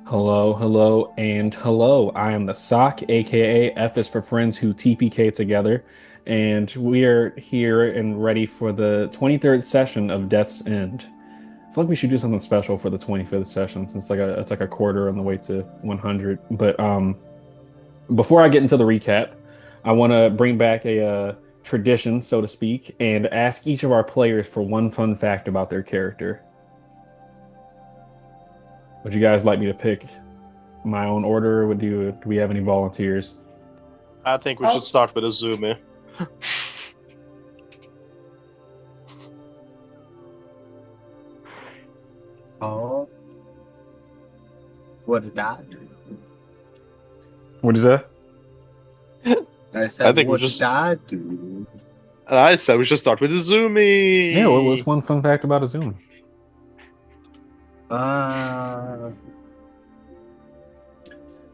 Hello, hello, and hello. I am the S.O.C.K, aka F is for friends who TPK together, and we are here and ready for the 23rd session of Death's End. I feel like we should do something special for the 25th session since it's like a quarter on the way to 100. But before I get into the recap, I want to bring back a tradition, so to speak, and ask each of our players for one fun fact about their character. Would you guys like me to pick my own order? Do we have any volunteers? I think we should Oh, start with Azumi. oh, what did I do? What is that? I I said, think we what just. did I do? And I said we should start with Azumi. Yeah, what's one fun fact about Azumi? Uh,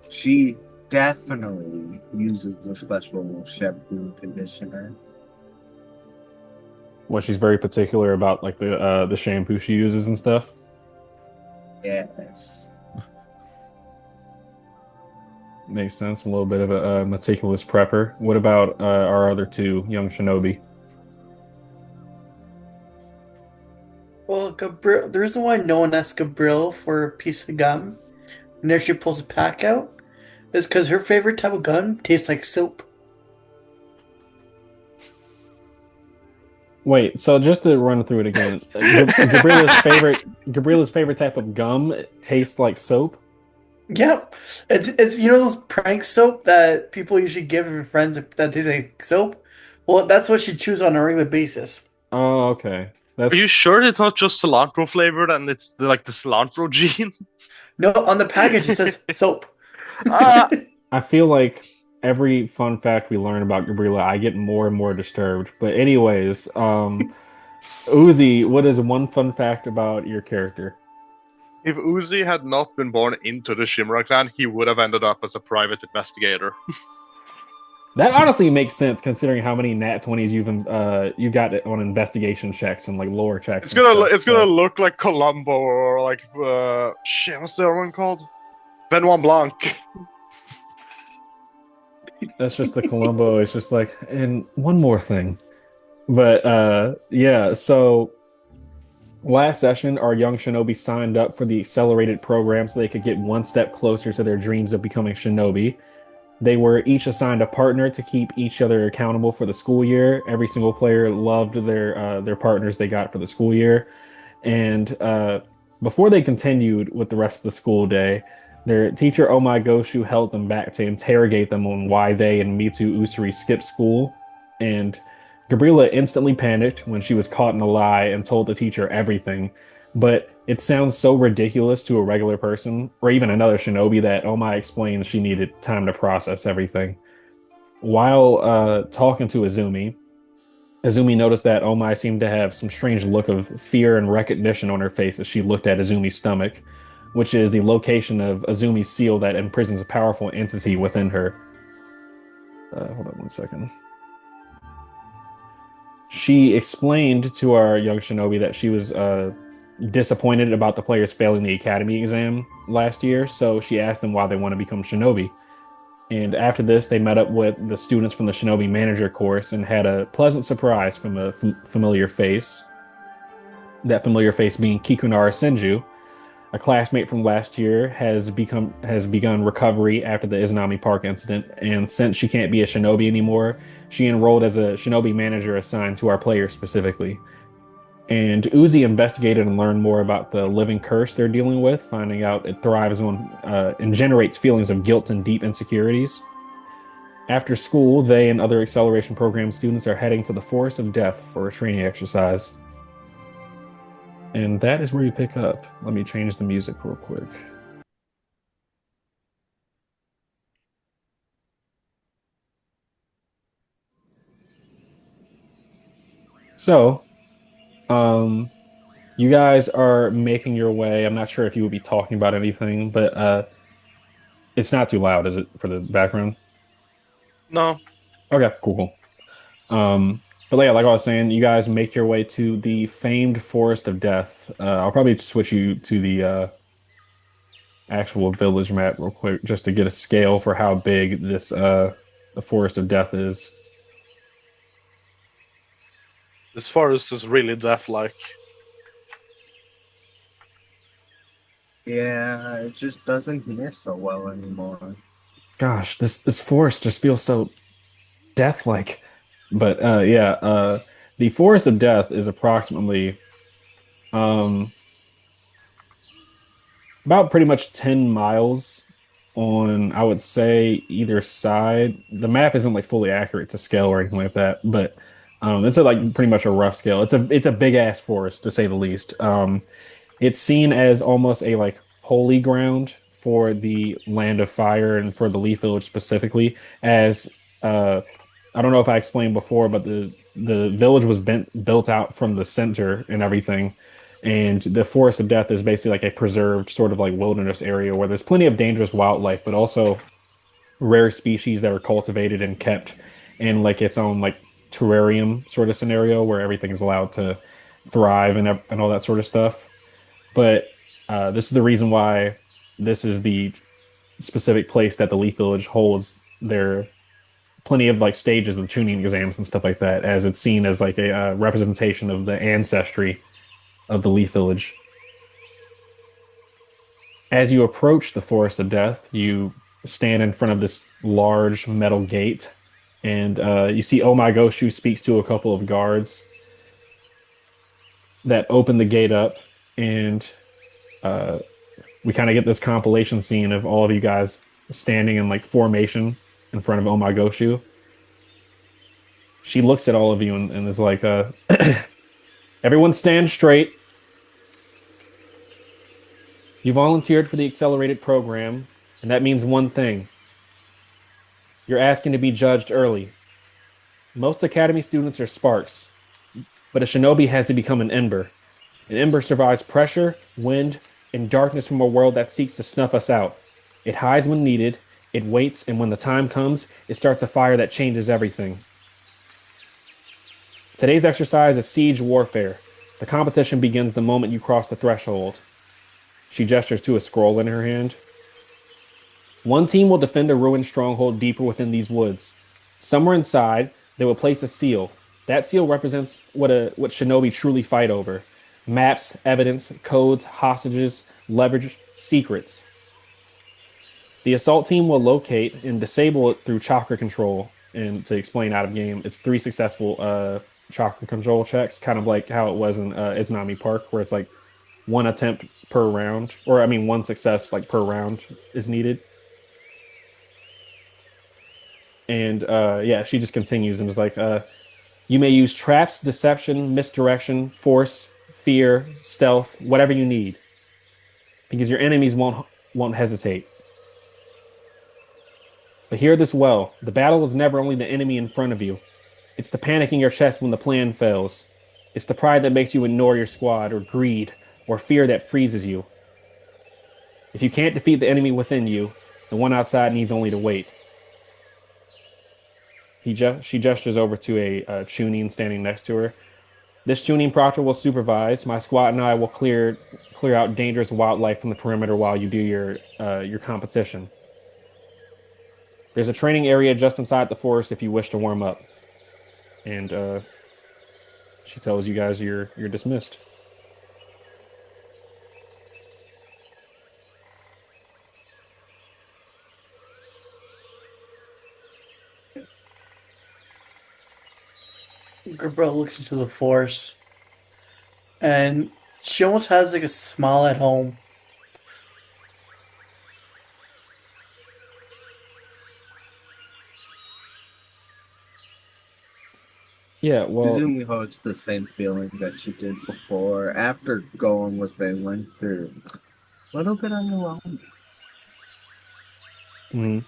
she definitely uses a special shampoo conditioner. Well, she's very particular about like the shampoo she uses and stuff. Yes. Makes sense. A little bit of a meticulous prepper. What about our other two young shinobi? Well, Gabriel, the reason why no one asks Gabriel for a piece of gum whenever she pulls a pack out is because her favorite type of gum tastes like soap. Wait, so just to run through it again, Gabriella's favorite type of gum tastes like soap. Yep, it's those prank soap that people usually give their friends that tastes like soap. Well, that's what she chews on a regular basis. Oh, okay. Are you That's sure it's not just cilantro flavored and it's like the cilantro gene? No, on the package it says soap. Ah, I feel like every fun fact we learn about Gabriella, I get more and more disturbed. But anyways, Uzi, what is one fun fact about your character? if Uzi had not been born into the Shimura clan, he would have ended up as a private investigator. That honestly makes sense considering how many nat 20s you got on investigation checks and like lore checks It's and gonna stuff. it's gonna look like Columbo or like shit. What's the other one called? Benoit Blanc. That's just the Columbo. It's just like, and one more thing. But yeah, so last session, our young shinobi signed up for the accelerated program so they could get one step closer to their dreams of becoming shinobi. They were each assigned a partner to keep each other accountable for the school year. Every single player loved their partners they got for the school year. And before they continued with the rest of the school day, their teacher Omagoshu held them back to interrogate them on why they and Mitsu Usuri skipped school. And Gabriela instantly panicked when she was caught in a lie and told the teacher everything. But it sounds so ridiculous to a regular person, or even another shinobi, that Omai explained she needed time to process everything. While talking to Azumi noticed that Omai seemed to have some strange look of fear and recognition on her face as she looked at Azumi's stomach, which is the location of Azumi's seal that imprisons a powerful entity within her. Hold on one second. She explained to our young shinobi that she was disappointed about the players failing the academy exam last year, so she asked them why they want to become shinobi. And after this, they met up with the students from the Shinobi Manager course and had a pleasant surprise from a familiar face. That familiar face being Kikunara Senju, a classmate from last year, has begun recovery after the Izanami Park incident, and since she can't be a shinobi anymore, she enrolled as a shinobi manager assigned to our players specifically. And Uzi investigated and learned more about the living curse they're dealing with, finding out it thrives on and generates feelings of guilt and deep insecurities. After school, they and other acceleration program students are heading to the Forest of Death for a training exercise. And that is where you pick up. Let me change the music real quick. So, um, you guys are making your way. I'm not sure if you would be talking about anything, but it's not too loud, is it, for the background? No, Okay, cool, cool. But yeah, like I was saying, you guys make your way to the famed Forest of Death. I'll probably switch you to the actual village map real quick just to get a scale for how big this the Forest of Death is. this forest is really death-like. Yeah, it just doesn't hear so well anymore. Gosh, this forest just feels so death-like. But yeah, the Forest of Death is approximately um about pretty much 10 miles on, I would say, either side. The map isn't like fully accurate to scale or anything like that, but it's a, like pretty much a rough scale. It's a big ass forest to say the least. It's seen as almost a like holy ground for the Land of Fire and for the Leaf Village specifically. As I don't know if I explained before, but the village was built out from the center and everything. And the Forest of Death is basically like a preserved sort of like wilderness area where there's plenty of dangerous wildlife, but also rare species that are cultivated and kept in like its own like terrarium sort of scenario where everything's allowed to thrive and all that sort of stuff. But this is the reason why this is the specific place that the Leaf Village holds their plenty of like stages of tuning exams and stuff like that, as it's seen as like a representation of the ancestry of the Leaf Village. As you approach the Forest of Death, you stand in front of this large metal gate, and you see Oh My Goshu speaks to a couple of guards that open the gate up, and uh, we kind of get this compilation scene of all of you guys standing in like formation in front of Oh My Goshu. She looks at all of you and is like, everyone stand straight. You volunteered for the accelerated program, and that means one thing. You're asking to be judged early. Most Academy students are sparks, but a shinobi has to become an ember. An ember survives pressure, wind, and darkness from a world that seeks to snuff us out. It hides when needed, it waits, and when the time comes, it starts a fire that changes everything. Today's exercise is siege warfare. The competition begins the moment you cross the threshold. She gestures to a scroll in her hand. One team will defend a ruined stronghold deeper within these woods. Somewhere inside, they will place a seal. That seal represents what shinobi truly fight over. Maps, evidence, codes, hostages, leverage, secrets. The assault team will locate and disable it through chakra control. And to explain out of game, it's 3 successful chakra control checks, kind of like how it was in Izanami Park, where it's like 1 attempt per round, or I mean 1 success like per round is needed. And yeah, she just continues and is like, you may use traps, deception, misdirection, force, fear, stealth, whatever you need, because your enemies won't hesitate. But hear this well: the battle is never only the enemy in front of you. It's the panic in your chest when the plan fails. It's the pride that makes you ignore your squad, or greed, or fear that freezes you. If you can't defeat the enemy within you, the one outside needs only to wait. She gestures over to a Chunin standing next to her. This Chunin proctor will supervise. My squad and I will clear out dangerous wildlife from the perimeter while you do your competition. There's a training area just inside the forest if you wish to warm up. And she tells you guys you're dismissed. Gabrielle looks into the force, and she almost has like a smile at home. Yeah, well, Izumi holds the same feeling that she did before, after going what they went through. A little bit underwhelming. mhm.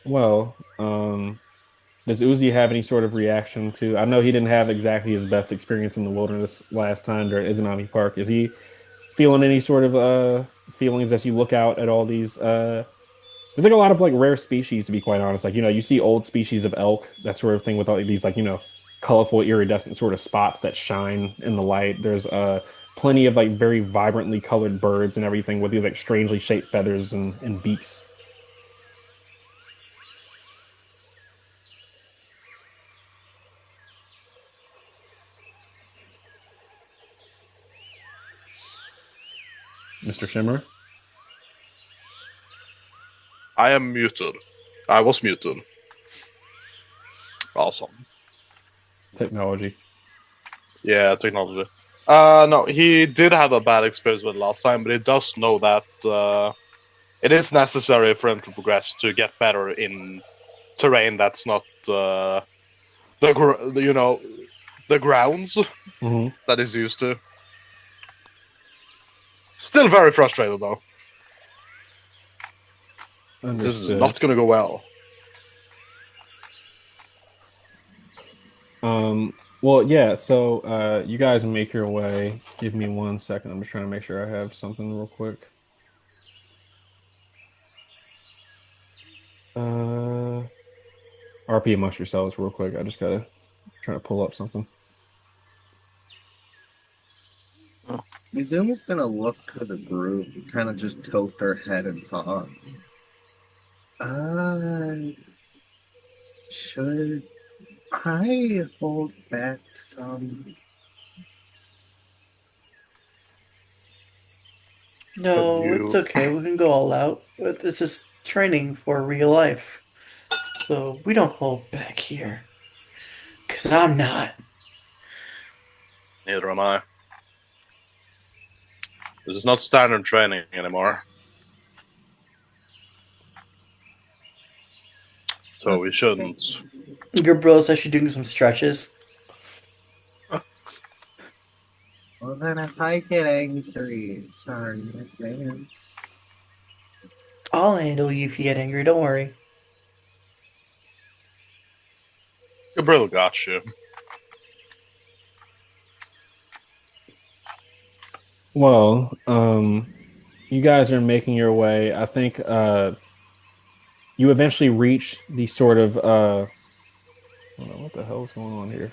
Well, does Uzi have any sort of reaction to? I know he didn't have exactly his best experience in the wilderness last time during Izanami Park. Is he feeling any sort of feelings as you look out at all these there's like a lot of like rare species to be quite honest. Like, you see old species of elk, that sort of thing with all these like, colorful iridescent sort of spots that shine in the light. There's plenty of like very vibrantly colored birds and everything with these like strangely shaped feathers and beaks. Mr. Shimmer. I am muted. I was muted. Awesome. Technology. Yeah, technology. No, he did have a bad experience with it last time, but he does know that it is necessary for him to progress to get better in terrain that's not the grounds Hmm. that he's used to. Still very frustrated though. This is Understood. not going to go well. Well, yeah, so you guys make your way. Give me 1 second. I'm just trying to make sure I have something real quick. Uh RP amongst yourselves real quick. I just gotta try to pull up something. Izumi's gonna look to the group, kind of just tilt her head and thought. Uh, should I hold back some? Could No, it's you? okay. We can go all out. But this is training for real life. So we don't hold back here. Because I'm not. Neither am I. This is not standard training anymore. So we shouldn't. Gabrielle's actually doing some stretches. Well, then if I get angry, sorry in advance. I'll handle you if you get angry, don't worry. Gabriel got you. Well, you guys are making your way. I think you eventually reach the sort of hold on, what the hell is going on here?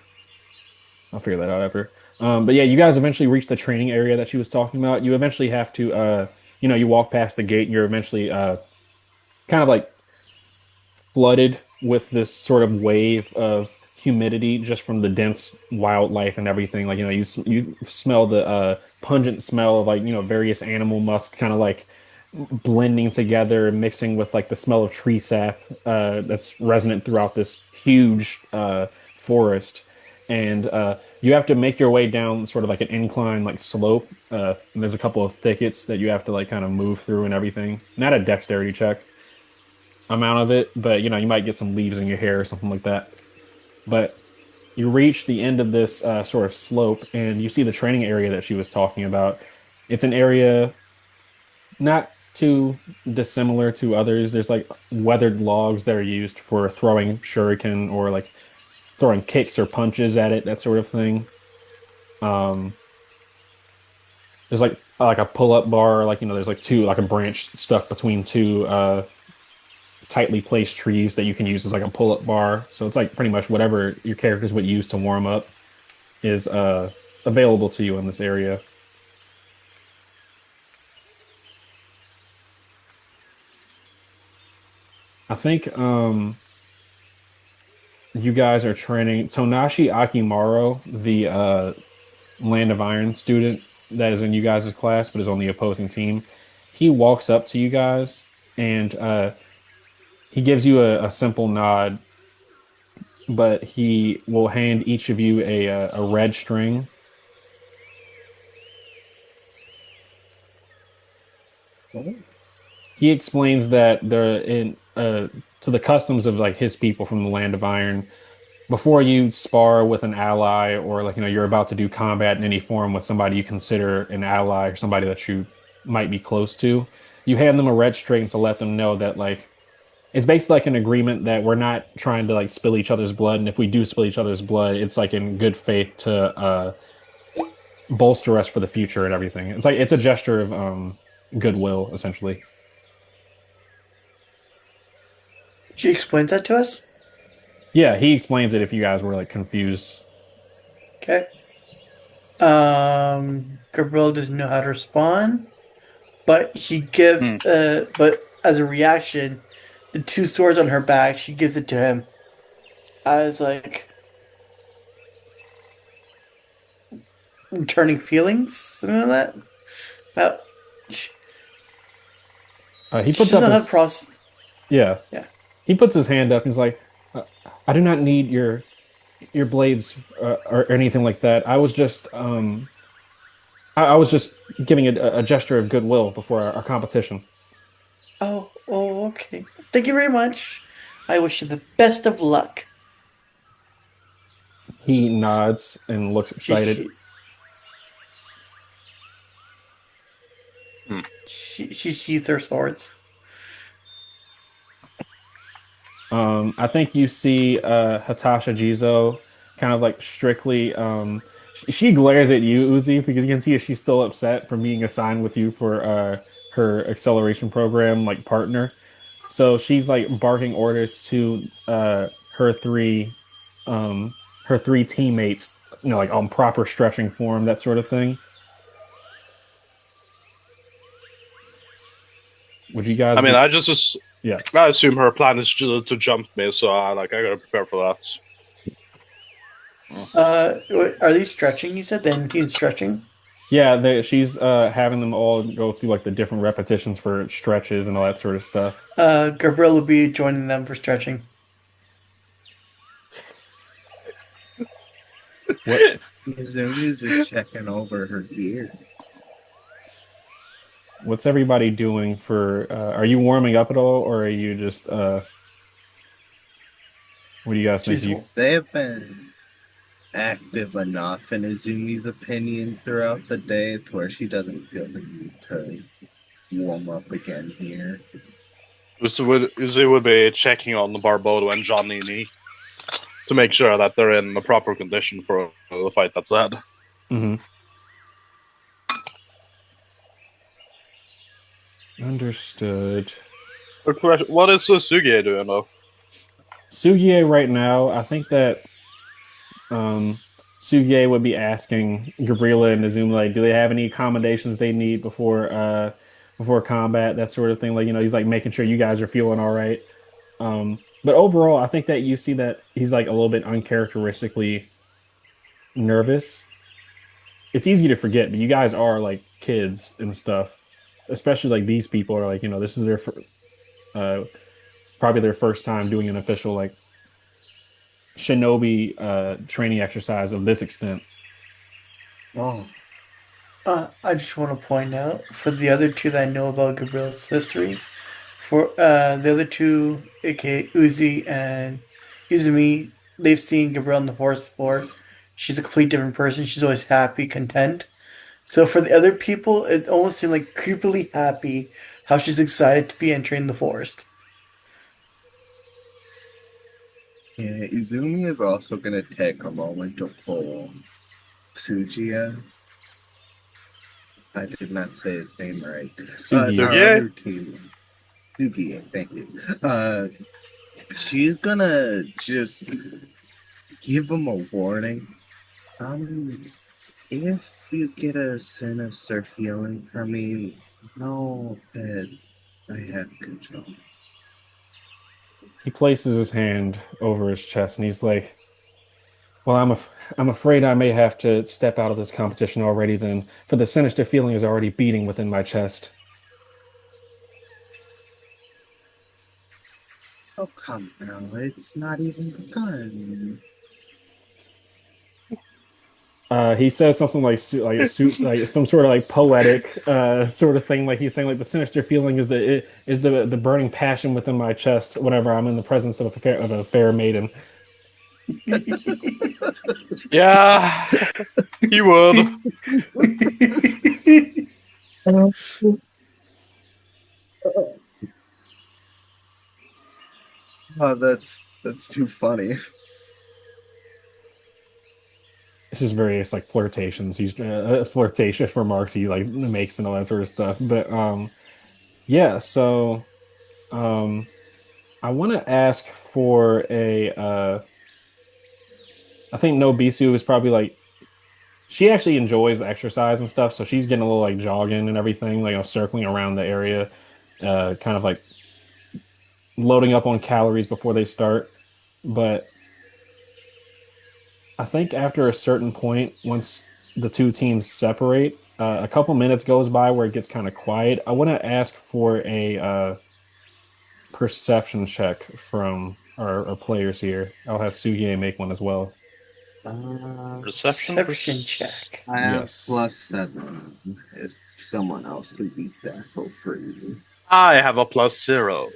I'll figure that out after. But yeah, you guys eventually reach the training area that she was talking about. You eventually have to you walk past the gate and you're eventually kind of like flooded with this sort of wave of humidity just from the dense wildlife and everything. Like, you smell the pungent smell of like, various animal musk kind of like blending together and mixing with like the smell of tree sap that's resonant throughout this huge forest. And you have to make your way down sort of like an incline, like slope. And there's a couple of thickets that you have to like kind of move through and everything. Not a dexterity check amount of it, but you might get some leaves in your hair or something like that. But you reach the end of this sort of slope and you see the training area that she was talking about. It's an area not too dissimilar to others. There's like weathered logs that are used for throwing shuriken or like throwing kicks or punches at it, that sort of thing. Um, there's like a pull-up bar, like there's like two like a branch stuck between two tightly placed trees that you can use as like a pull-up bar. So it's like pretty much whatever your characters would use to warm up is available to you in this area. I think you guys are training Tonashi Akimaro, the Land of Iron student that is in you guys' class but is on the opposing team. He walks up to you guys and he gives you a simple nod but he will hand each of you a red string. Oh, He explains that the in to the customs of like his people from the land of iron, before you spar with an ally or like you're about to do combat in any form with somebody you consider an ally or somebody that you might be close to, you hand them a red string to let them know that like it's basically like an agreement that we're not trying to like spill each other's blood, and if we do spill each other's blood, it's like in good faith to bolster us for the future and everything. It's like it's a gesture of goodwill essentially. She explains that to us. Yeah, he explains it if you guys were like confused. Okay. Gabriel doesn't know how to respond, but he gives. Hmm. But as a reaction, the two swords on her back, she gives it to him as like returning feelings, something like that. Now, He she puts doesn't up know how to his process. yeah. Yeah. He puts his hand up and he's like, "I do not need your blades or anything like that. I was just giving a gesture of goodwill before our competition." Oh, okay. Thank you very much. I wish you the best of luck. He nods and looks She excited. she Hmm. she sheathes her swords. I think you see Hatasha Jizo kind of like strictly she glares at you, Uzi, because you can see she's still upset from being assigned with you for her acceleration program like partner. So she's like barking orders to um her three teammates, like on proper stretching form, that sort of thing. Would you guys I mean, be yeah. I assume her plan is to jump me, so I gotta prepare for that. Are these stretching? You said then he's stretching. Yeah, she's having them all go through like the different repetitions for stretches and all that sort of stuff. Gabriel will be joining them for stretching. What Mizumi's just checking over her gear. what's everybody doing for are you warming up at all or are you just what do you guys think She's you They have been active enough, in Izumi's opinion, throughout the day to where she doesn't feel the need to warm up again here. Uzi would be checking on Barbodo and Giannini to make sure that they're in the proper condition for the fight that's ahead. Mhm. Understood. What is Sugie doing though? Sugie right now, I think that um Sugie would be asking Gabriela and Azuma like, do they have any accommodations they need before combat, that sort of thing. Like, he's like making sure you guys are feeling all right. But overall, I think that you see that he's like a little bit uncharacteristically nervous. It's easy to forget, but you guys are like kids and stuff. Especially like these people are like, this is uh probably their first time doing an official like shinobi training exercise of this extent. Oh, I just want to point out for the other two that I know about Gabriel's history, for the other two, aka Uzi and Izumi, they've seen Gabriel in the forest before. She's a complete different person. She's always happy, content. So for the other people, it almost seemed like creepily happy how she's excited to be entering the forest. yeah. Izumi is also gonna take a moment to pull Tsujiya. I did not say his name right. Sugi. Our Sugie? other team, Sugiya, thank you. She's gonna just give him a warning. Um, if you get a sinister feeling from me, know that I have control. He places his hand over his chest and he's like, "Well, I'm afraid I may have to step out of this competition already then, for the sinister feeling is already beating within my chest." Oh, come now. It's not even begun. He says something like like some sort of like poetic sort of thing. Like he's saying like the sinister feeling is the burning passion within my chest whenever I'm in the presence of a fair maiden. Yeah, he would. Oh, that's too funny. It's just various like flirtations. He's flirtatious remarks he like makes and all that sort of stuff. But yeah. So um, I want to ask for a I think Nobisu is probably like she actually enjoys exercise and stuff, so she's getting a little like jogging and everything, like circling around the area, kind of like loading up on calories before they start. But I think after a certain point, once the two teams separate, a couple minutes goes by where it gets kind of quiet. I want to ask for a perception check from our players here. I'll have Sugie make one as well. Perception. Perception check. I have Yes. +7. If someone else can beat that, feel free. I have a +0.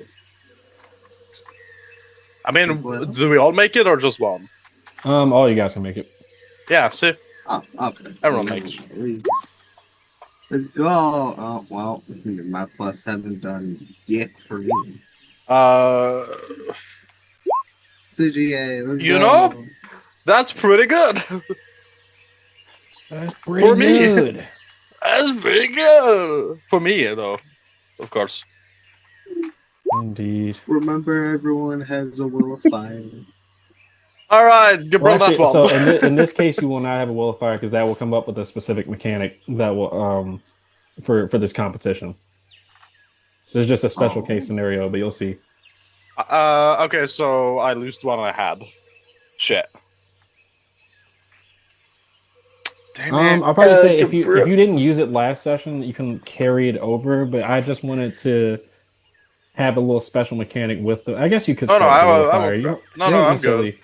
I mean, Well, do we all make it or just one? All you guys can make it. Yeah, see, oh, okay. everyone makes. Let's go. Oh, well, my +7 done yet for me. CGA, let's You go. know, that's pretty good. That's For me. good. That's pretty good for me, though. Of course. Indeed. Remember, everyone has a will of fire. All right, you Well, brought that actually, one. so in this case, you will not have a will of fire because that will come up with a specific mechanic that will for this competition. There's just a special case scenario, but you'll see. Okay, so I lose the one I had. Shit. Damn it. I'll probably say if Gabriel. you didn't use it last session, you can carry it over. But I just wanted to have a little special mechanic with the. I guess you could No, no, start with the will of I'm fire. okay. You don't, No, you no, don't I'm good. necessarily.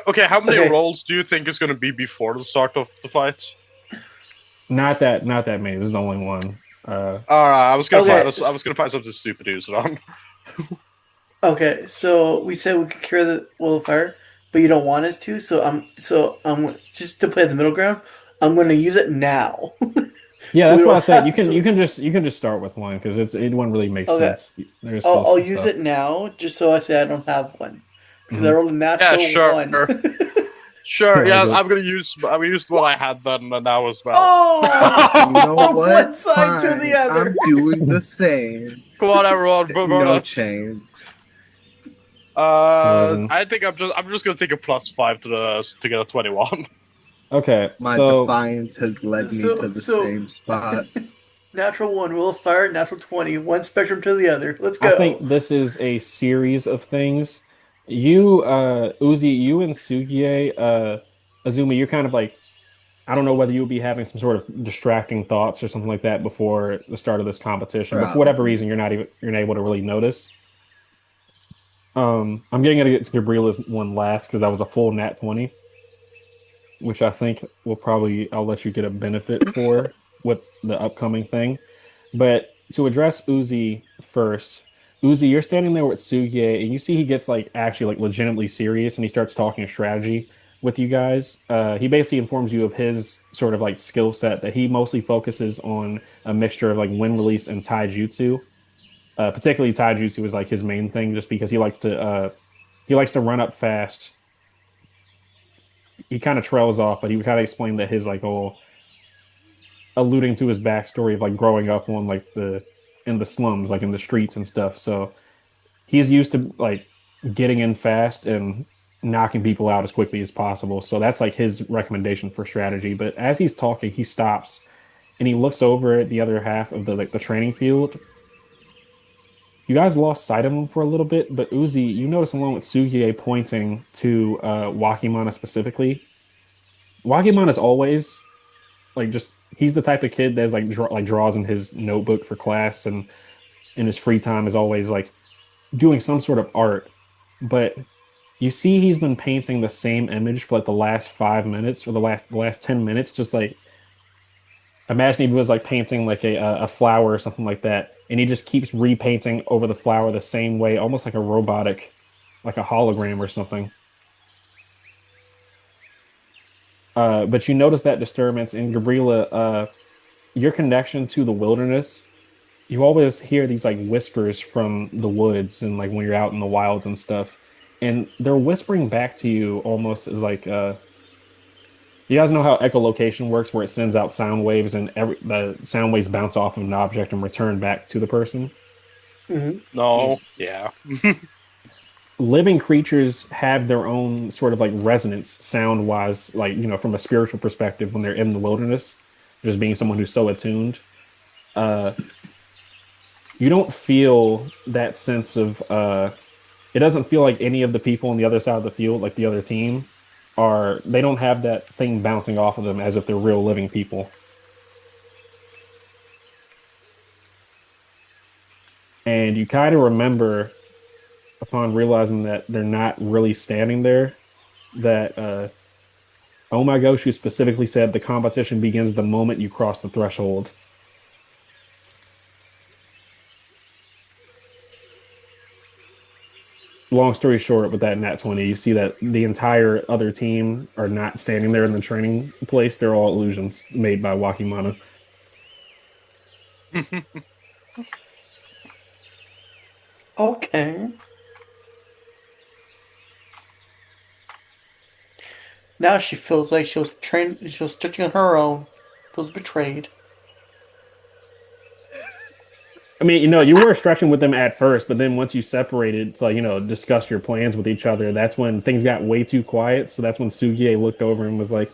Okay, how many Okay. rolls do you think is going to be before the start of the fight? Not that many. This is the only one. All right, I was gonna Okay. find. I was gonna find something stupid to use it on. Okay, so we said we could cure the will of fire, but you don't want us to. So I'm just to play the middle ground. I'm going to use it now. Yeah, So we that's why I don't said have- so- you can just start with one because it wouldn't really make Okay. sense. There's I'll, still I'll some use stuff. it now, just so I say I don't have one because I Mhm. rolled a natural sure. one. Sure, Oh, yeah, good. I'm gonna use what I had then now as well. Oh! You know From what? one side to the other. I'm doing the same. Come on, everyone, vote No us. change. I think I'm just gonna take a +5 to get a 21. Okay, My so defiance has led me to the same spot. Natural one, will of fire, natural 20, one spectrum to the other. Let's I go. think this is a series of things. You, Uzi, you and Sugie, Azumi, you're kind of like I don't know whether you'll be having some sort of distracting thoughts or something like that before the start of this competition, but for whatever reason, you're not able to really notice. I'm getting to get to Gabriella's one last because that was a full nat 20, which I think I'll let you get a benefit for with the upcoming thing. But to address Uzi first, Uzi, you're standing there with Sugie, and you see he gets like actually like legitimately serious, and he starts talking strategy with you guys. He basically informs you of his sort of like skill set that he mostly focuses on a mixture of like wind release and taijutsu. Particularly taijutsu is like his main thing, just because he likes to run up fast. He kind of trails off, but he would kind of explain that his like whole alluding to his backstory of like growing up on like the in the slums, like in the streets and stuff. So he's used to like getting in fast and knocking people out as quickly as possible. So that's like his recommendation for strategy. But as he's talking, he stops and he looks over at the other half of the training field. You guys lost sight of him for a little bit, but Uzi, you notice along with Sugie pointing to Wakimana specifically. Wakimana is always like just he's the type of kid that's like draws in his notebook for class and in his free time is always like doing some sort of art, but you see he's been painting the same image for like the last 5 minutes or the last 10 minutes, just like imagine if he was like painting like a flower or something like that, and he just keeps repainting over the flower the same way, almost like a robotic, like a hologram or something. But you notice that disturbance in Gabriela, your connection to the wilderness. You always hear these like whispers from the woods and like when you're out in the wilds and stuff, and they're whispering back to you almost as like you guys know how echolocation works, where it sends out sound waves and the sound waves bounce off of an object and return back to the person. Hmm. No, yeah. Living creatures have their own sort of like resonance sound wise, like from a spiritual perspective when they're in the wilderness, just being someone who's so attuned. Uh, you don't feel that sense of it doesn't feel like any of the people on the other side of the field, like the other team, they don't have that thing bouncing off of them as if they're real living people. And you kind of remember upon realizing that they're not really standing there, that oh my gosh, you specifically said the competition begins the moment you cross the threshold. Long story short, with that nat 20, you see that the entire other team are not standing there in the training place. They're all illusions made by Wakimana. Okay. Now she feels like she was stitching on her own. Feels betrayed. I mean, you were stretching with them at first, but then once you separated to, like, discuss your plans with each other, that's when things got way too quiet. So that's when Sugie looked over and was like,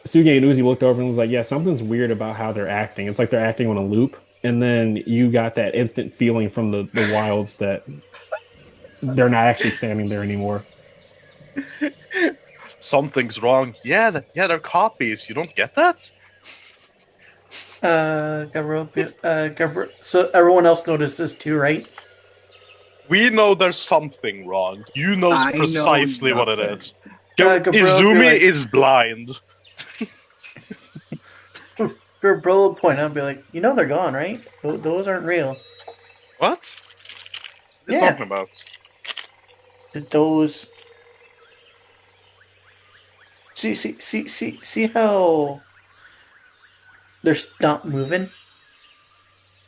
Suge and Uzi looked over and was like, yeah, something's weird about how they're acting. It's like they're acting on a loop. And then you got that instant feeling from the wilds that they're not actually standing there anymore. Something's wrong. Yeah, yeah, they're copies. You don't get that? Gabriel. So everyone else noticed this too, right? We know there's something wrong. You knows I know precisely what it nothing. is. Gabriel would be Izumi like, is blind. Gabriel would point out and be like, they're gone, right? Those aren't real. What? What are you Yeah, talking about? those. See how they're not moving?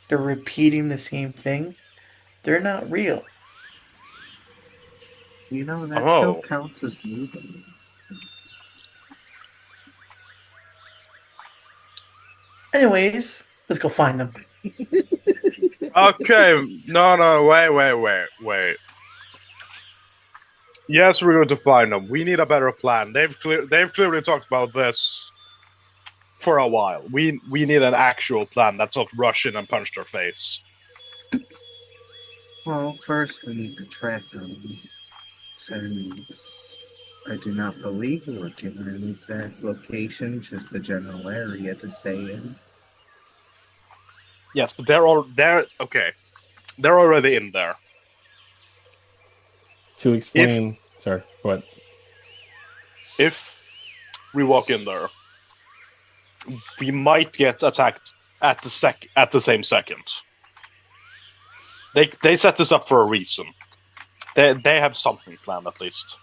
They're repeating the same thing. They're not real. That still Oh. counts as moving. Anyways, let's go find them. Okay, no, wait. Yes, we're going to find them. We need a better plan. They've clearly talked about this for a while. We need an actual plan that's not rush in and punch their face. Well, first we need to track them, since I do not believe we were given an exact location, just the general area to stay in. Yes, but they're okay. They're already in there. To explain, sorry, what? If we walk in there, we might get attacked at the same second. They set this up for a reason. They have something planned at least.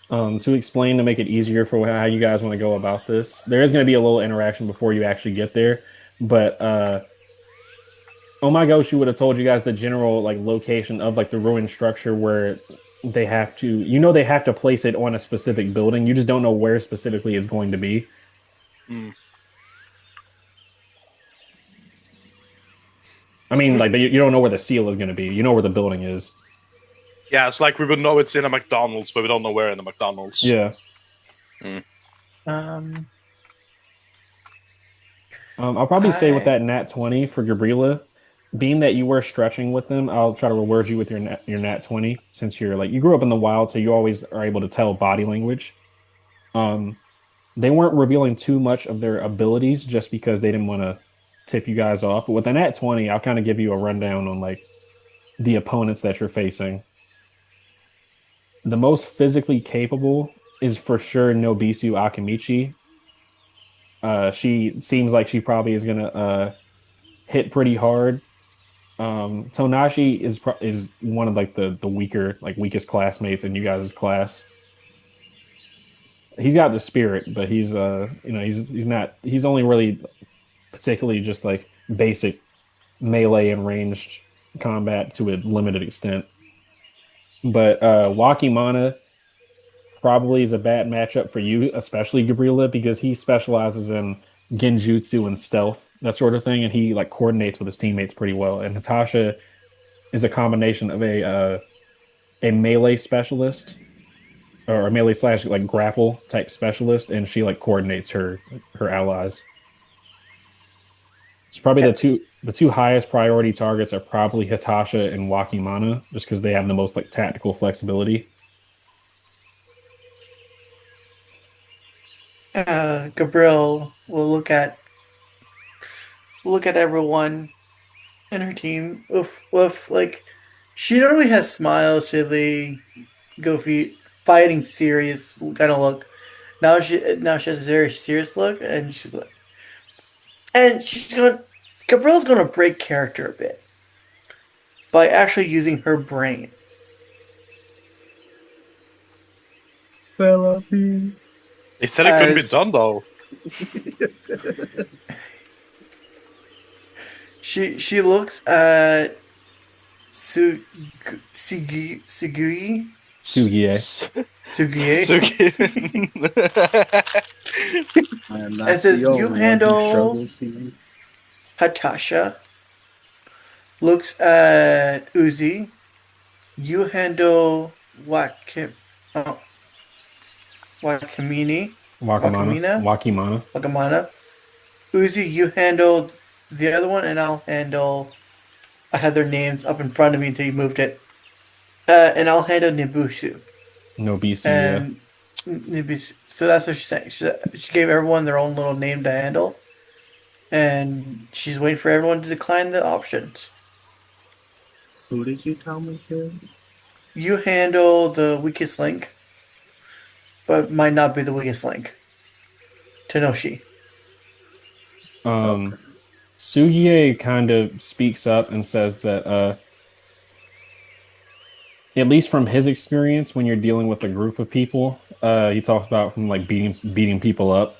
To explain to make it easier for how you guys want to go about this, there is going to be a little interaction before you actually get there. But oh my gosh, she would have told you guys the general like location of like the ruined structure where they have to, they have to place it on a specific building. You just don't know where specifically it's going to be. Mm. I mean, like you don't know where the seal is going to be. You know where the building is. Yeah, it's like we would know it's in a McDonald's, but we don't know where in the McDonald's. Yeah. Mm. I'll probably say with that nat 20 for Gabriela, being that you were stretching with them, I'll try to reward you with your nat 20 since you're like you grew up in the wild, so you always are able to tell body language. They weren't revealing too much of their abilities just because they didn't want to tip you guys off. But with the nat 20, I'll kind of give you a rundown on like the opponents that you're facing. The most physically capable is for sure Nobisu Akamichi. She seems like she probably is gonna hit pretty hard. Tonashi is one of like the weaker, like weakest classmates in you guys' class. He's got the spirit, but he's he's not he's only really particularly just like basic melee and ranged combat to a limited extent. But Wakimana probably is a bad matchup for you, especially Gabriela, because he specializes in genjutsu and stealth, that sort of thing, and he like coordinates with his teammates pretty well. And Natasha is a combination of a melee specialist or a melee slash like grapple type specialist, and she like coordinates her allies. It's probably Yeah. the two highest priority targets are probably Hitasha and Wakimana, just because they have the most like tactical flexibility. Gabriel will look at everyone in her team with like she normally has smiles, silly, goofy, fighting, serious kind of look. Now she has a very serious look, and she's going. Gabriel's going to break character a bit by actually using her brain. Penelope. They said it couldn't be As done though. she looks at Sugui Sugie. Sugie Suki. I am and not the says, "You only one who handle struggles here. Hatasha." Looks at Uzi. You handle uh, Wakamini, Wakamina, Wakimana. Wakamana. Uzi, you handled the other one, and I'll handle. I had their names up in front of me until you moved it. And I'll handle Nibusu. Nobisu, yeah. And Nibusu. So that's what she's saying. She gave everyone their own little name to handle. And she's waiting for everyone to decline the options. Who did you tell me to? You handle the weakest link, but might not be the weakest link. Tenoshi. Um, Okay. Sugie kind of speaks up and says that at least from his experience when you're dealing with a group of people, he talks about from like beating people up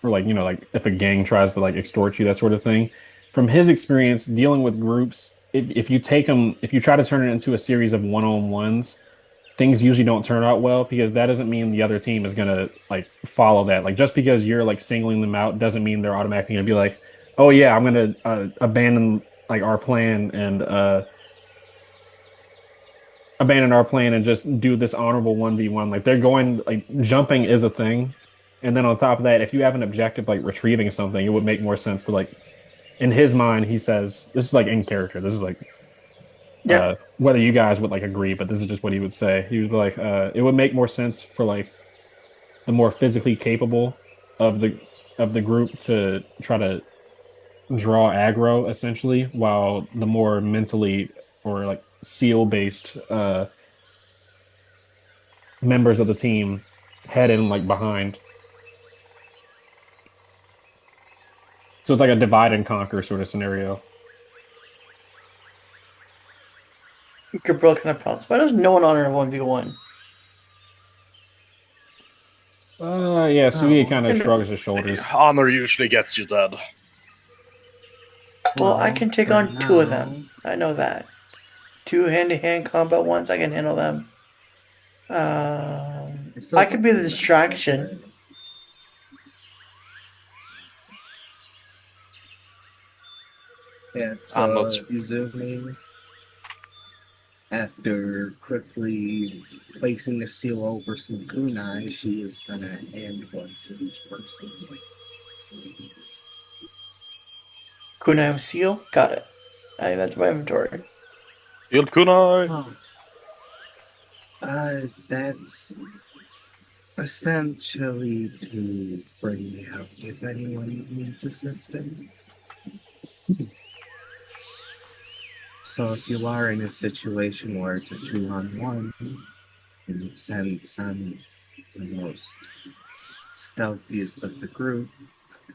or like, like if a gang tries to like extort you, that sort of thing. From his experience dealing with groups, if you take them, if you try to turn it into a series of one-on-ones, things usually don't turn out well because that doesn't mean the other team is gonna like follow that. Like just because you're like singling them out doesn't mean they're automatically gonna be like, oh yeah, I'm gonna abandon like our plan and abandon our plan and just do this honorable 1v1. Like they're going like jumping is a thing. And then on top of that, if you have an objective like retrieving something, it would make more sense to like in his mind, he says this is like in character. This is like Yeah. whether you guys would like agree, but this is just what he would say. He was like, it would make more sense for like the more physically capable of the group to try to draw aggro essentially, while the more mentally or like seal based members of the team head in like behind. So it's like a divide and conquer sort of scenario. Gabriel kind of prompts. Why does no one honor 1v1? Yeah, Sugi Oh, kind of shrugs his shoulders. Honor usually gets you dead. Well, I well, can take for on two of now, them. I know that. Two hand-to-hand combat ones, I can handle them. it still I could be the doesn't matter, distraction. right? Yeah, I'm not. so Izumi, after quickly placing the seal over some kunai, she is gonna hand one to each person. Kunai seal? Got it. I that's my inventory. Field kunai. Oh, that's essentially to bring me out if anyone needs assistance. So if you are in a situation where it's a 2-on-1, and since I'm the most stealthiest of the group,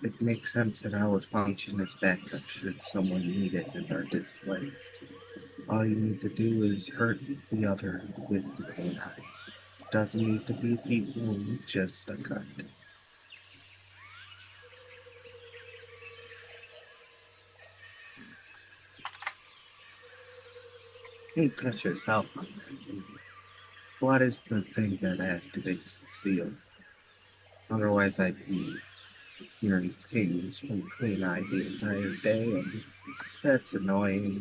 it makes sense that I would function as backup should someone need it and are displaced. All you need to do is hurt the other with the kunai. Doesn't need to be people, just a cut. You cut yourself on that. What is the thing that activates the seal? Otherwise I'd be hearing pings from kunai the entire day, and that's annoying.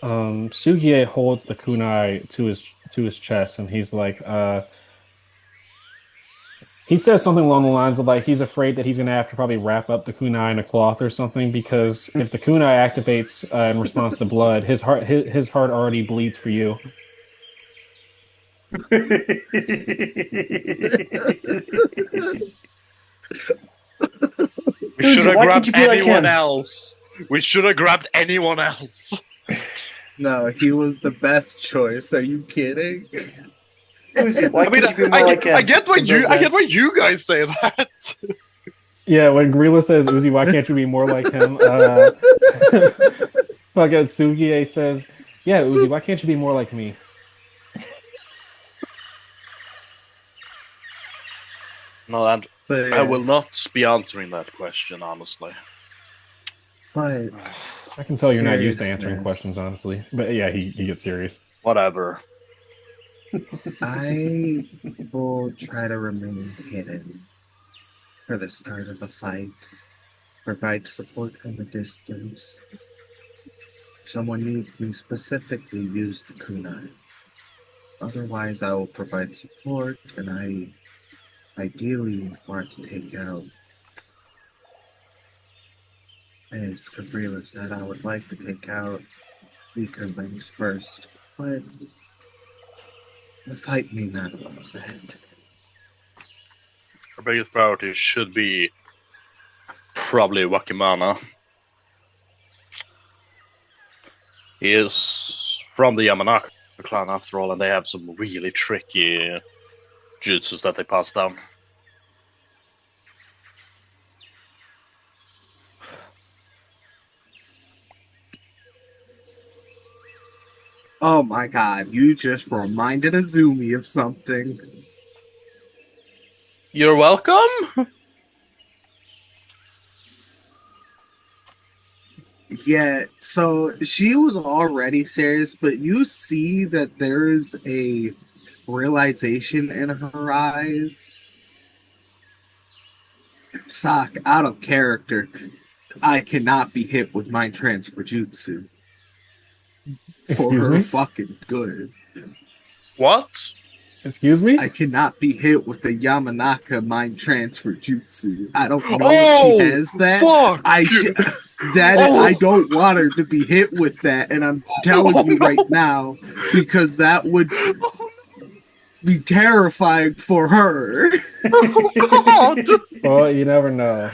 Sugie holds the kunai to his chest, and he's like, he says something along the lines of like he's afraid that he's gonna have to probably wrap up the kunai in a cloth or something because if the kunai activates in response to blood, his heart already bleeds for you. We should have why grabbed can't you be like anyone him? else. We should have grabbed anyone else. No, he was the best choice. Are you kidding? Uzi, why I mean, can't you be more like him? I get why Gabriel you guys say that. Yeah, when Gorilla says, Uzi, why can't you be more like him? Fucking Sugie says, yeah, Uzi, why can't you be more like me? No, and But I will not be answering that question, honestly. But I can tell you're not used to answering seriousness. questions, honestly. But yeah, he gets serious. Whatever. I will try to remain hidden for the start of the fight. Provide support from a distance. If someone needs me specifically, use the kunai. Otherwise, I will provide support, and I ideally want to take out, as Gabriela said, I would like to take out weaker links first, but the fight may not allow that. Our biggest priority should be probably Wakimana. He is from the Yamanaka clan after all, and they have some really tricky jutsus that they pass down. Oh my god, you just reminded Azumi of something. You're welcome? Yeah, so she was already serious, but you see that there is a realization in her eyes. S.O.C.K, out of character, I cannot be hit with mind transfer jutsu. For Excuse her me? fucking good. What? Excuse me? I cannot be hit with the Yamanaka mind transfer jutsu. I don't know Oh, if she has that. fuck! I don't want her to be hit with that, and I'm telling you right now, because that would be terrifying for her. God! Well, you never know.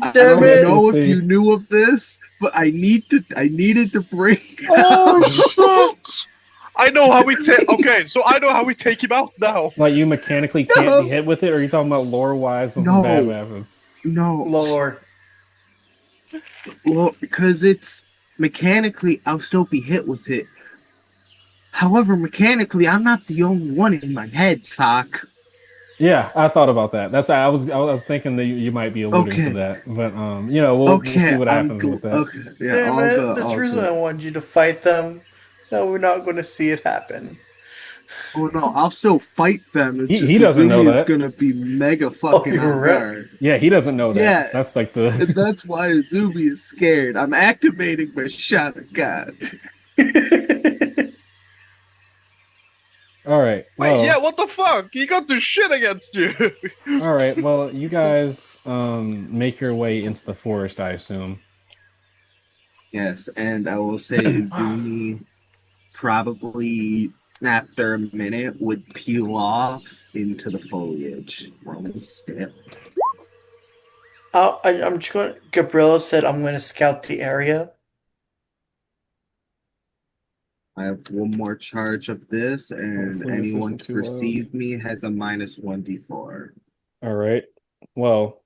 I Damn don't it. know if See. you knew of this, but I needed to bring it Oh up. shit! I know how we take. Okay, so I know how we take him out now. Like you mechanically can't be hit with it, or are you talking about lore-wise something bad would happen? No, Lore. well, because it's mechanically, I'll still be hit with it. However, mechanically, I'm not the only one in my head, S.O.C. Yeah, I thought about that. That's I was thinking that you might be alluding to Okay. that, but you know, we'll see what happens with that. Okay, yeah, Damn all it. good, That's all the reason good. I wanted you to fight them. No, we're not going to see it happen. Oh no, I'll still fight them. It's He just doesn't know Azumi is that. gonna be mega fucking you're on right. guard. Yeah, he doesn't know that. Yeah. That's like And the. that's why Azumi is scared. I'm activating my shot of God. All right. Wait, Well, yeah, what the fuck? He got to shit against you. all right. Well, you guys make your way into the forest, I assume. Yes, and I will say Izumi probably after a minute would peel off into the foliage. Rolling still. I'm just going. Gabriella said I'm going to scout the area. I have one more charge of this, and Hopefully this anyone isn't to too loud. perceive me has a minus 1d4. All right. Well,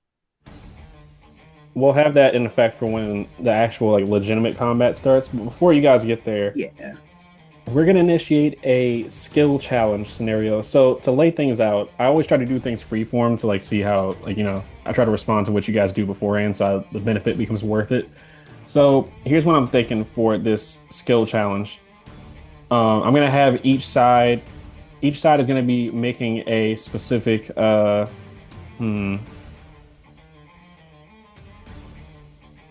we'll have that in effect for when the actual like legitimate combat starts. But before you guys get there, Yeah. we're gonna initiate a skill challenge scenario. So to lay things out, I always try to do things freeform to like see how like I try to respond to what you guys do beforehand, so the benefit becomes worth it. So here's what I'm thinking for this skill challenge. I'm gonna have each side is gonna be making a specific hmm.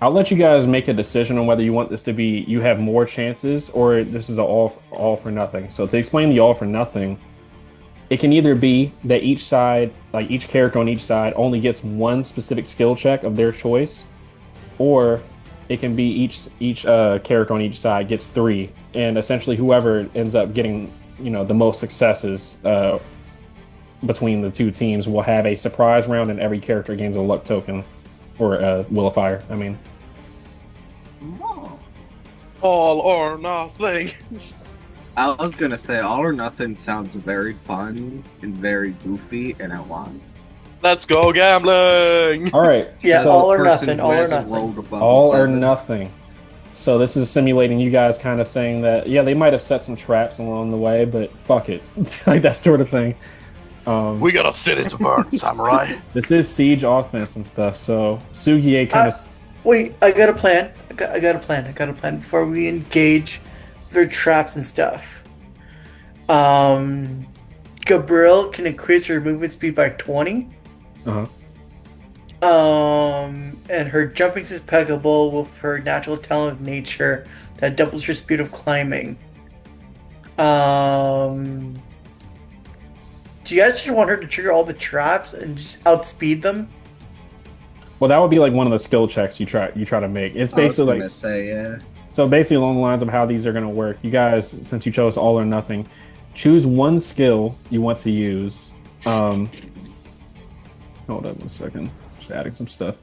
I'll let you guys make a decision on whether you want this to be you have more chances or this is an all for nothing. So to explain the all for nothing, it can either be that each side, like each character on each side, only gets one specific skill check of their choice, or it can be each character on each side gets three, and essentially whoever ends up getting the most successes between the two teams will have a surprise round, and every character gains a luck token or a will of fire. I mean. All or nothing. I was gonna say all or nothing sounds very fun and very goofy, and I want. Let's go gambling. All right. Yeah, So all or Person nothing. who All or hasn't nothing. rolled above a all or 7. nothing. So this is simulating you guys kind of saying that, yeah, they might have set some traps along the way, but fuck it. Like that sort of thing. We got a city to burn, samurai. This is siege offense and stuff, so Sugie kind of. Wait, I got a plan. I got a plan. I got a plan before we engage their traps and stuff. Gabrielle can increase her movement speed by 20. Uh-huh. And her jumping is impeccable with her natural talent of nature that doubles her speed of climbing. Do you guys just want her to trigger all the traps and just outspeed them? Well, that would be like one of the skill checks you try to make. It's I was basically gonna like say, yeah. so basically along the lines of how these are going to work. You guys, since you chose all or nothing, choose one skill you want to use. Hold up 1 second. Just adding some stuff.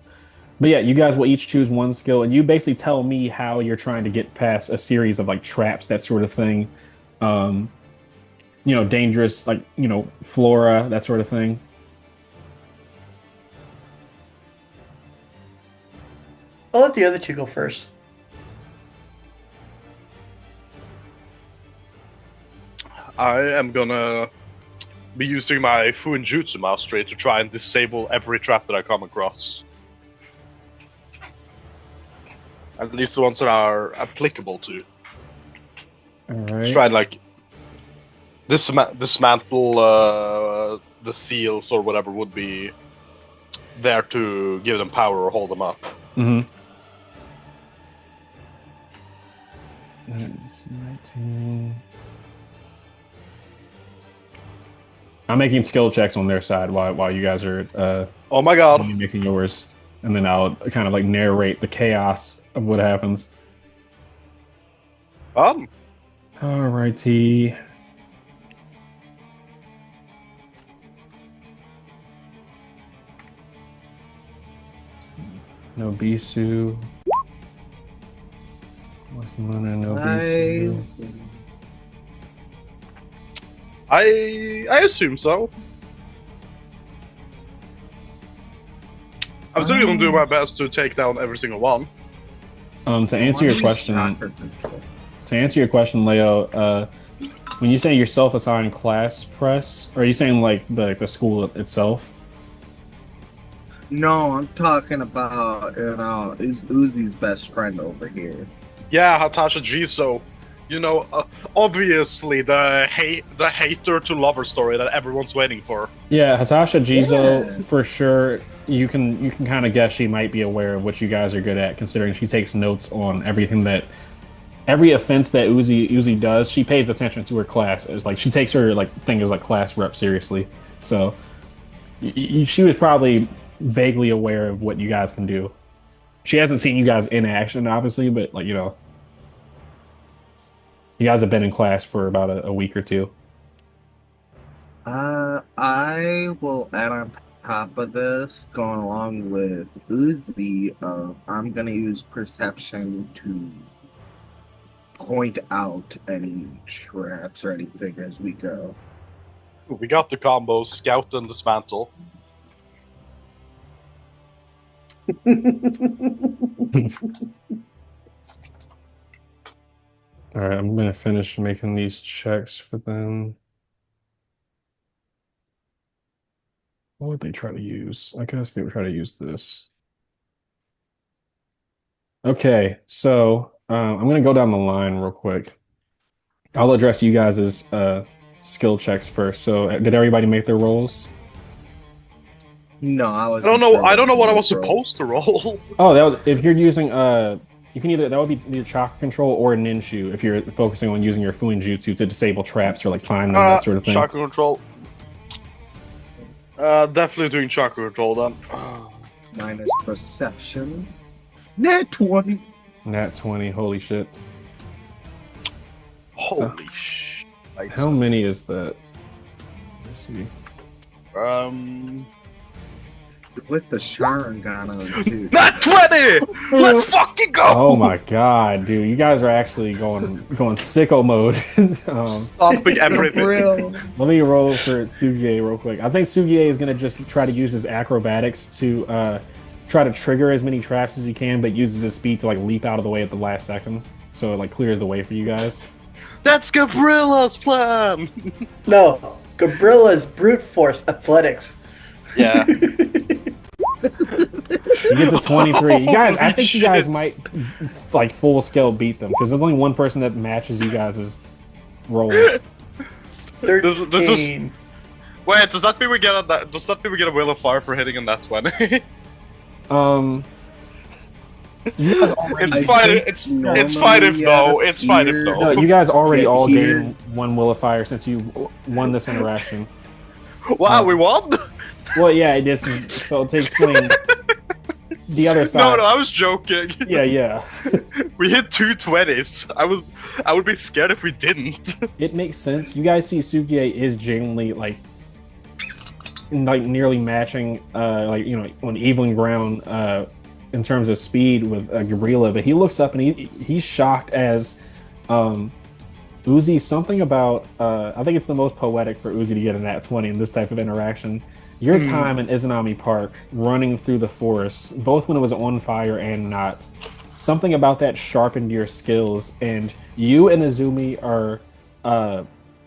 But yeah, you guys will each choose one skill, and you basically tell me how you're trying to get past a series of like traps, that sort of thing. Um, dangerous, like, flora, that sort of thing. I'll let the other two go first. I am gonna be using my Fuinjutsu mastery to try and disable every trap that I come across. At least the ones that are applicable to. All Just right. try and like dismantle the seals or whatever would be there to give them power or hold them up. Mm-hmm. 19. I'm making skill checks on their side while you guys are Oh my god. making yours, and then I'll kind of like narrate the chaos of what happens. Fun. Alrighty. No Bisu. Working on a no Bisu. I assume so. I'm still gonna do my best to take down every single one. To answer your question, Leo, when you say your self-assigned class press, are you saying like the school itself? No, I'm talking about, is Uzi's best friend over here. Yeah, Hatasha Jiso. Obviously the hater to lover story that everyone's waiting for. Yeah, Hatasha Jizo, Yeah. for sure. You can kind of guess she might be aware of what you guys are good at, considering she takes notes on every offense that Uzi does. She pays attention to her class. It's like she takes her thing as class rep seriously. So she was probably vaguely aware of what you guys can do. She hasn't seen you guys in action, obviously, but you guys have been in class for about a week or two. I will add on top of this, going along with Uzi, I'm gonna use perception to point out any traps or anything as we go. We got the combo scout and dismantle. All right, I'm gonna finish making these checks for them. What would they try to use? I guess they would try to use this. Okay, so I'm gonna go down the line real quick. I'll address you guys as skill checks first. So, did everybody make their rolls? No, I don't know. I don't know what I was supposed to roll. Oh, if you're using you can that would be either chakra control or ninshu if you're focusing on using your fuinjutsu to disable traps or like find them, that sort of thing. Chakra control. Definitely doing chakra control then. Minus perception. Nat 20. Nat 20. Holy shit. Holy shit. How many is that? Let's see. With the Sharingan on too. Nat 20! Let's fucking go! Oh my god, dude. You guys are actually going sicko mode. Stomping everything. Let me roll for Sugie real quick. I think Sugie is going to just try to use his acrobatics to try to trigger as many traps as he can, but uses his speed to like leap out of the way at the last second. So it like clears the way for you guys. That's Gabrilla's plan! No, Gabrilla's brute force athletics. Yeah. You get to 23. You guys, I think you guys might like full scale beat them because there's only one person that matches you guys' rolls. 13. This is... Wait, does that mean we get a Will of Fire for hitting in that 20? You guys already, it's fine if no. It's fine if no. No, you guys already all gained one Will of Fire since you won this interaction. Wow, we won? Well, yeah, this is so to explain the other side. No, I was joking. Yeah. We hit 2 20s. I would be scared if we didn't. It makes sense. You guys see Sugie is genuinely like nearly matching on even ground in terms of speed with Gabriella, but he looks up and he's shocked as Uzi, something about I think it's the most poetic for Uzi to get a nat 20 in this type of interaction. Your time in Izanami Park, running through the forest, both when it was on fire and not, something about that sharpened your skills, and you and Izumi are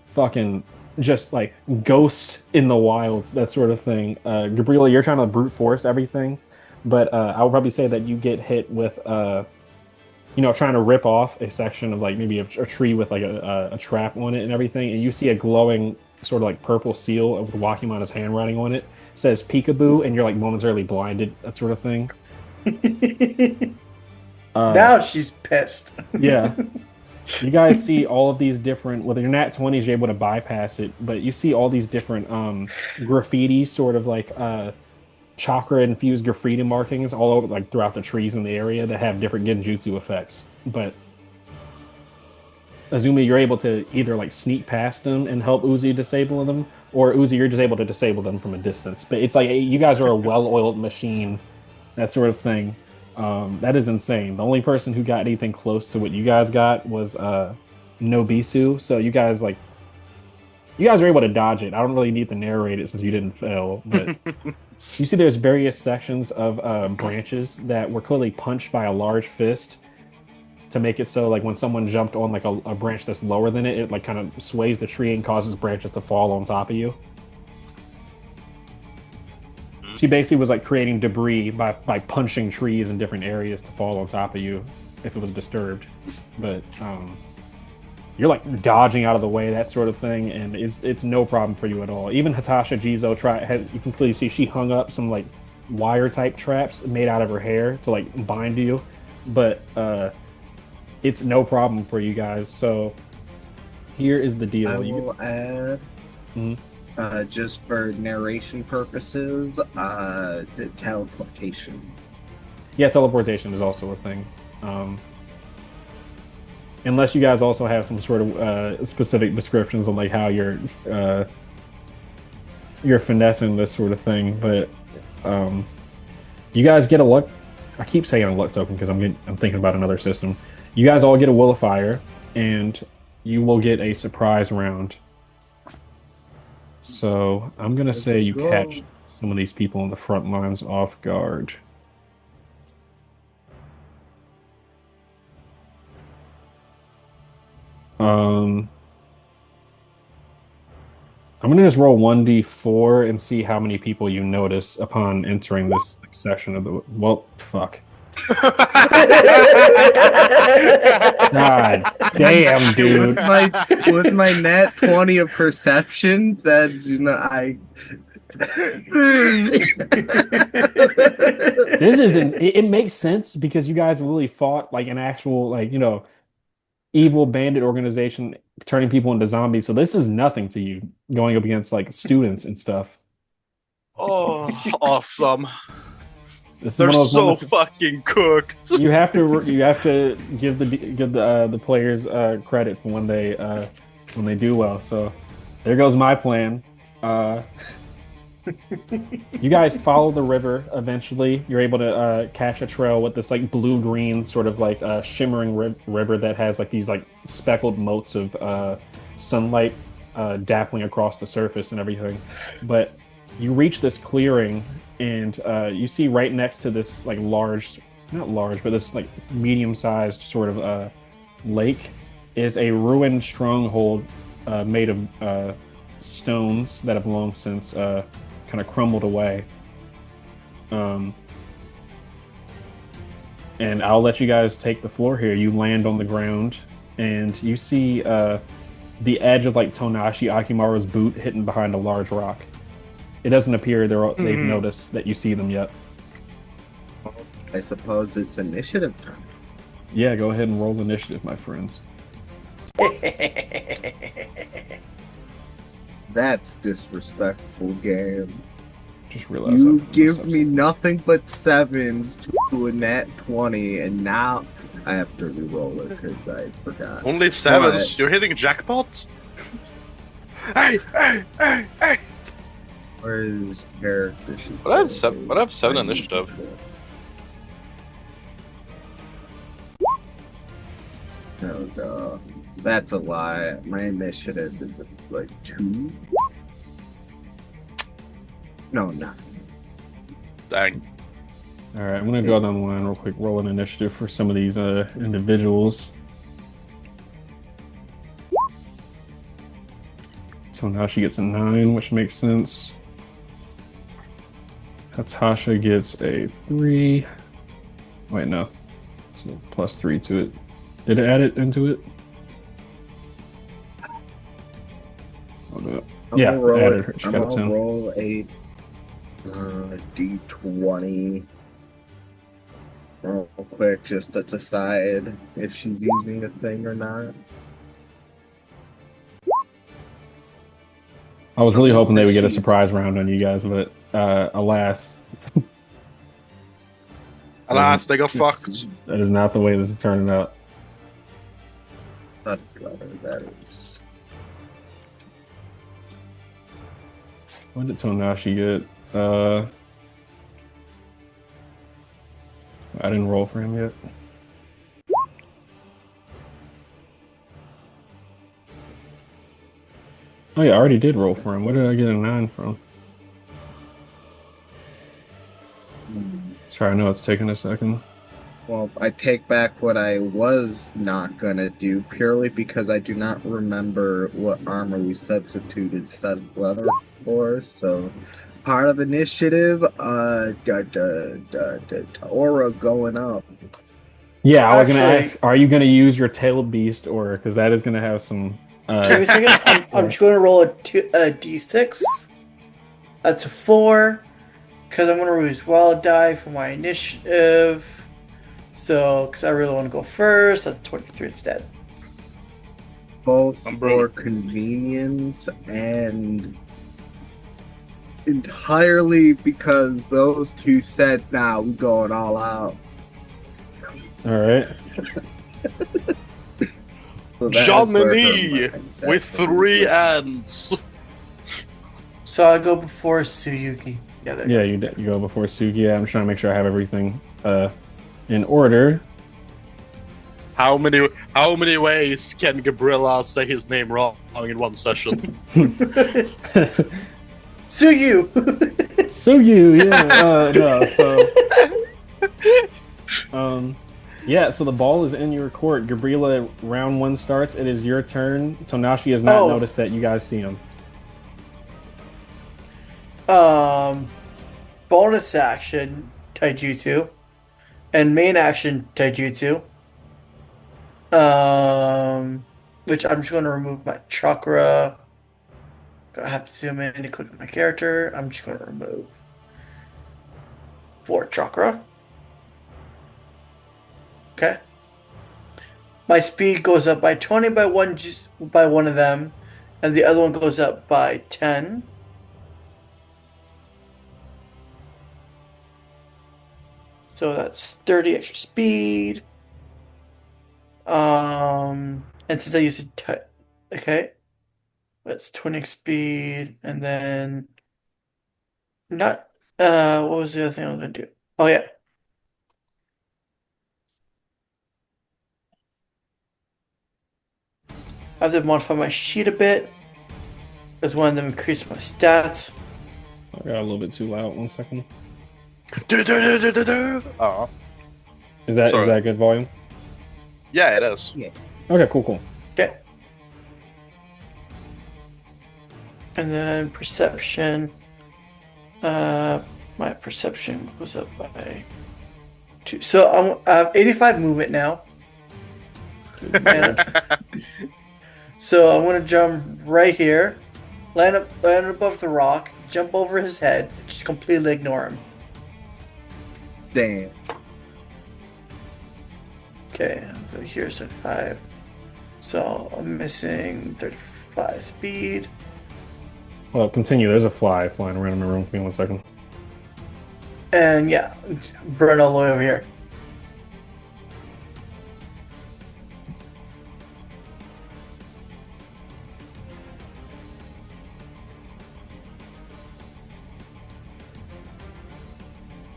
fucking just like ghosts in the wilds, that sort of thing. Gabriella, you're trying to brute force everything, but I would probably say that you get hit with trying to rip off a section of like maybe a tree with like a trap on it and everything, and you see a glowing sort of like purple seal with Wakima's handwriting on it. It says peekaboo, and you're like momentarily blinded, that sort of thing. Now she's pissed. Yeah. You guys see all of these different, with your nat 20s, you're able to bypass it, but you see all these different graffiti, sort of like chakra-infused graffiti markings all over, like throughout the trees in the area that have different genjutsu effects. But Azumi, you're able to either like sneak past them and help Uzi disable them, or Uzi, you're just able to disable them from a distance. But it's like you guys are a well-oiled machine, that sort of thing. That is insane. The only person who got anything close to what you guys got was Nobisu. So you guys are able to dodge it. I don't really need to narrate it since you didn't fail, but you see there's various sections of branches that were clearly punched by a large fist to make it so like when someone jumped on like a branch that's lower than it, it like kind of sways the tree and causes branches to fall on top of you. She basically was like creating debris by punching trees in different areas to fall on top of you if it was disturbed. But you're like dodging out of the way, that sort of thing, and it's no problem for you at all. Even Hitasha Jizo you can clearly see she hung up some like wire type traps made out of her hair to like bind you, but it's no problem for you guys. So here is the deal. I will add, just for narration purposes, the teleportation. Yeah, teleportation is also a thing. Unless you guys also have some sort of specific descriptions on like how you're you're finessing this sort of thing, but um, you guys get a luck. I keep saying a luck token because I'm thinking about another system. You guys all get a will of fire, and you will get a surprise round. So I'm gonna Let's say you catch go. some of these people on the front lines off guard. Um, I'm gonna just roll 1d4 and see how many people you notice upon entering this section of the. Well, fuck. God damn, dude. With my net 20 of perception, that I This isn't. It makes sense because you guys really fought like an actual evil bandit organization turning people into zombies. So this is nothing to you going up against like students and stuff. Oh, awesome. This is They're one of those so moments fucking cooked. you have to give the players credit for when they do well. So there goes my plan. Uh, you guys follow the river. Eventually, you're able to catch a trail with this like blue-green sort of like shimmering river that has like these like speckled motes of sunlight dappling across the surface and everything. But you reach this clearing, and you see right next to this like not large, but this like medium-sized sort of lake is a ruined stronghold made of stones that have long since kind of crumbled away. And I'll let you guys take the floor here. You land on the ground, and you see the edge of like Tonashi Akimaru's boot hidden behind a large rock. It doesn't appear they've noticed that you see them yet. I suppose it's initiative time. Yeah, go ahead and roll initiative, my friends. That's disrespectful, game. Just realize You give me nothing but 7s to a nat 20, and now I have to re-roll it because I forgot. Only 7s? But- You're hitting jackpots? Hey! Where's character sheet? But I have 7 initiative. No, that's a lie. My initiative is like 2. No, not. Dang. All right, I'm gonna go down the line real quick. Roll an initiative for some of these individuals. So now she gets a 9, which makes sense. Natasha gets a 3. Wait, no. So +3 to it. Did it add it into it? Oh, no. Yeah, added her. She got a 10. Roll a d20 real quick just to decide if she's using a thing or not. I was really hoping they would get a surprise round on you guys, but alas. Alas, they got fucked. That is not the way this is turning out. Not better, that is. What did Tonashi get? I didn't roll for him yet. Oh yeah, I already did roll for him. Where did I get a 9 from? Sorry, I know it's taking a second. Well, I take back what I was not gonna do purely because I do not remember what armor we substituted studded leather for. So, part of initiative, aura going up. Yeah, I was gonna ask, are you gonna use your tailed beast aura? Because that is gonna have some. Give me a second. I'm just going to roll a d6. That's a 4. Because I'm going to use wild die for my initiative. So, because I really want to go first, that's 23 instead. Both for convenience and entirely because those two said, "Nah, we're going all out." All right. So Jomini with 3 ends. So I go before Suyuki. Yeah, there Yeah, you you go before Sugi. Yeah, I'm just trying to make sure I have everything in order. How many ways can Gabriella say his name wrong in one session? go. Suyu. Sugi, yeah. No, so um yeah, so the ball is in your court. Gabriela, round one starts. It is your turn. Tonashi has not Oh, noticed that you guys see him. um, bonus action taijutsu and main action taijutsu. Which I'm just going to remove my chakra. I have to zoom in to click on my character. I'm just going to remove 4 chakra. Okay. My speed goes up by 20 by one, just by one of them, and the other one goes up by 10. So that's 30 extra speed. And since I used okay, that's 20 speed, and then not what was the other thing I was gonna do? Oh yeah, I have to modify my sheet a bit. Because one of them increased my stats. I got a little bit too loud. 1 second. Oh, Is that sorry. good volume? Yeah, it is. Yeah. Okay, cool. Okay. And then perception. My perception goes up by 2. So I have 85 movement now. And so I'm gonna jump right here, land above the rock, jump over his head, just completely ignore him. Damn. Okay, so here's 35. So I'm missing 35 speed. Well, continue. There's a fly flying around in my room. Give me 1 second. And yeah, burn all the way over here.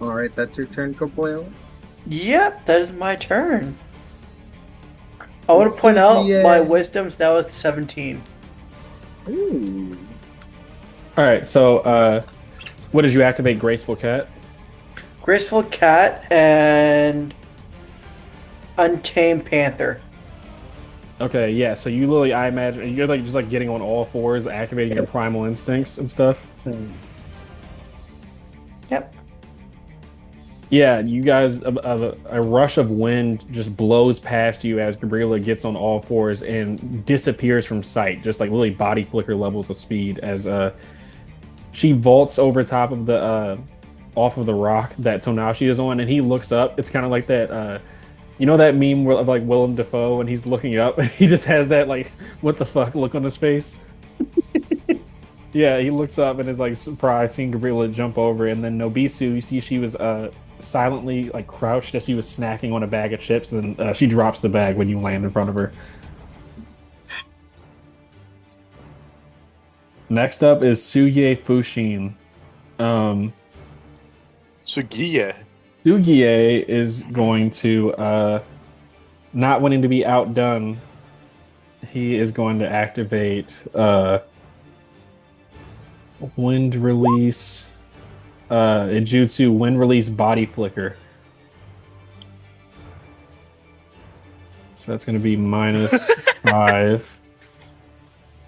Alright, that's your turn, Capoeira. Yep, that is my turn. I want to point out my wisdom's now at 17. Ooh. All right, so what did you activate? Graceful Cat? Graceful Cat and Untamed Panther. Okay, yeah, so you literally, I imagine, you're like just like getting on all fours, activating your primal instincts and stuff. Yep. Yeah, you guys, a rush of wind just blows past you as Gabriela gets on all fours and disappears from sight, just like literally body flicker levels of speed as she vaults over top of the off of the rock that Tonashi is on, and he looks up. It's kind of like that, you know that meme of like Willem Dafoe, and he's looking up, and he just has that like what the fuck look on his face. Yeah, he looks up and is like surprised seeing Gabriela jump over, and then Nobisu, you see she was silently like crouched as she was snacking on a bag of chips, and then she drops the bag when you land in front of her. Next up is Sugie Fushin. Sugiye. Sugie is going to, not wanting to be outdone, he is going to activate Wind Release, Ijutsu Wind Release Body Flicker. So that's going to be -5.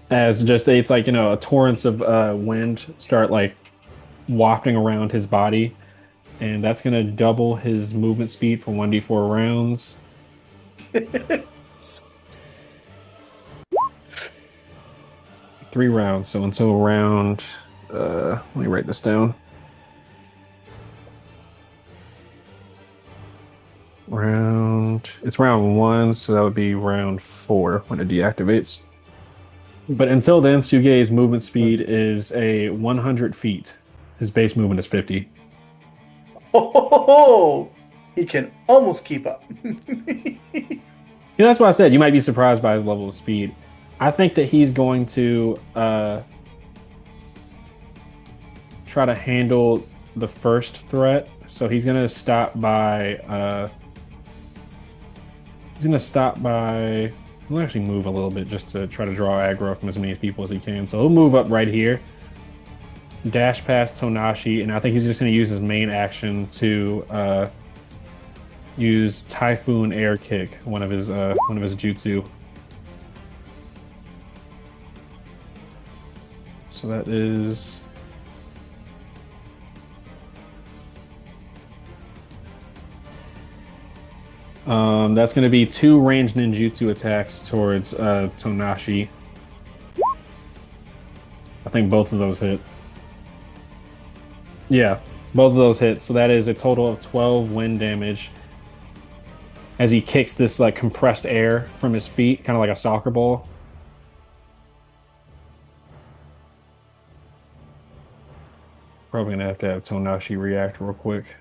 As just, it's like, a torrents of wind start like wafting around his body. And that's going to double his movement speed for 1d4 rounds. 3 rounds. So until round... let me write this down. It's round 1, so that would be round 4 when it deactivates. But until then, Sugei's movement speed is a 100 feet. His base movement is 50. Oh, he can almost keep up. That's why I said you might be surprised by his level of speed. I think that he's going to try to handle the first threat. So he's gonna stop by. He's gonna stop by. He'll actually move a little bit just to try to draw aggro from as many people as he can. So he'll move up right here, dash past Tonashi, and I think he's just gonna use his main action to use Typhoon Air Kick, one of his jutsu. So that is. That's going to be 2 ranged ninjutsu attacks towards Tonashi. I think both of those hit. Yeah, both of those hit. So that is a total of 12 wind damage as he kicks this like compressed air from his feet, kind of like a soccer ball. Probably going to have Tonashi react real quick.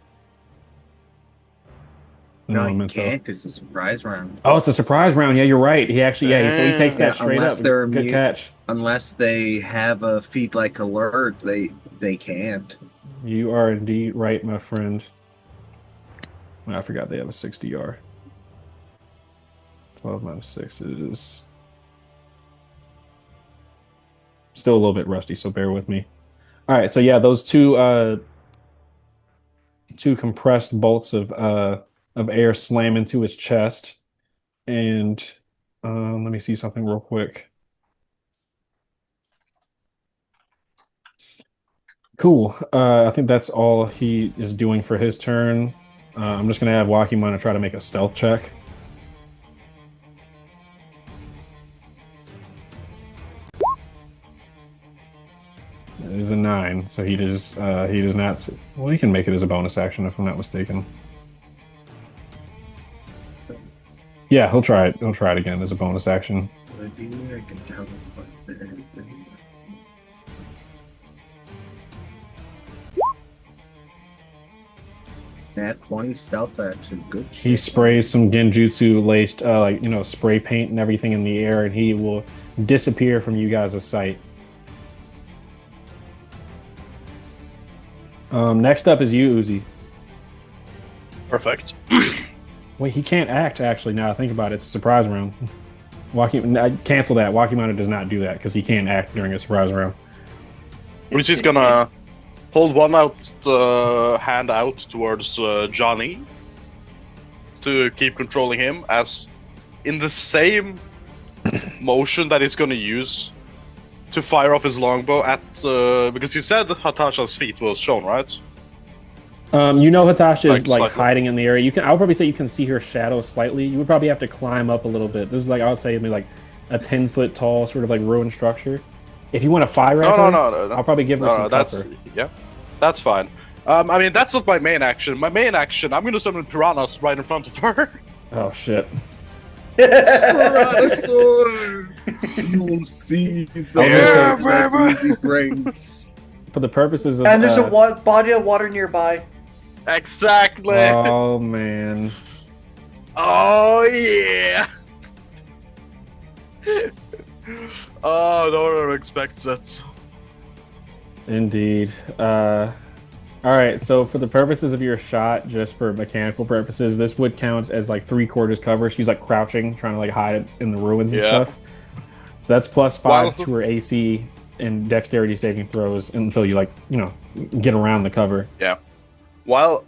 No, you can't. It's a surprise round. Oh, it's a surprise round. Yeah, you're right. He actually, so he takes that straight up. They're Good catch. Unless they have a feat like alert, they can't. You are indeed right, my friend. I forgot they have a 60R. 12 minus 6 is still a little bit rusty, so bear with me. All right, so yeah, those two compressed bolts of air slam into his chest. And let me see something real quick. Cool. I think that's all he is doing for his turn. I'm just going to have Wakimana try to make a stealth check. It is a 9, so he does not. Well, he can make it as a bonus action if I'm not mistaken. Yeah, he'll try it. He'll try it again as a bonus action. Nat 20 stealth action. Good shit. He sprays some genjutsu laced, spray paint and everything in the air, and he will disappear from you guys' sight. Next up is you, Uzi. Perfect. Wait, he can't act, actually, now I think about it. It's a surprise round. Cancel that. Wakimana does not do that, because he can't act during a surprise round. Uzi's gonna hold one hand out towards Johnny to keep controlling him, as in the same motion that he's gonna use to fire off his longbow at because you said Hatasha's feet was shown, right? Hatasha is Like hiding in the area. I would probably say you can see her shadow slightly. You would probably have to climb up a little bit. This is I would say maybe like a 10-foot tall sort of ruined structure. If you want to fire at her, no. I'll probably give her some cover. Yeah, that's fine. I mean, that's not my main action. My main action, I'm gonna summon piranhas right in front of her. Oh shit. Tyrannosaur! You'll see the he brings. For the purposes of and there's a body of water nearby. Exactly. Oh man. Oh yeah. Oh, no one expects it. Indeed. All right, so for the purposes of your shot, just for mechanical purposes, this would count as 3/4 cover. She's crouching, trying to hide in the ruins and stuff. So that's +5 to her AC and dexterity saving throws until you get around the cover. Yeah. While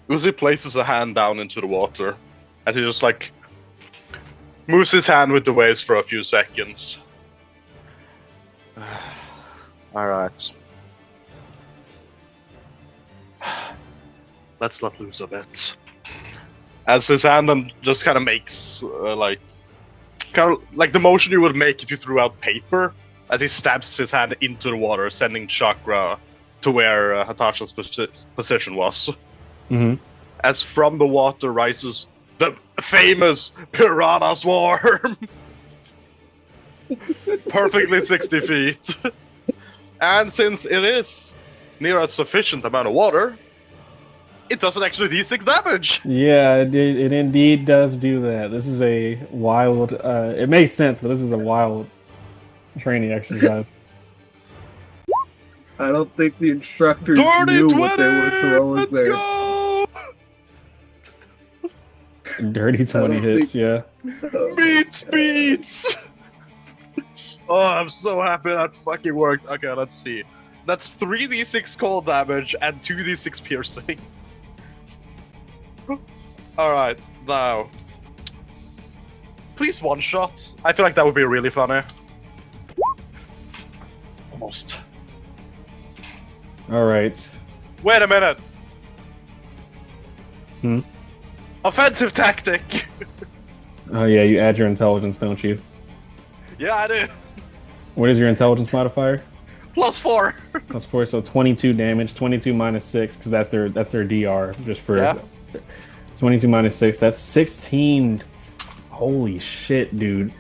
Uzi places a hand down into the water, as he just moves his hand with the waves for a few seconds. All right. Let's let loose a bit. As his hand then just kind of makes the motion you would make if you threw out paper, as he stabs his hand into the water, sending chakra to where Hatasha's position was. Mm-hmm. As from the water rises the famous piranha swarm, perfectly 60 feet. And since it is near a sufficient amount of water, it does an extra d6 damage. Yeah, it indeed does do that. This is a wild. It makes sense, but this is a wild training exercise. I don't think the instructors Dirty knew 20! what they were throwing Let's there. go! Dirty 20 hits, yeah. Beats, beats! Oh, I'm so happy that fucking worked. Okay, let's see. That's 3d6 cold damage and 2d6 piercing. Alright, now. Please one shot. I feel like that would be really funny. Almost. All right. Wait a minute. Hmm? Offensive tactic! Oh yeah, you add your intelligence, don't you? Yeah, I do. What is your intelligence modifier? +4. +4, so 22 damage. 22 minus 6, because that's their DR. Just for Yeah. 22 minus 6, that's 16. Holy shit, dude.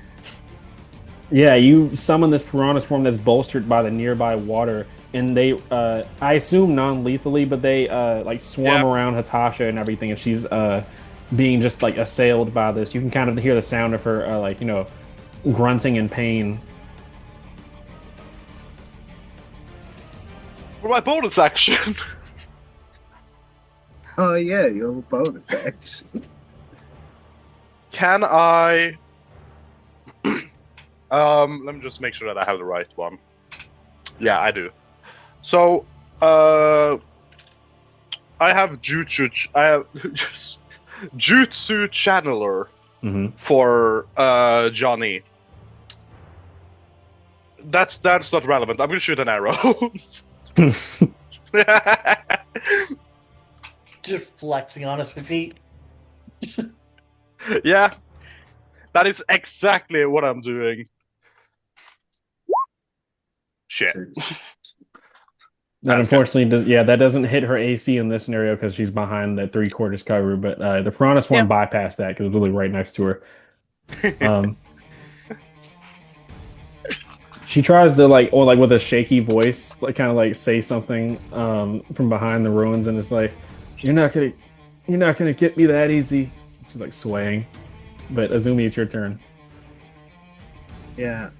Yeah, you summon this piranha swarm that's bolstered by the nearby water, and they, I assume non-lethally, but they like swarm around Hatasha and everything, and she's being just like assailed by this. You can kind of hear the sound of her like, you know, grunting in pain. For my bonus action. Oh yeah, you have a bonus action. Can I... let me just make sure that I have the right one. Yeah, I do. So, I have I have Jutsu Channeler for Johnny. That's not relevant. I'm gonna shoot an arrow. Just flexing on us, see. Yeah, that is exactly what I'm doing. Shit. That unfortunately does, yeah, that doesn't hit her AC in this scenario because she's behind that 3/4 cover. But the piranha swarm bypassed that because it was really right next to her. She tries to like, or like with a shaky voice, like kind of like say something from behind the ruins, and it's like, you're not gonna get me that easy. She's like swaying. But Azumi, it's your turn. Yeah,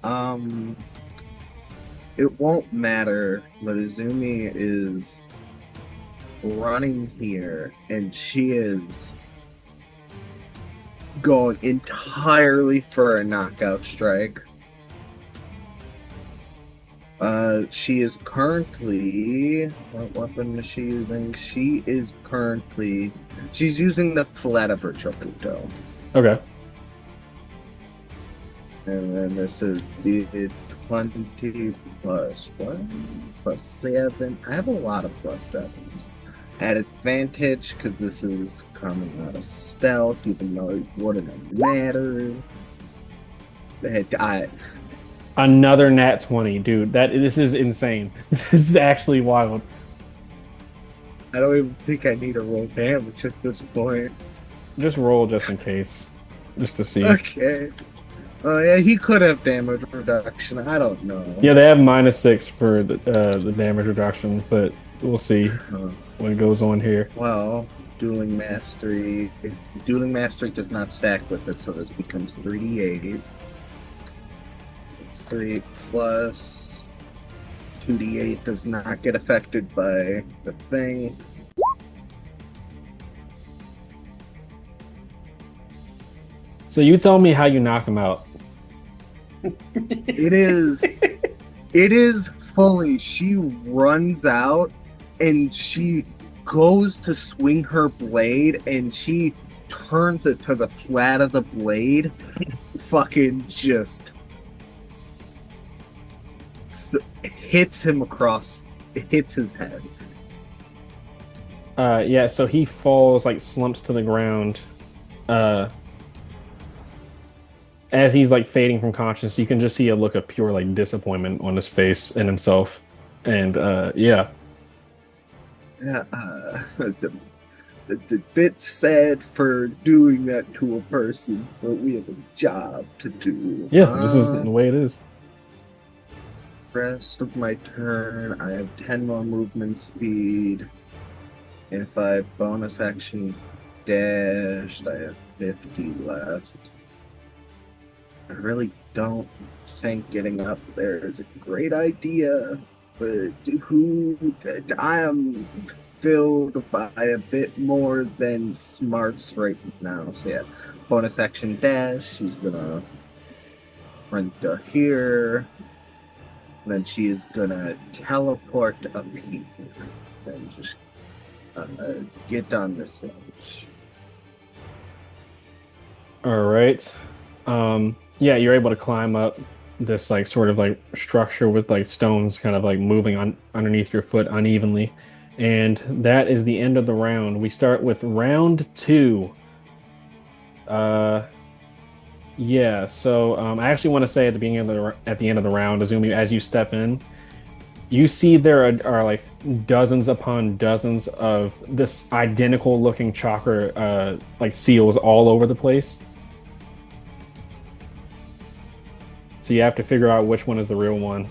it won't matter, but Izumi is running here, and she is going entirely for a knockout strike. She is currently... What weapon is she using? She's using the flat of her Chokuto. Okay. And then this is the 20 plus 1 plus 7. I have a lot of plus 7s. At advantage, because this is coming out of stealth, even though it wouldn't matter. Another nat 20, dude. This is insane. This is actually wild. I don't even think I need to roll damage at this point. Just roll just in case. Just to see. Okay. Oh yeah, he could have damage reduction. I don't know. Yeah, they have -6 for the damage reduction, but we'll see what goes on here. Well, Dueling Mastery. Dueling Mastery does not stack with it, so this becomes 3d8. 3 plus 2d8 does not get affected by the thing. So you tell me how you knock him out. It is fully, she runs out and she goes to swing her blade and she turns it to the flat of the blade, fucking just hits him across, hits his head. Yeah, so he falls, like slumps to the ground. As he's like fading from consciousness, you can just see a look of pure like disappointment on his face and himself. And yeah. Yeah, it's a bit sad for doing that to a person, but we have a job to do. Yeah, this is the way it is. Rest of my turn, I have 10 more movement speed. If I bonus action dashed, I have 50 left. I really don't think getting up there is a great idea. who I am filled by a bit more than smarts right now. So yeah, bonus action dash. She's gonna run to here. Then she is gonna teleport up here and just uh, get on this stage. All right. Yeah, you're able to climb up this like sort of like structure with like stones kind of like moving on underneath your foot unevenly. And that is the end of the round. We start with round two. Uh yeah, so I actually want to say at the beginning of at the end of the round, Azumi, as you step in, you see there are like dozens upon dozens of this identical looking chakra like seals all over the place. So you have to figure out which one is the real one.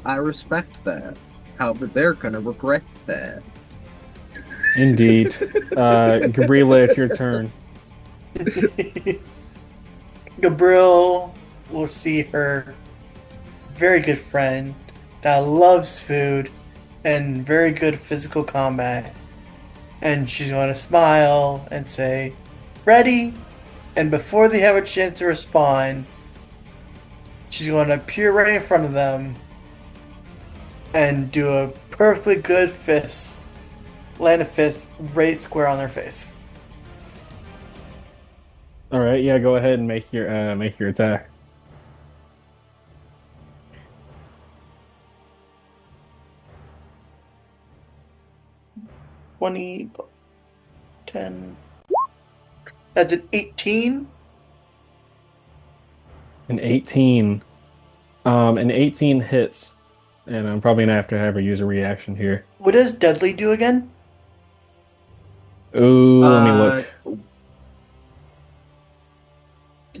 I respect that. However, they're gonna regret that. Indeed. Gabriela, it's your turn. Gabriel will see her very good friend that loves food and very good physical combat. And she's going to smile and say, "Ready?" And before they have a chance to respond, she's going to appear right in front of them and do a perfectly good fist, land a fist right square on their face. All right, yeah, go ahead and make your attack. 20, 10. That's an 18. An 18. An 18 hits. And I'm probably gonna have to have her use a reaction here. What does Deadly do again? Ooh, let me look.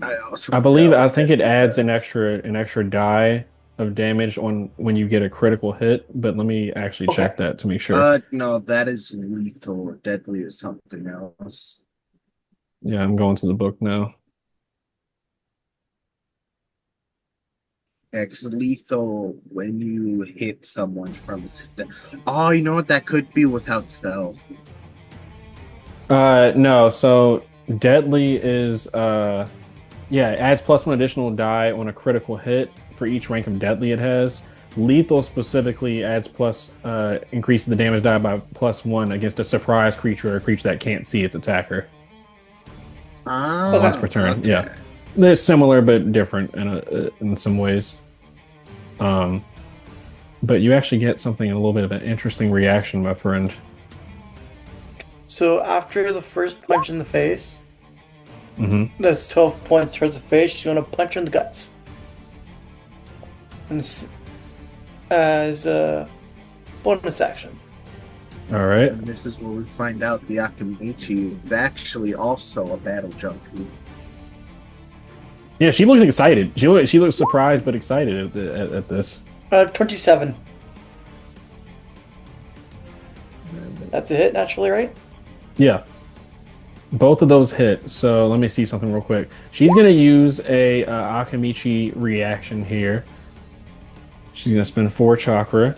I think it adds an extra die of damage on when you get a critical hit, but let me actually check that to make sure. No, that is lethal. Deadly is something else. Yeah, I'm going to the book now. It's lethal when you hit someone from stealth. Oh, you know what? That could be without stealth. No, so deadly is yeah, it adds +1 additional die on a critical hit for each rank of deadly it has. Lethal specifically adds increases the damage die by +1 against a surprise creature or a creature that can't see its attacker. Once per turn. Okay. Yeah, they're similar but different in some ways. But you actually get something a little bit of an interesting reaction, my friend. So after the first punch in the face, Mm-hmm. that's 12 points towards the face. She's going to punch her in the guts. And as a bonus action. All right. And this is where we find out the Akamichi is actually also a battle junkie. Yeah, she looks excited. She looks surprised but excited at this. 27. That's a hit, naturally, right? Yeah. Both of those hit. So let me see something real quick. She's going to use a Akamichi reaction here. She's going to spend 4 chakra.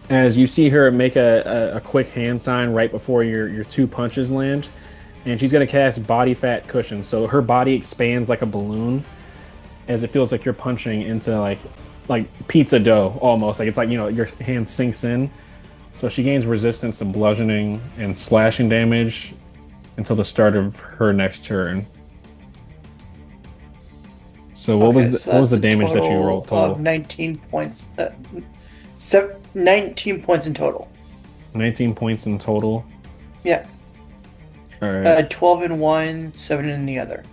As you see her make a quick hand sign right before your 2 punches land. And she's going to cast Body Fat Cushion. So her body expands like a balloon as it feels like you're punching into like pizza dough almost. Like it's like, your hand sinks in. So she gains resistance to bludgeoning and slashing damage until the start of her next turn. So what was the damage that you rolled total? 19 points. 19 points in total. 19 points in total. Yeah. All right. 12 in one, 7 in the other.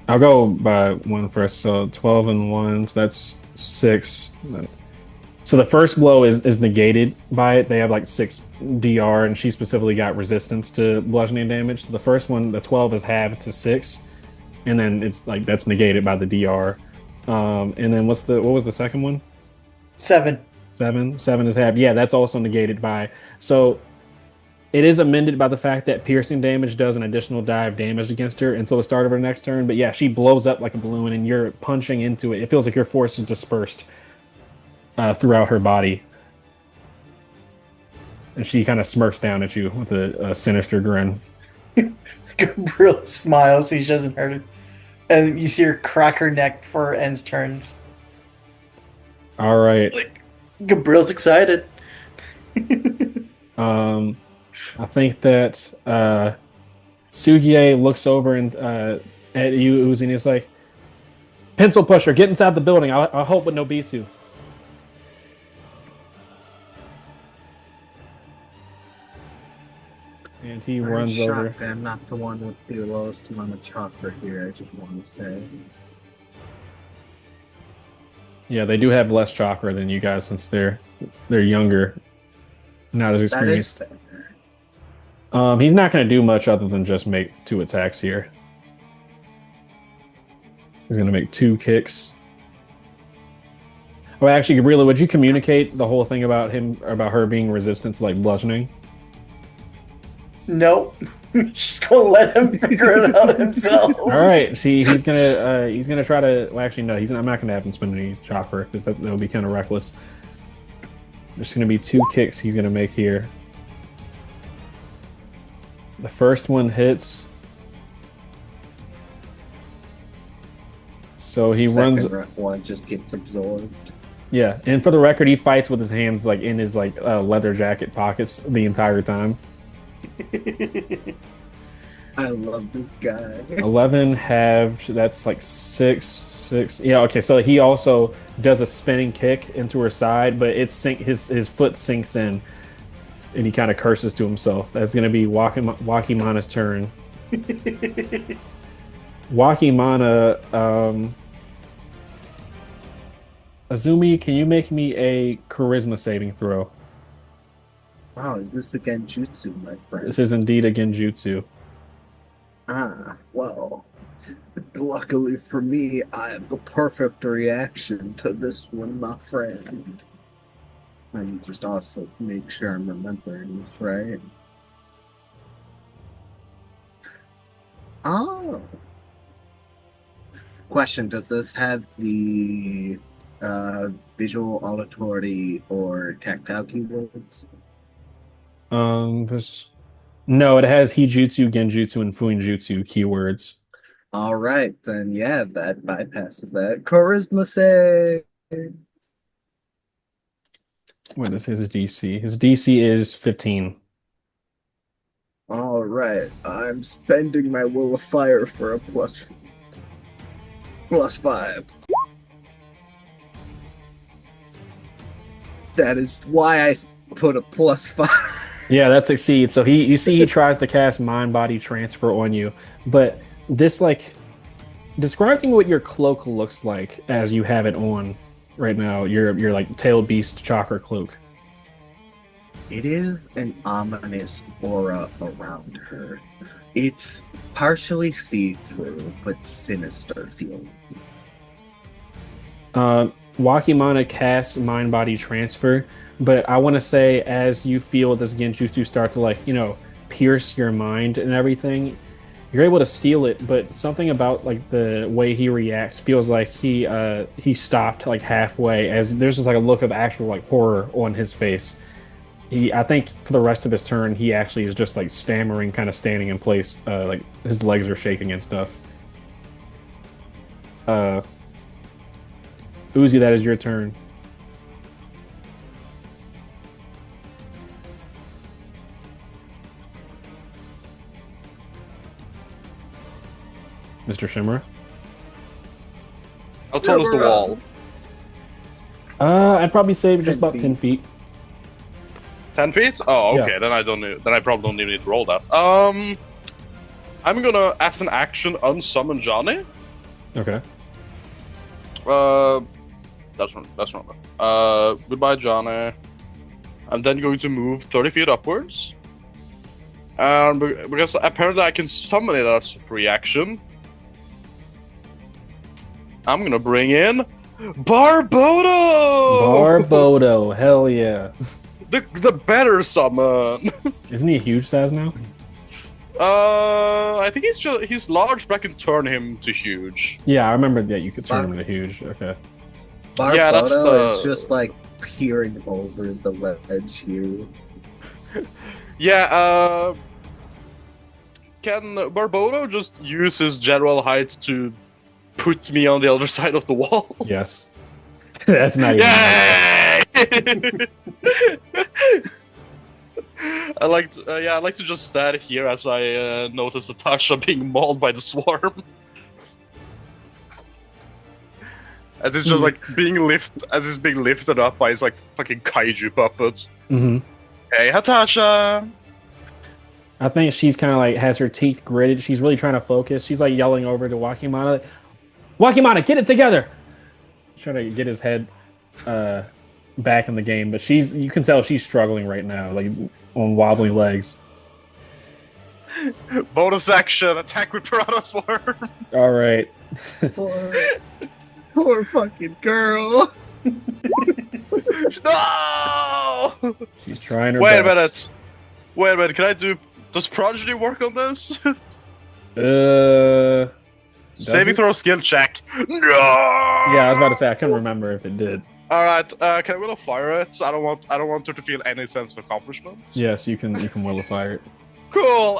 I'll go by one first. So 12 and 1, so that's 6. So the first blow is negated by it. They have like 6 DR, and she specifically got resistance to bludgeoning damage. So the first one, the 12 is halved to 6, and then it's like that's negated by the DR. And then what was the second one? 7. 7 is halved. Yeah, that's also negated by. So It is amended by the fact that piercing damage does an additional die of damage against her until the start of her next turn. But yeah, she blows up like a balloon, and you're punching into it. It feels like your force is dispersed throughout her body, and she kind of smirks down at you with a sinister grin. Gabriel smiles. He doesn't hurt it. And you see her crack her neck before her ends turns. All right. Like, Gabriel's excited. I think that Sugie looks over and at you, Uzi, and is like, "Pencil pusher, get inside the building. I hope with no Bisu." And he runs over. I'm not the one with the lowest amount of chakra here, I just want to say. Yeah, they do have less chakra than you guys since they're younger, not as experienced. That is fair. He's not going to do much other than just make 2 attacks here. He's going to make 2 kicks. Oh, actually, Gabriela, would you communicate the whole thing about her being resistant to like bludgeoning? Nope. Just gonna let him figure it out himself. All right. He's gonna try to. Well, actually, no. I'm not gonna have him spend any chakra because that would be kind of reckless. There's gonna be 2 kicks he's gonna make here. The first one hits. So he runs. One just gets absorbed. Yeah, and for the record, he fights with his hands like in his like leather jacket pockets the entire time. I love this guy. 11 halved. That's like 6. Yeah. Okay. So he also does a spinning kick into her side, but his foot sinks in, and he kind of curses to himself. That's gonna be Wakimana's turn. Wakimana. Azumi, can you make me a charisma saving throw? Wow, is this a genjutsu, my friend? This is indeed a genjutsu. Ah, well, luckily for me, I have the perfect reaction to this one, my friend. Let me just also make sure I'm remembering this right. Oh. Question, does this have the visual, auditory, or tactile keywords? No, it has Hijutsu, Genjutsu, and Fuinjutsu keywords. All right, then yeah, that bypasses that. Charisma save. What is his DC? His DC is 15. All right, I'm spending my will of fire for a plus 5. That is why I put a plus 5. Yeah, that succeeds. So you see he tries to cast mind body transfer on you, but this like describing what your cloak looks like as you have it on right now, your like tailed beast chakra cloak. It is an ominous aura around her. It's partially see-through, but sinister feeling. Wakimana casts mind body transfer, but I want to say as you feel this genjutsu start to like, pierce your mind and everything, you're able to steal it, but something about like the way he reacts feels like he stopped like halfway as there's just like a look of actual like horror on his face. I think for the rest of his turn, he actually is just like stammering, kind of standing in place, like his legs are shaking and stuff. Uzi, that is your turn. Mr. Shimura? How tall is the wall? I'd probably say just about 10 feet. 10 feet? Oh, okay. Yeah. Then I probably don't even need to roll that. I'm gonna, as an action, unsummon Johnny. Okay. That's not. Goodbye, Johnny. I'm then going to move 30 feet upwards. Because apparently I can summon it as a free action. I'm gonna bring in Barbodo! Barbodo, hell yeah. The better summon. Isn't he a huge size now? I think he's large, but I can turn him to huge. Yeah, I remember that you could turn him into huge. Okay. Yeah, that's Barbodo the- is just like peering over the ledge here. Yeah, can Barbodo just use his general height to put me on the other side of the wall? Yes. That's not even. Yay! I like to just stand here as I notice Natasha being mauled by the swarm. As it's just like being lifted up by his like fucking kaiju puppet. Mm-hmm. Hey, Natasha! I think she's kind of like has her teeth gritted. She's really trying to focus. She's like yelling over to Wakimana, Wakimana, get it together! Trying to get his head back in the game, but you can tell she's struggling right now, like on wobbly legs. Bonus action, attack with Piranha Swarm! All right. Poor fucking girl. No! She's trying her Wait best. a minute, can I do... Does Prodigy work on this? Does Saving it? throw skill check. No! Yeah, I was about to say I couldn't remember if it did. Alright, can I will fire it? I don't want her to feel any sense of accomplishment. Yes, you can will fire it. Cool,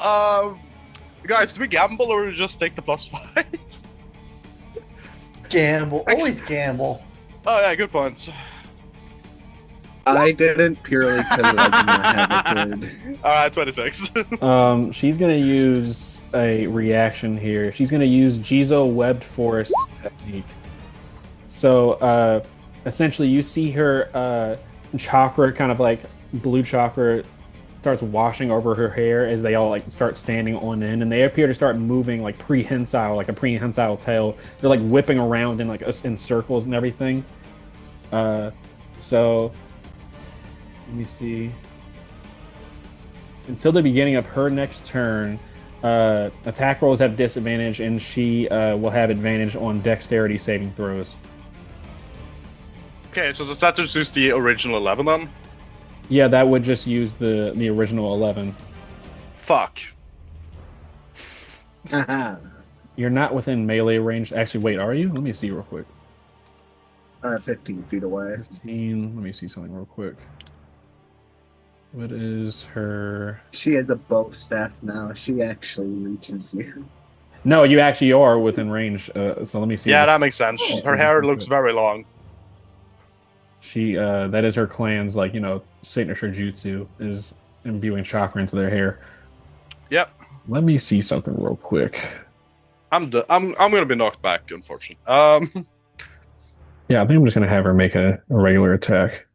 guys, do we gamble or do we just take the +5? Gamble. Always gamble. Oh yeah, good point. I didn't purely because I did not have a good. Alright, 26. She's gonna use a reaction here. She's gonna use Jizo Webbed Forest technique. So essentially you see her chakra, kind of like blue chakra, starts washing over her hair as they all like start standing on end, and they appear to start moving like prehensile, like a prehensile tail. They're like whipping around in like in circles and everything. So let me see. Until the beginning of her next turn, attack rolls have disadvantage, and she will have advantage on dexterity saving throws. Okay, so does that just use the original 11 then? Yeah, that would just use the original 11. Fuck. Haha. You're not within melee range. Actually, wait, are you? Let me see real quick. 15 feet away. 15. Let me see something real quick. What is her... She has a bow staff now. She actually reaches you. No, you actually are within range. So let me see. Yeah, this. that makes sense. Her hair looks very long. She, that is her clan's, like, signature jutsu, is imbuing chakra into their hair. Yep. Let me see something real quick. I'm gonna be knocked back, unfortunately. Yeah, I think I'm just gonna have her make a regular attack.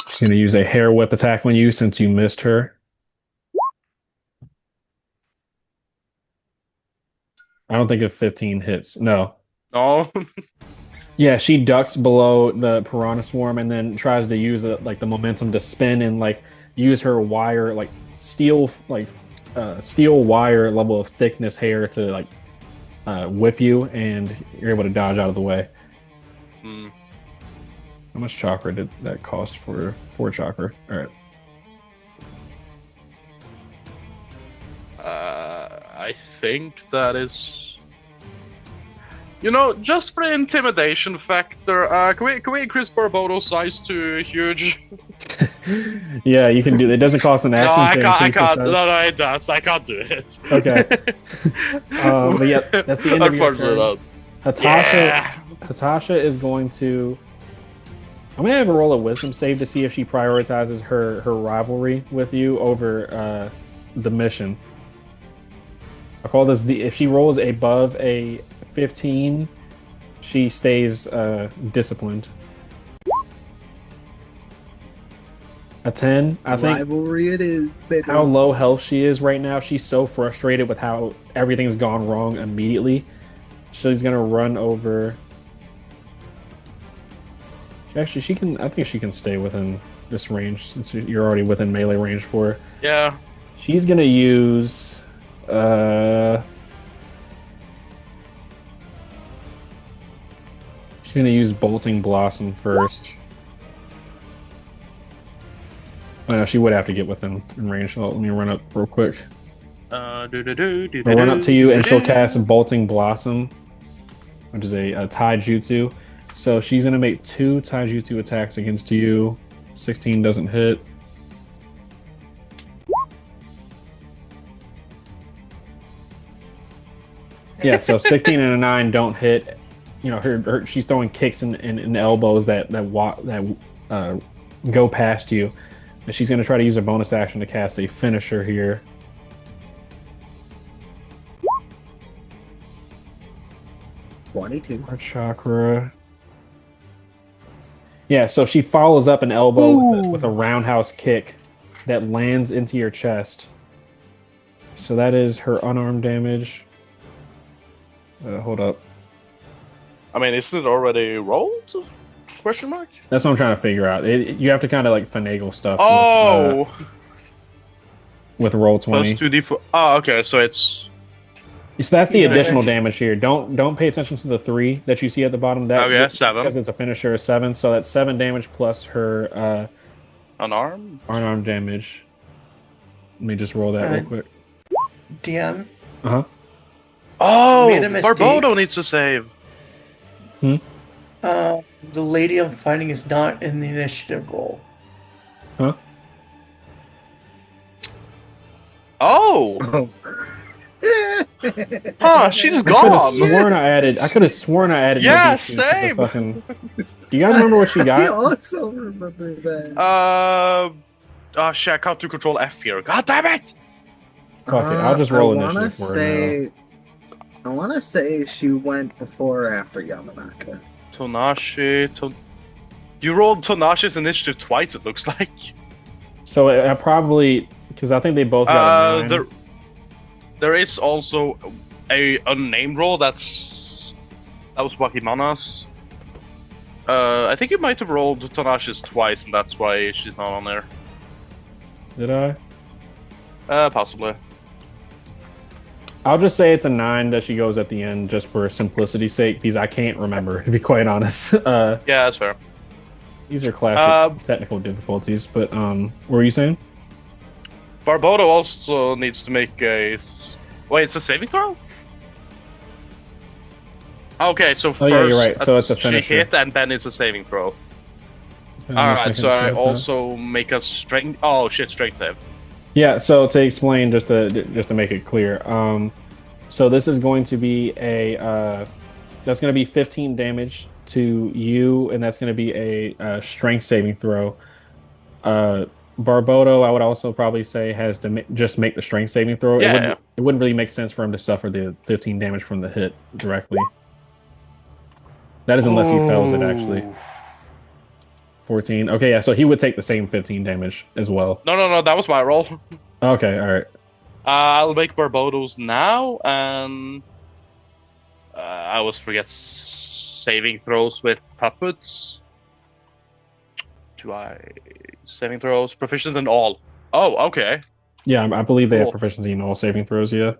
She's gonna use a hair whip attack on you since you missed her. I don't think a 15 hits. No. No. Yeah, she ducks below the piranha swarm and then tries to use the momentum to spin and like use her wire, like steel wire level of thickness hair to like whip you, and you're able to dodge out of the way. Hmm. How much chakra did that cost for 4 chakra? All right. I think that is... just for the intimidation factor, can we increase Barbodo's size to huge? Yeah, you can do it. It doesn't cost an No, action to I increase the can't. size. No, it does. I can't do it. Okay. But yeah, that's the end of your turn. Hatasha is going to... I'm going to have her roll a wisdom save to see if she prioritizes her rivalry with you over the mission. I call this if she rolls above a 15, she stays disciplined. A 10, I think. Rivalry it is. Baby. How low health she is right now, she's so frustrated with how everything's gone wrong immediately. She's gonna run over. Actually, I think she can stay within this range since you're already within melee range for her. Yeah. She's gonna use. She's gonna use Bolting Blossom first. I know she would have to get within range. So let me run up real quick. Do I'll run up to you and she'll cast Bolting Blossom, which is a taijutsu. So she's gonna make 2 taijutsu attacks against you. 16 doesn't hit. Yeah, so 16 and a 9 don't hit. You know, her she's throwing kicks and elbows that go past you. And she's gonna try to use a bonus action to cast a finisher here. 22. Heart chakra. Yeah, so she follows up an elbow with a roundhouse kick that lands into your chest. So that is her unarmed damage. Hold up. I mean, isn't it already rolled? Question mark? That's what I'm trying to figure out. You have to kind of like finagle stuff Oh! with roll 20. Plus 2d4. Oh, okay, so it's... So that's the additional damage here. Don't pay attention to the 3 that you see at the bottom. That okay, 7. Because it's a finisher, 7. So that's 7 damage plus her unarmed damage. Let me just roll that real quick. DM. Uh-huh. Oh, Made a mistake. Foreboding needs to save. The lady I'm fighting is not in the initiative roll. Huh? Oh! Huh, she's gone. I could have sworn I added. Yeah, same. Fucking... Do you guys remember what she got? I also remember that. Oh shit, I can't do control F here. God damn it! Fuck it, I'll just roll initiative for her now. I want to say she went before or after Yamanaka. Tonashi. You rolled Tonashi's initiative twice, it looks like. So I probably... Because I think they both got a 9. There is also a unnamed roll that was Wakimana's. I think you might have rolled Tonashi's twice, and that's why she's not on there. Did I? Possibly. I'll just say it's a 9 that she goes at the end, just for simplicity's sake, because I can't remember, to be quite honest. Yeah, that's fair. These are classic technical difficulties, but what were you saying? Barbodo also needs to make a... Wait, it's a saving throw? Okay, so first yeah, you're right. So it's a finisher. She hit, and then it's a saving throw. Alright, so I also make a strength... Oh shit, strength save. Yeah, so to explain, just to make it clear, so this is going to be that's going to be 15 damage to you, and that's going to be a strength saving throw. Barbodo, I would also probably say, has to just make the strength saving throw. Yeah, it wouldn't really make sense for him to suffer the 15 damage from the hit directly. That is unless he fails it, actually. 14. Okay, yeah, so he would take the same 15 damage as well. No, that was my roll. Okay, alright. I'll make Barbodos now, and I always forget saving throws with puppets. Saving throws, proficient in all. Oh, okay. Yeah, I believe they have proficiency in all saving throws, yeah.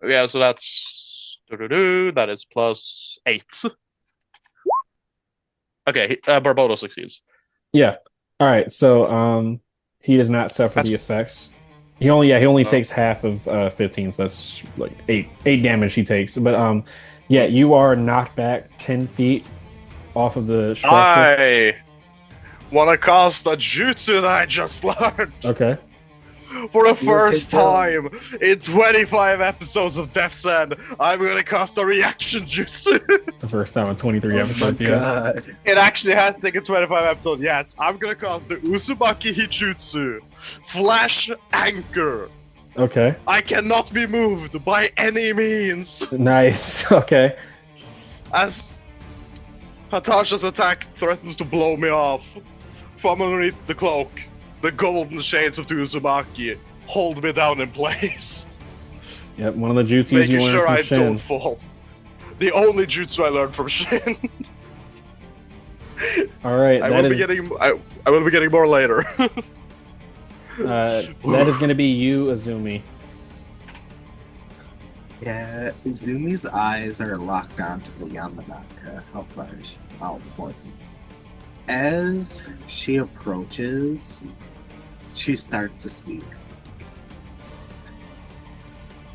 Yeah, so that's... That is plus 8. Okay, Barbodo succeeds. Yeah. All right. So he does not suffer the effects. He only takes half of 15, so that's like 8 damage he takes. But yeah, you are knocked back 10 feet off of the structure. I want to cast a jutsu that I just learned. Okay. For the first time in 25 episodes of Death's End, I'm going to cast a reaction jutsu. The first time in 23 episodes, yeah. God. It actually has taken 25 episodes, yes. I'm going to cast the Uzumaki Hitjutsu. Flash Anchor. Okay. I cannot be moved by any means. Nice. Okay. As Hatasha's attack threatens to blow me off from underneath the cloak, the golden shades of the Uzumaki hold me down in place. Yep, one of the jutsus you learned from Shin. Don't fall. The only jutsu I learned from Shin. All right, I will be getting more later. That is going to be you, Azumi. Yeah, Izumi's eyes are locked onto the Yamanaka. How far is she? How important? As she approaches, she starts to speak.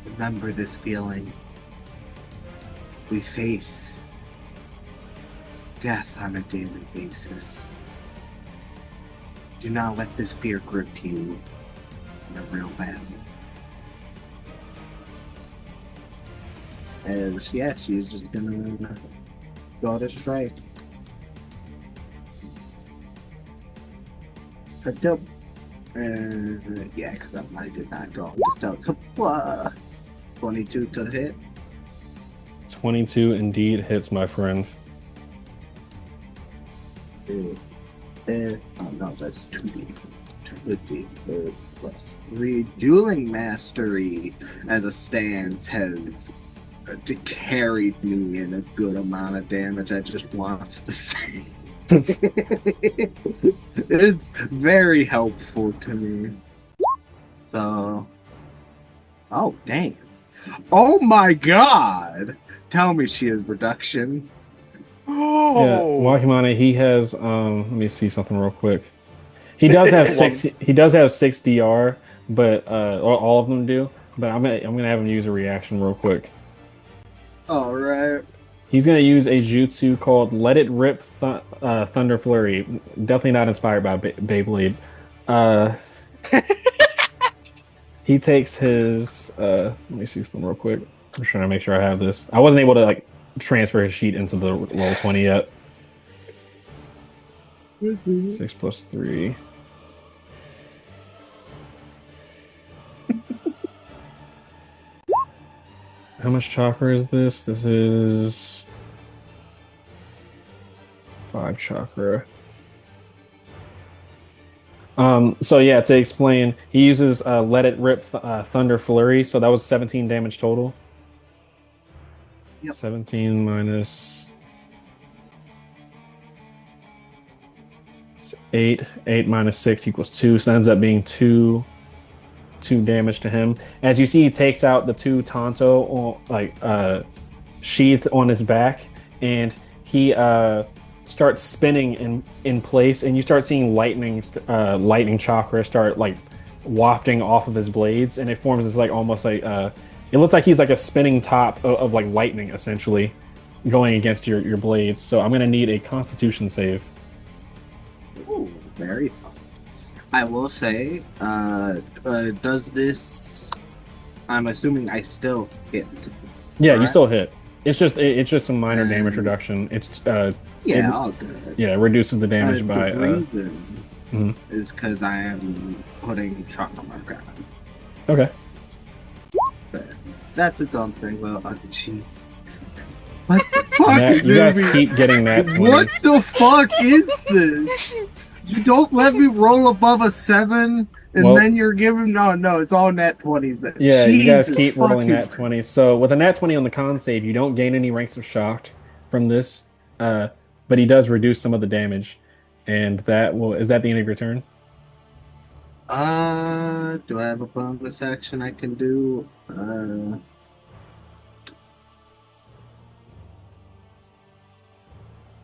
Remember this feeling. We face death on a daily basis. Do not let this fear grip you in a real battle. And yeah, she's just gonna go to strike. Dope. Yeah, because I did not go into stealth. 22 to hit. 22 indeed hits, my friend. Oh no, that's 2D. 2D plus 3. Dueling Mastery as a stance has carried me in a good amount of damage. I just wants to say. It's very helpful to me. So, oh dang. Oh my god! Tell me she has reduction. Yeah, Wakimane, he has let me see something real quick. He does have 6 DR, but all of them do. But I'm gonna have him use a reaction real quick. Alright. He's gonna use a jutsu called Let It Rip Thunder Flurry. Definitely not inspired by Beyblade. He takes his let me see something real quick. I'm just trying to make sure I have this. I wasn't able to like transfer his sheet into the roll 20 yet. 6 plus 3. How much chakra is this? This is 5 chakra. So yeah, to explain, he uses Let It Rip Thunder Flurry, so that was 17 damage total. Yep. 17 minus 8. 8 minus 6 equals 2, so that ends up being 2 damage to him. As you see, he takes out the 2 Tonto sheath on his back, and he starts spinning in place, and you start seeing lightning chakra start like wafting off of his blades, and it forms this like almost like it looks like he's like a spinning top of like lightning essentially going against your blades. So I'm gonna need a Constitution save. Ooh, very fun. I will say, does this? I'm assuming I still hit. Yeah, correct? you still hit. It's just some minor damage reduction. It's yeah, all good. Yeah, it reduces the damage by. The reason is because I am putting trauma mark on. Okay. But that's its own thing. Well, jeez. What the fuck is you guys this? keep getting that 20s. What the fuck is this? You don't let me roll above a 7, and then you're giving no. It's all nat 20s. Then. Yeah, Jesus, you guys keep rolling nat 20s. So with a nat 20 on the con save, you don't gain any ranks of shocked from this, but he does reduce some of the damage, and is that the end of your turn? Do I have a bonus action I can do?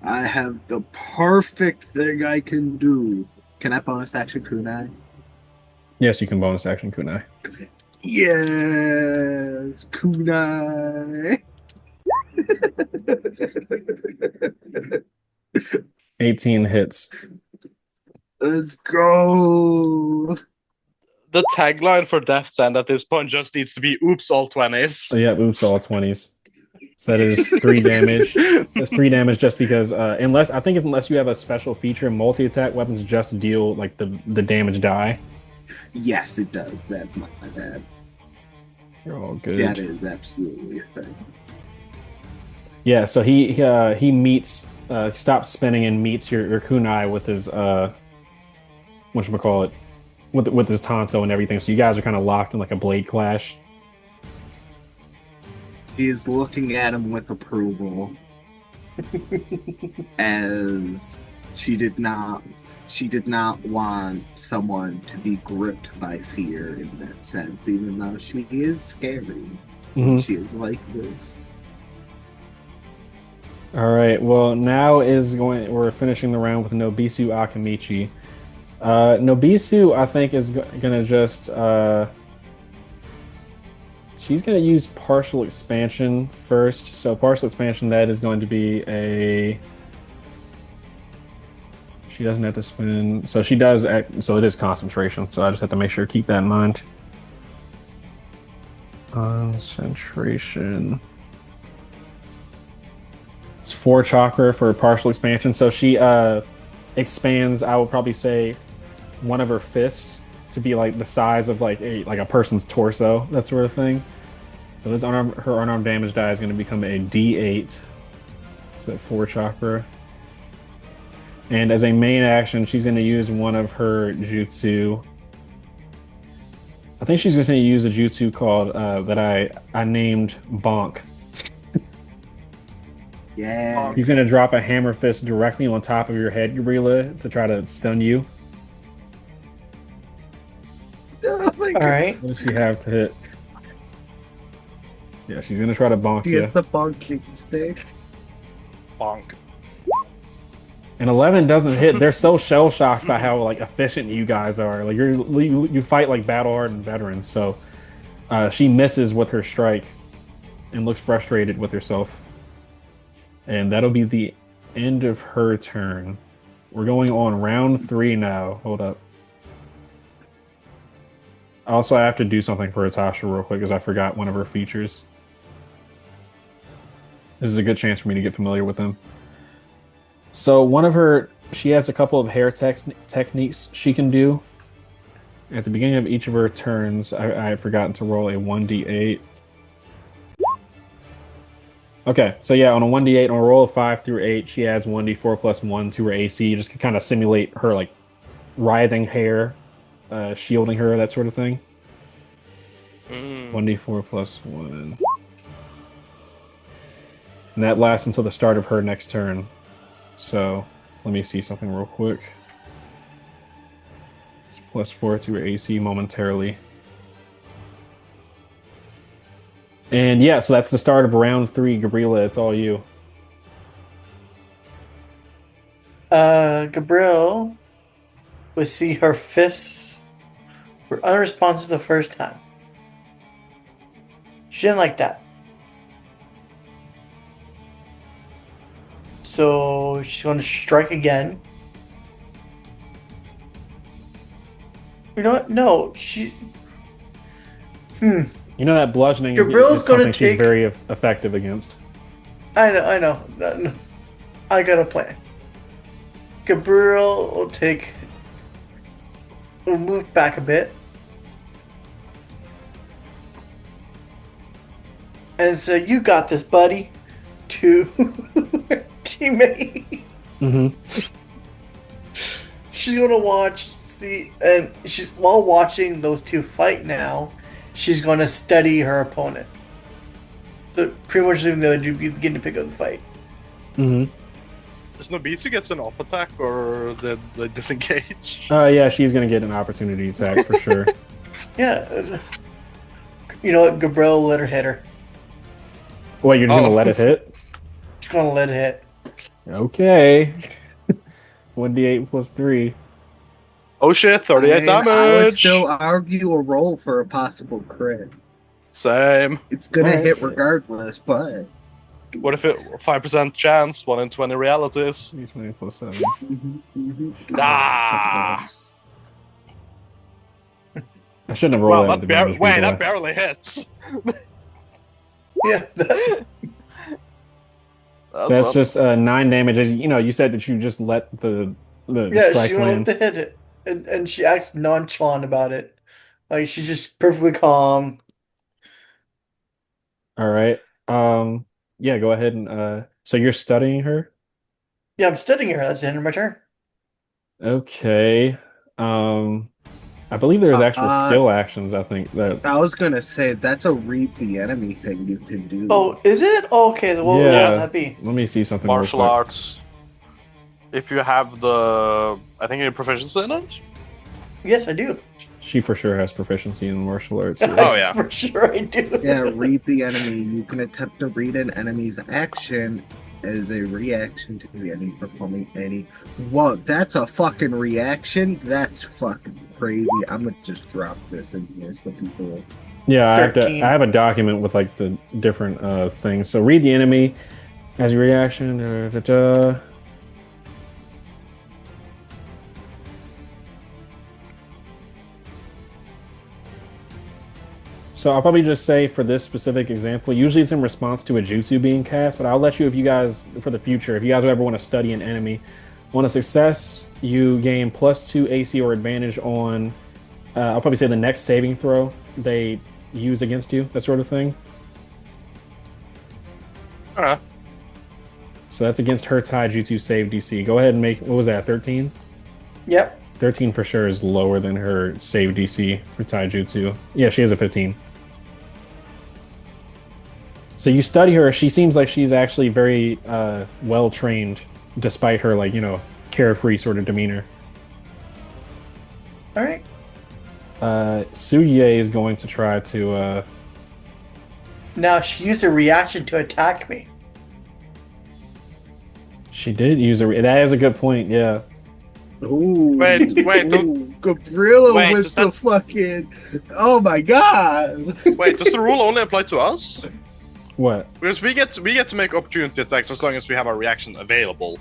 I have the perfect thing I can do. Can I bonus action kunai? Yes, you can bonus action kunai. Yes, kunai. 18 hits. Let's go. The tagline for Death Stand at this point just needs to be "Oops, all 20s." Oh, yeah, oops, all 20s. So that is 3 damage. That's 3 damage just because unless you have a special feature, multi-attack weapons just deal like the damage die. Yes, it does. That's my bad. You're all good. That is absolutely a thing. Yeah, so he meets stops spinning and meets your kunai with his whatchamacallit, with his Tonto and everything. So you guys are kind of locked in like a blade clash. She's looking at him with approval, as she did not want someone to be gripped by fear in that sense, even though she is scary. Mm-hmm. She is like this. All right. Well, now is going. We're finishing the round with Nobisu Akamichi. Nobisu, I think, is gonna just. She's gonna use partial expansion first. So partial expansion, that is going to be a. She doesn't have to spend. So she does. So it is concentration. So I just have to make sure to keep that in mind. Concentration. It's 4 chakra for partial expansion. So she expands, I would probably say, one of her fists to be like the size of like a person's torso, that sort of thing. So her unarmed damage die is going to become a D8. So that 4 chakra. And as a main action, she's going to use one of her jutsu. I think she's going to use a jutsu called that I named Bonk. Yeah. He's going to drop a hammer fist directly on top of your head, Gabriela, to try to stun you. Oh my God. All right. What does she have to hit? Yeah, she's going to try to bonk She you. has the bonking stick. Bonk. And 11 doesn't hit. They're so shell shocked by how like efficient you guys are. Like you fight like battle hardened veterans. So she misses with her strike and looks frustrated with herself. And that'll be the end of her turn. We're going on round 3 now. Hold up. Also, I have to do something for Atasha real quick because I forgot one of her features. This is a good chance for me to get familiar with them. So she has a couple of hair techniques she can do. At the beginning of each of her turns, I had forgotten to roll a 1d8. Okay, so yeah, on a 1d8, on a roll of 5 through 8, she adds 1d4 plus 1 to her AC, just to kind of simulate her like writhing hair, shielding her, that sort of thing. 1d4 plus 1. And that lasts until the start of her next turn. So, let me see something real quick. It's plus 4 to her AC momentarily. And yeah, so that's the start of round 3. Gabriela, it's all you. Gabriel would see her fists were unresponsive the first time. She didn't like that. So she's going to strike again. You know what? No, she. You know that bludgeoning Gabriel's is something gonna she's take- very effective against. I know. No. I got a plan. Gabriel will move back a bit. And say, "You got this, buddy," to teammate. She's gonna and while watching those two fight now, she's gonna study her opponent. So pretty much leaving the other dude begin to pick up the fight. Does Nobisu gets an up attack or the disengage? Yeah, she's gonna get an opportunity attack for sure. Yeah. You know what? Gabriel let her hit her. Wait, you're just gonna let it hit? She's gonna let it hit. Okay. 1d8 plus 3. Oh shit, 38 damage! I would still argue a roll for a possible crit. Same. It's gonna Alright. hit regardless, but... What if it 5% chance, 1 in 20 realities? 20 plus 7. Ah! Oh, so close. I shouldn't have rolled Wow, that. that barely hits. Yeah. That's just 9 damage. As you know, you said that you just let the Yeah, strike she's gonna land. let the hit it. And she acts nonchalant about it. Like she's just perfectly calm. All right. Yeah, go ahead and so you're studying her? Yeah, I'm studying her. That's the end of my turn. Okay. I believe there's actual skill actions, I think that I was gonna say, that's a read the enemy thing you can do. Oh, is it? Oh, okay, what would Yeah. that be? let me see something real Martial quick. arts. If you have I think you have proficiency in it? Yes, I do. She for sure has proficiency in martial arts. Oh, yeah. For sure I do. Yeah, read the enemy. You can attempt to read an enemy's action as a reaction to any performing any. Whoa, that's a fucking reaction. That's fucking crazy. I'm gonna just drop this in here so people. Yeah, I 13. have a document with like the different things. So read the enemy as your reaction. So I'll probably just say for this specific example, usually it's in response to a jutsu being cast, but I'll let you if you guys for the future, if you guys ever want to study an enemy, on a success, you gain +2 AC or advantage on I'll probably say the next saving throw they use against you, that sort of thing. Alright. So that's against her Taijutsu save DC. Go ahead and make, what was that, 13? Yep. 13 for sure is lower than her save DC for Taijutsu. Yeah, she has a 15. So you study her, she seems like she's actually very well trained, despite her, like, carefree sort of demeanor. All right. Suye is going to try to Now she used a reaction to attack me. she did use that is a good point, yeah. Ooh, Wait, ooh, Gabriella wait, with does the that- fucking. Oh my god! wait, does the rule only apply to us? What? Because we get to make opportunity attacks as long as we have our reaction available.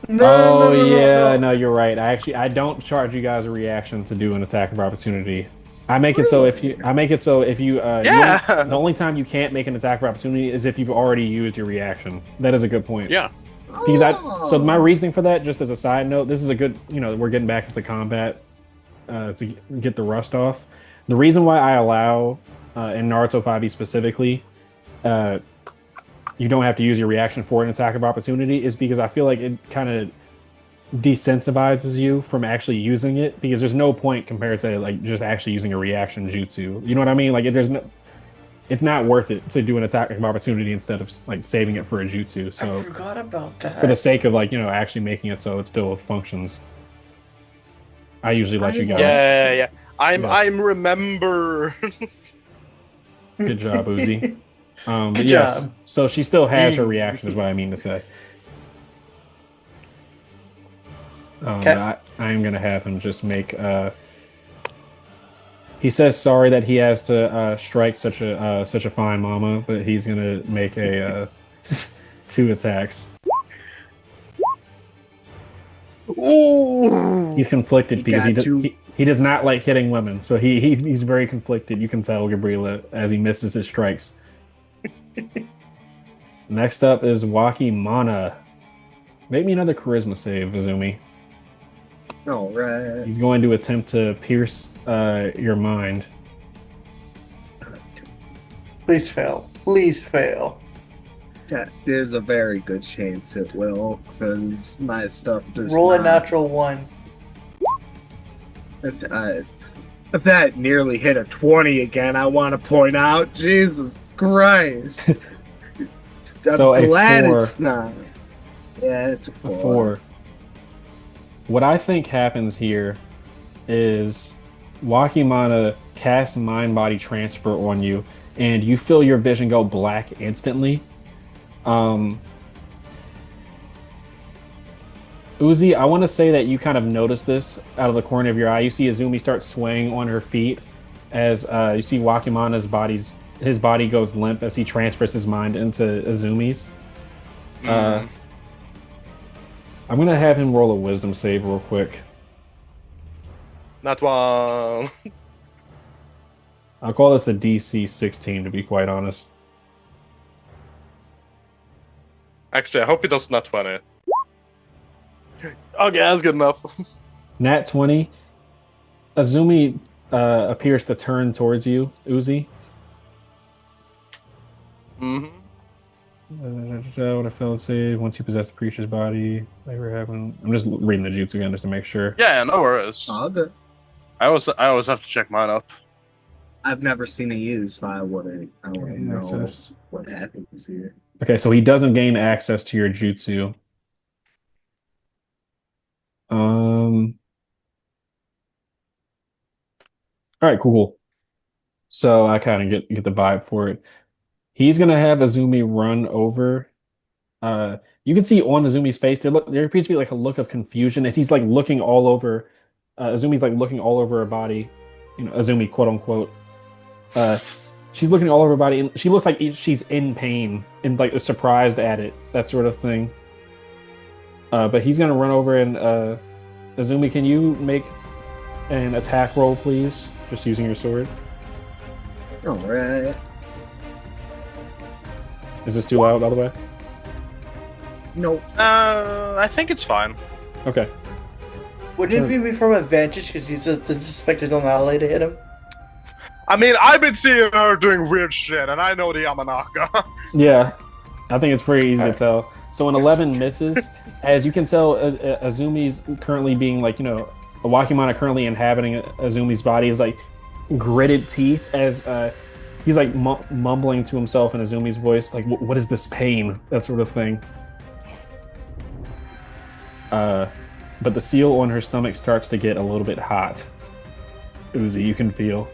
Oh yeah, No. no, you're right. I don't charge you guys a reaction to do an attack of opportunity. I make it so if you Yeah. the only time you can't make an attack of opportunity is if you've already used your reaction. That is a good point. Yeah. Because so my reasoning for that, just as a side note, this is a good, we're getting back into combat to get the rust off. The reason why I allow in Naruto 5e specifically, you don't have to use your reaction for an attack of opportunity is because I feel like it kind of desensitizes you from actually using it because there's no point compared to like just actually using a reaction jutsu. You know what I mean? Like it's not worth it to do an attack of opportunity instead of like saving it for a jutsu. I So forgot about that. for the sake of like actually making it so it still functions, I usually let you guys. Yeah. Yeah. I'm remember. Good job, Uzi. But Good yes, job. so she still has her reaction, is what I mean to say. Okay. I am gonna have him just make. He says sorry that he has to strike such a fine mama, but he's gonna make a 2 attacks. Ooh. He's conflicted He because got you. he does not like hitting women, so he's very conflicted. You can tell Gabriela as he misses his strikes. Next up is Waki Mana. Make me another charisma save, Izumi. All right. He's going to attempt to pierce your mind. Please fail. Please fail. Yeah, there's a very good chance it will, because my stuff does Roll a not. natural 1. That nearly hit a 20 again, I want to point out. Jesus Christ. So a I'm glad 4. it's not. Yeah, it's a A 4. 4. What I think happens here is Wakimana casts mind body transfer on you, and you feel your vision go black instantly. Uzi, I want to say that you kind of notice this out of the corner of your eye. You see Izumi start swaying on her feet as you see Wakimana's his body goes limp as he transfers his mind into Izumi's. I'm gonna have him roll a wisdom save real quick. Not one. I'll call this a DC 16 to be quite honest. Actually, I hope he does not 20. Okay, that's good enough. Nat 20. Azumi appears to turn towards you, Uzi. Hmm. When a failed save, once you possess the creature's body, I'm just reading the jutsu again just to make sure. Yeah, no worries. Oh, good. I always have to check mine up. I've never seen it used, so I wouldn't know Access. what happens here. Okay, so he doesn't gain access to your jutsu. All right, cool. So I kind of get the vibe for it. He's gonna have Azumi run over You can see on Azumi's face there appears to be like a look of confusion as he's like looking all over. Azumi's like looking all over her body, Azumi, quote unquote. Uh, she's looking all over her body, and she looks like she's in pain and like surprised at it, that sort of thing. But he's gonna run over and Azumi, can you make an attack roll, please? Just using your sword. All right. Is this too loud, by the way? Nope. I think it's fine. Okay. Wouldn't it be from advantage because he's the suspected on ally to hit him? I mean, I've been seeing her doing weird shit, and I know the Yamanaka. Yeah, I think it's pretty easy to tell. So an 11 misses. As you can tell, Azumi's currently being like, a Wakimana currently inhabiting Azumi's body is like gritted teeth as he's like mumbling to himself in Azumi's voice, like, what is this pain? That sort of thing. But the seal on her stomach starts to get a little bit hot. Uzi, you can feel.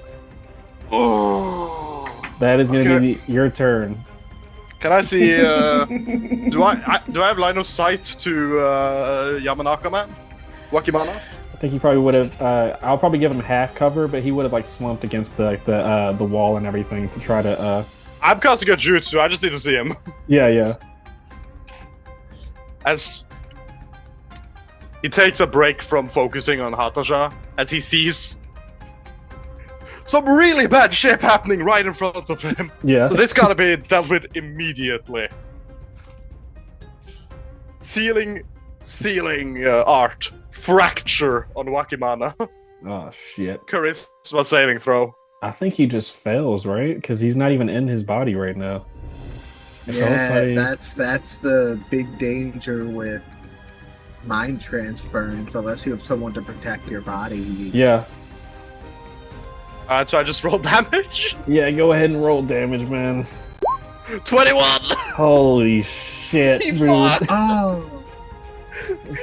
Oh. That is going to be your turn. Can I see? Do I have line of sight to Yamanaka man? Wakimana? I think he probably would have. I'll probably give him half cover, but he would have like slumped against the wall and everything to try to. I'm casting a jutsu. I just need to see him. Yeah. As he takes a break from focusing on Hatasha, as he sees some really bad shit happening right in front of him. Yeah. So this gotta be dealt with immediately. Ceiling art. Fracture on Wakimana. Oh, shit. Charisma saving throw. I think he just fails, right? Because he's not even in his body right now. Yeah, that's the big danger with mind transference, unless you have someone to protect your body. Yeah. Alright, so I just rolled damage? Yeah, go ahead and roll damage, man. 21! Holy shit, He dude. fought. Oh,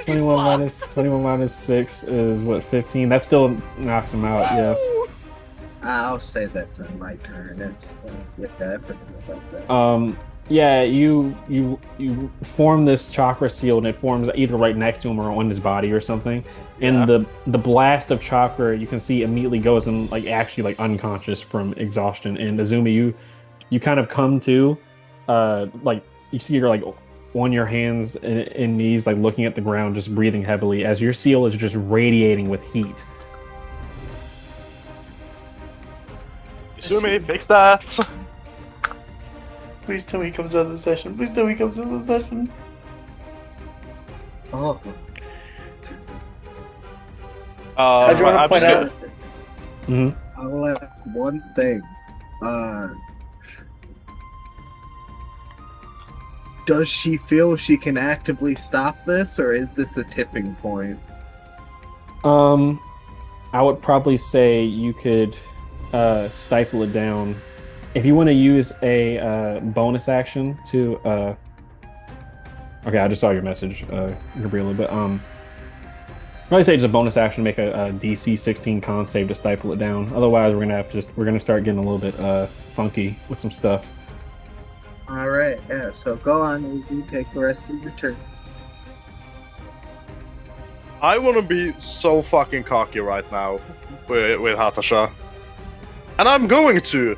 21 minus 6 is what, 15? That still knocks him out, yeah. I'll say that's on my turn. I forgot about that. Yeah, you form this chakra seal, and it forms either right next to him or on his body or something. And the blast of chakra, you can see, immediately goes and like actually like unconscious from exhaustion. And Azumi, you kind of come to, like you see you're like on your hands and knees, like looking at the ground, just breathing heavily as your seal is just radiating with heat. Izumi, fix that. Please tell me he comes out of the session. Please tell me he comes out of the session. Oh, I do want to point out. I'll ask one thing. Does she feel she can actively stop this, or is this a tipping point? I would probably say you could stifle it down. If you want to use a bonus action to okay, I just saw your message, Gabriela, but probably say it's a bonus action to make a DC 16 con save to stifle it down. Otherwise, we're gonna start getting a little bit funky with some stuff. All right, yeah. So go on, Uzi. Take the rest of your turn. I want to be so fucking cocky right now with Hatasha. And I'm going to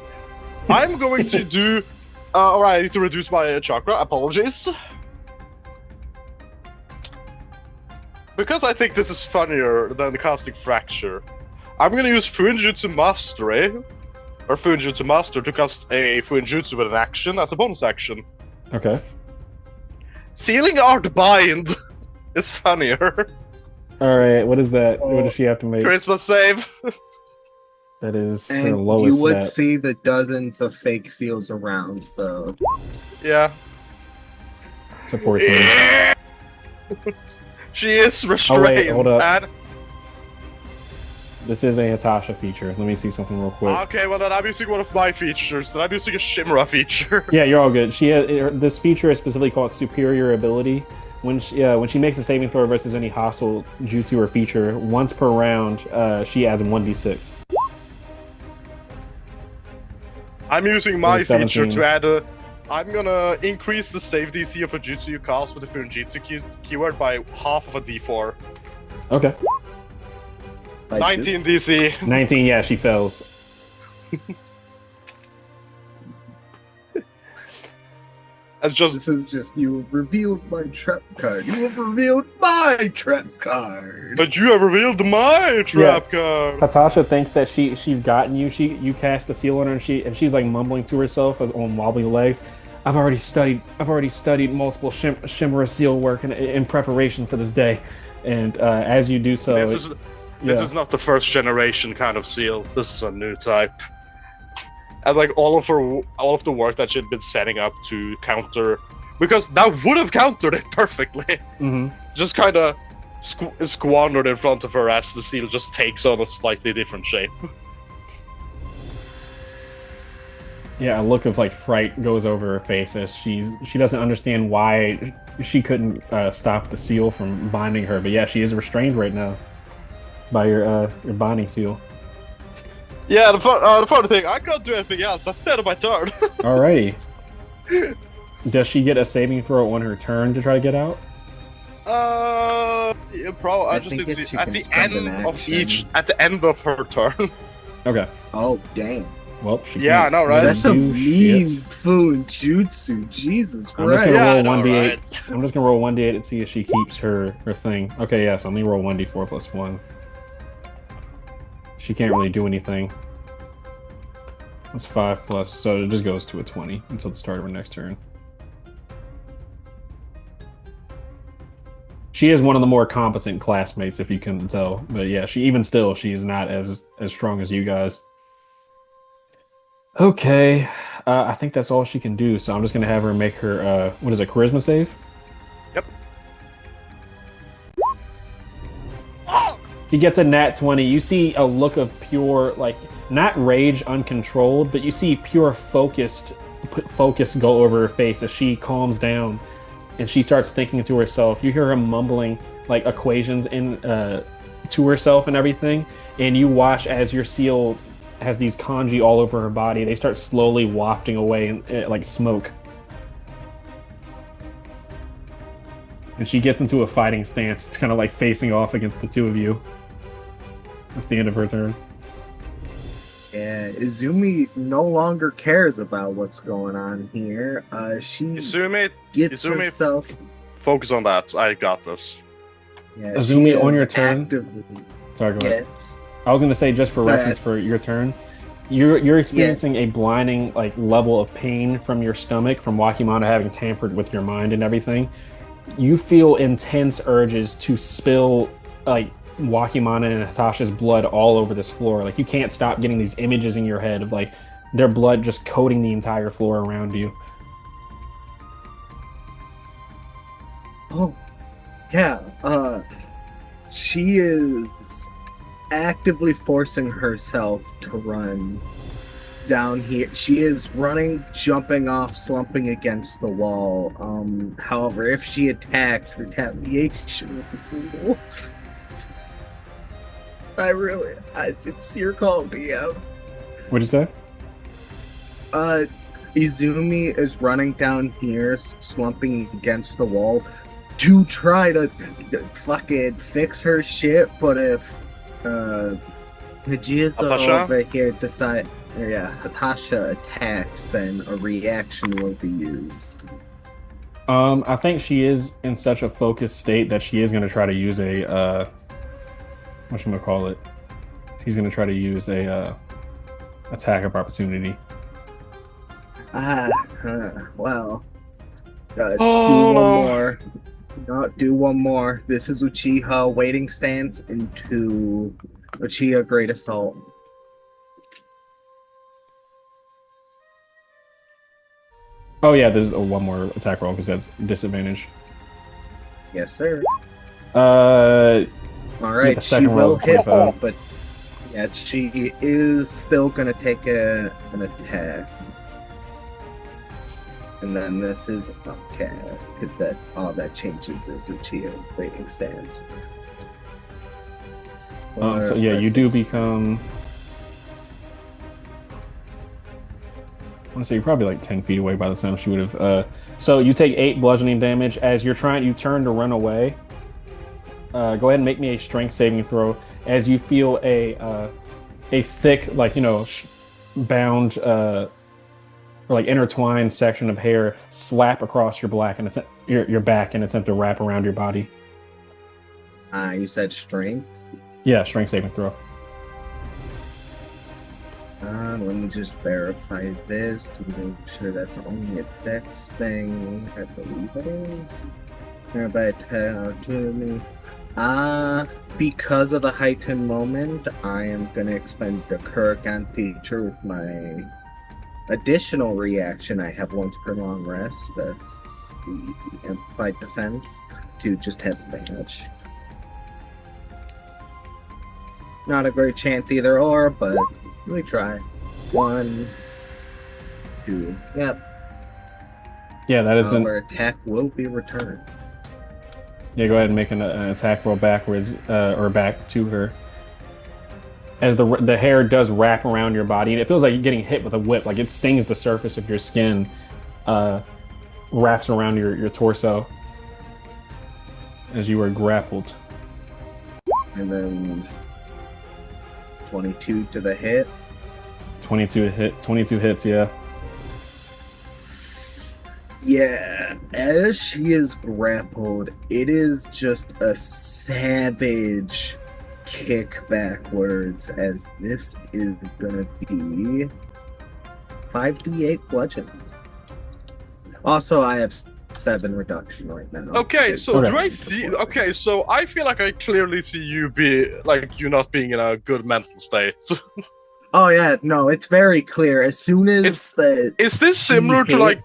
do... Alright, I need to reduce my chakra. Apologies. Because I think this is funnier than casting Fracture, I'm gonna use Fuinjutsu Mastery, or Fuinjutsu Master, to cast a Fuinjutsu with an action as a bonus action. Okay. Sealing Art Bind is funnier. All right. What is that? What does she have to make? Charisma save. That is her And lowest you would stat. see the dozens of fake seals around, so... Yeah. It's a 14. She is restrained. hold up. And... This is a Hatasha feature. Let me see something real quick. Okay, well then I'm using one of my features. Then I'm using a Shimra feature. Yeah, you're all good. She has, this feature is specifically called Superior Ability. When she makes a saving throw versus any hostile jutsu or feature, once per round, she adds 1d6. I'm using my feature to add I'm gonna increase the save DC of a jutsu you cast with the Fujitsu keyword by half of a D4. Okay. 19 DC. 19, yeah, she fails. That's just. This is just, you have revealed my trap card. You have revealed my trap card. But you have revealed my trap card. Natasha thinks that she's gotten you. You cast the seal on her, and she's like mumbling to herself on wobbly legs. I've already studied multiple Shimmer seal work in preparation for this day. And as you do so, this is not the first generation kind of seal. This is a new type. And like all of the work that she'd been setting up to counter, because that would have countered it perfectly. Mm-hmm. Just kind of squandered in front of her as the seal just takes on a slightly different shape. Yeah, a look of like fright goes over her face as she doesn't understand why she couldn't stop the seal from binding her. But yeah, she is restrained right now by your binding seal. Yeah, the funny thing, I can't do anything else. That's the end of my turn. Alrighty. Does she get a saving throw on her turn to try to get out? Yeah, probably. I just need to at the end of her turn. Okay. Oh, dang. Well, she yeah, I know, right? That's a mean shit. food jutsu. Jesus I'm just Christ. gonna roll 1d8. Right. I'm just gonna roll 1d8 and see if she keeps her thing. Okay, yeah. So let me roll 1d4 plus 1. She can't really do anything. That's 5 plus, so it just goes to a 20 until the start of her next turn. She is one of the more competent classmates, if you can tell. But yeah, even still, she's not as strong as you guys. Okay, I think that's all she can do. So I'm just gonna have her make her what is it, charisma save? Yep. He gets a nat 20. You see a look of pure, like, not rage uncontrolled, but you see pure focus go over her face as she calms down and she starts thinking to herself. You hear her mumbling like equations to herself and everything, and you watch as your seal has these kanji all over her body. They start slowly wafting away like smoke. And she gets into a fighting stance, kind of like facing off against the two of you. That's the end of her turn. Yeah, Izumi no longer cares about what's going on here. She gets herself. Focus on that. I got this. Yeah, Izumi, on your turn. Sorry, go ahead. Yes. I was going to say, just for reference for your turn, you're experiencing a blinding like level of pain from your stomach from Wakimana having tampered with your mind and everything. You feel intense urges to spill like Wakimana and Natasha's blood all over this floor. Like you can't stop getting these images in your head of like their blood just coating the entire floor around you. Oh, yeah. She is actively forcing herself to run down here. She is running, jumping off, slumping against the wall. However, if she attacks, retaliation would be brutal. It's your call, DM. What'd you say? Izumi is running down here, slumping against the wall to try to fucking fix her shit, but if Najiza over here Natasha attacks, then a reaction will be used. I think she is in such a focused state that she is going to try to use a whatchamacallit. She's going to try to use a attack of opportunity. Well, do one more. Not do one more. This is Uchiha waiting stance into Uchiha Great Assault. Oh yeah, this is one more attack roll because that's disadvantage. Yes, sir. All right, the she second will roll is hit 25. both, but yeah, she is still gonna take an attack. And then this is upcast, because that changes as Uchiha waiting stance. So yeah, you do become. to say you're probably like 10 feet away by the time she would have. So you take 8 bludgeoning damage as you turn to run away. Go ahead and make me a strength saving throw as you feel a thick, like, bound, or like intertwined section of hair slap across your your back in an attempt to wrap around your body. You said strength? Yeah, strength saving throw. Let me just verify this to make sure that's only a dex thing. I believe it is. Because of the heightened moment, I am going to expend the Kurgan feature with my additional reaction. I have once per long rest. That's the amplified defense to just hit damage. Not a great chance either or, but let me try. 1, 2. Yep. Yeah, that is Our attack will be returned. Yeah, go ahead and make an attack roll backwards, or back to her. As the hair does wrap around your body, and it feels like you're getting hit with a whip, like it stings the surface of your skin, wraps around your torso as you are grappled. And then 22 to the hit. 22 hits, yeah. Yeah, as she is grappled, it is just a savage kick backwards, as this is gonna be 5d8 bludgeon. Also, I have 7 reduction right now. Okay, so Okay. do I see? Okay, so I feel like I clearly see you not being in a good mental state. Oh yeah, no, it's very clear. As soon as Is this she similar to hit- like?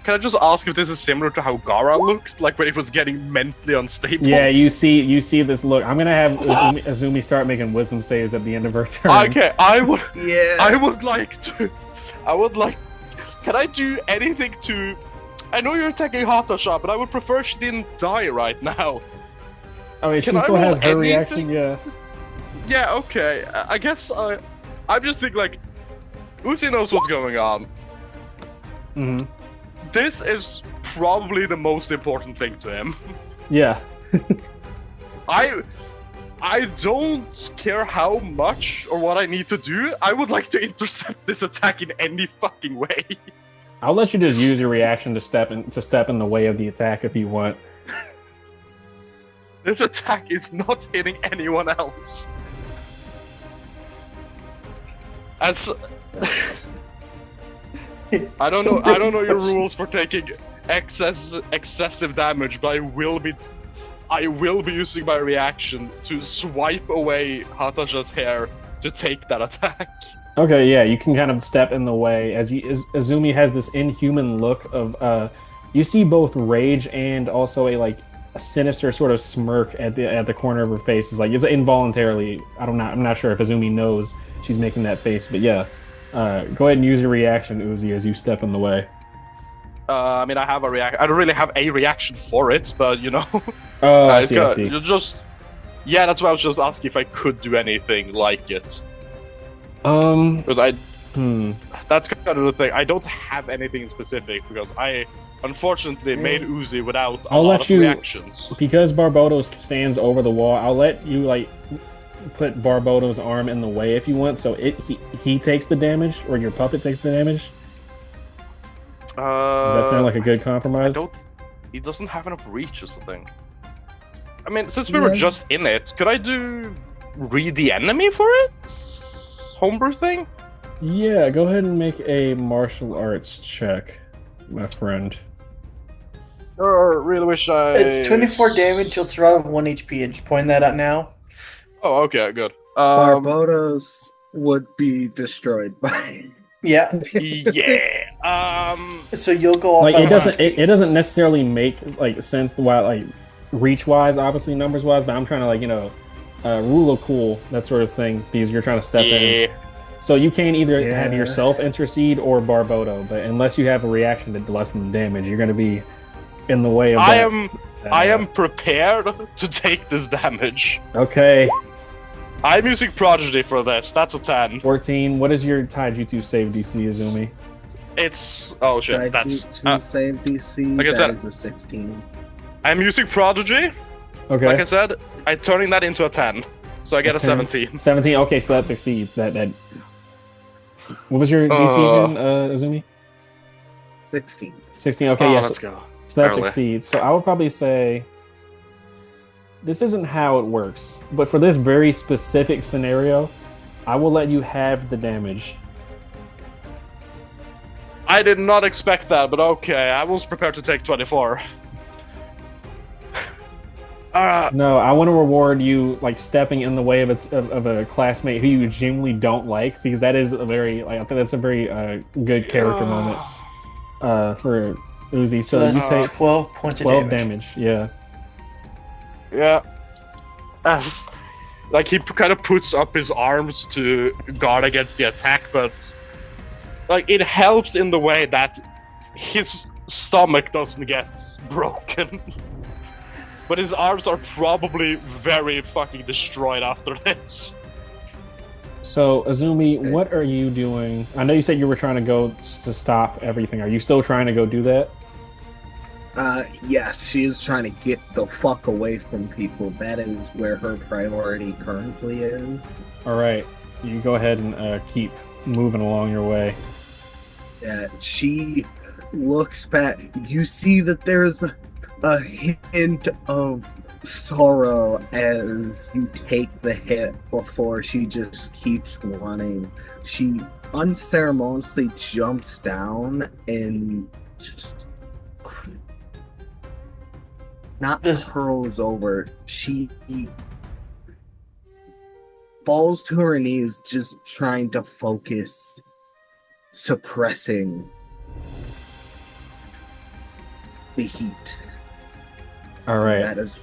Can I just ask if this is similar to how Gara looked, like when it was getting mentally unstable? Yeah, you see this look. I'm gonna have Azumi start making wisdom saves at the end of her turn. Okay, I would Yeah. like. Can I do anything to? I know you're attacking Hatasha, but I would prefer she didn't die right now. I mean, she Can I still roll has her anything? reaction. Yeah. Yeah, okay. I guess I'm just thinking like, Uzi knows what's going on. Mm-hmm. This is probably the most important thing to him. Yeah. I don't care how much or what I need to do. I would like to intercept this attack in any fucking way. I'll let you just use your reaction to step in the way of the attack if you want. This attack is not hitting anyone else. As I don't know your rules for taking excessive damage, but I will be using my reaction to swipe away Hatasha's hair to take that attack. Okay, yeah, you can kind of step in the way as Azumi has this inhuman look of you see both rage and also a sinister sort of smirk at the corner of her face. It's involuntarily. I'm not sure if Azumi knows she's making that face, but yeah. Go ahead and use your reaction, Uzi, as you step in the way. I mean, I have a reaction. I don't really have a reaction for it, but you know. Oh, I see. You're just. Yeah, that's why I was just asking if I could do anything like it. Because that's kind of the thing. I don't have anything specific because I unfortunately made Uzi without a lot of reactions. Because Barbodos stands over the wall, I'll let you put Barbodos' arm in the way if you want, so he takes the damage, or your puppet takes the damage. Does that sound like a good compromise? He doesn't have enough reach, is the thing. I mean, since we were just in it, could I read the enemy for it? Homebrew thing? Yeah, go ahead and make a martial arts check, my friend. Or really wish I... It's 24 damage, you'll survive 1 HP. I'm just pointing that out now. Oh, okay, good. Barbodos would be destroyed by Yeah. Yeah. So you'll go off. It doesn't necessarily make sense while reach wise, obviously numbers wise, but I'm trying to rule of cool, that sort of thing, because you're trying to step in. So you can either have yourself intercede or Barbodo, but unless you have a reaction to lessen the damage, you're going to be in the way of I am prepared to take this damage. Okay. I'm using Prodigy for this. That's a 10. 14. What is your Taijutsu save DC, Izumi? It's oh shit. That's Taijutsu save DC. like I That said- is a 16. I'm using Prodigy. Okay. Like I said, I'm turning that into a 10, so I get a 10. 17. 17. Okay, so that succeeds. That. What was your DC again, Izumi? 16. 16. Okay, Oh, yes. let's go. So that Barely. succeeds. So I would probably say this isn't how it works, but for this very specific scenario, I will let you have the damage. I did not expect that, but okay. I was prepared to take 24. No, I want to reward you like stepping in the way of a classmate who you genuinely don't like, because that is a very I think that's a very good character moment for Uzi. So you that's take 12 points 12 of damage. Yeah. Yeah. As, like, he kind of puts up his arms to guard against the attack, but like it helps in the way that his stomach doesn't get broken. But his arms are probably very fucking destroyed after this. So Azumi, what are you doing? I know you said you were trying to go to stop everything. Are you still trying to go do that? Yes, she is trying to get the fuck away from people. That is where her priority currently is. All right, you go ahead and keep moving along your way. Yeah, she looks back. You see that there's a hint of sorrow as you take the hit before she just keeps running. She unceremoniously jumps down and just not curls over. She falls to her knees, just trying to focus, suppressing the heat. All right. That is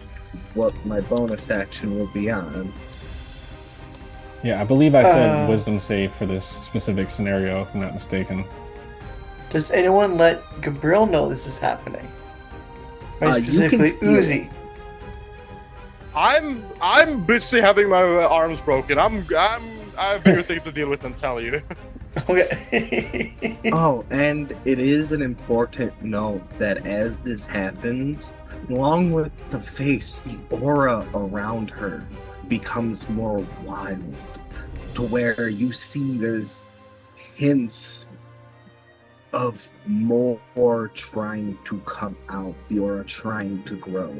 what my bonus action will be on. Yeah, I believe I said wisdom save for this specific scenario, if I'm not mistaken. Does anyone let Gabriel know this is happening? Or specifically Uzi? I'm busy having my arms broken. I have bigger things to deal with than tell you. Okay. Oh, and it is an important note that as this happens, along with the face, the aura around her becomes more wild, to where you see there's hints of more trying to come out, the aura trying to grow.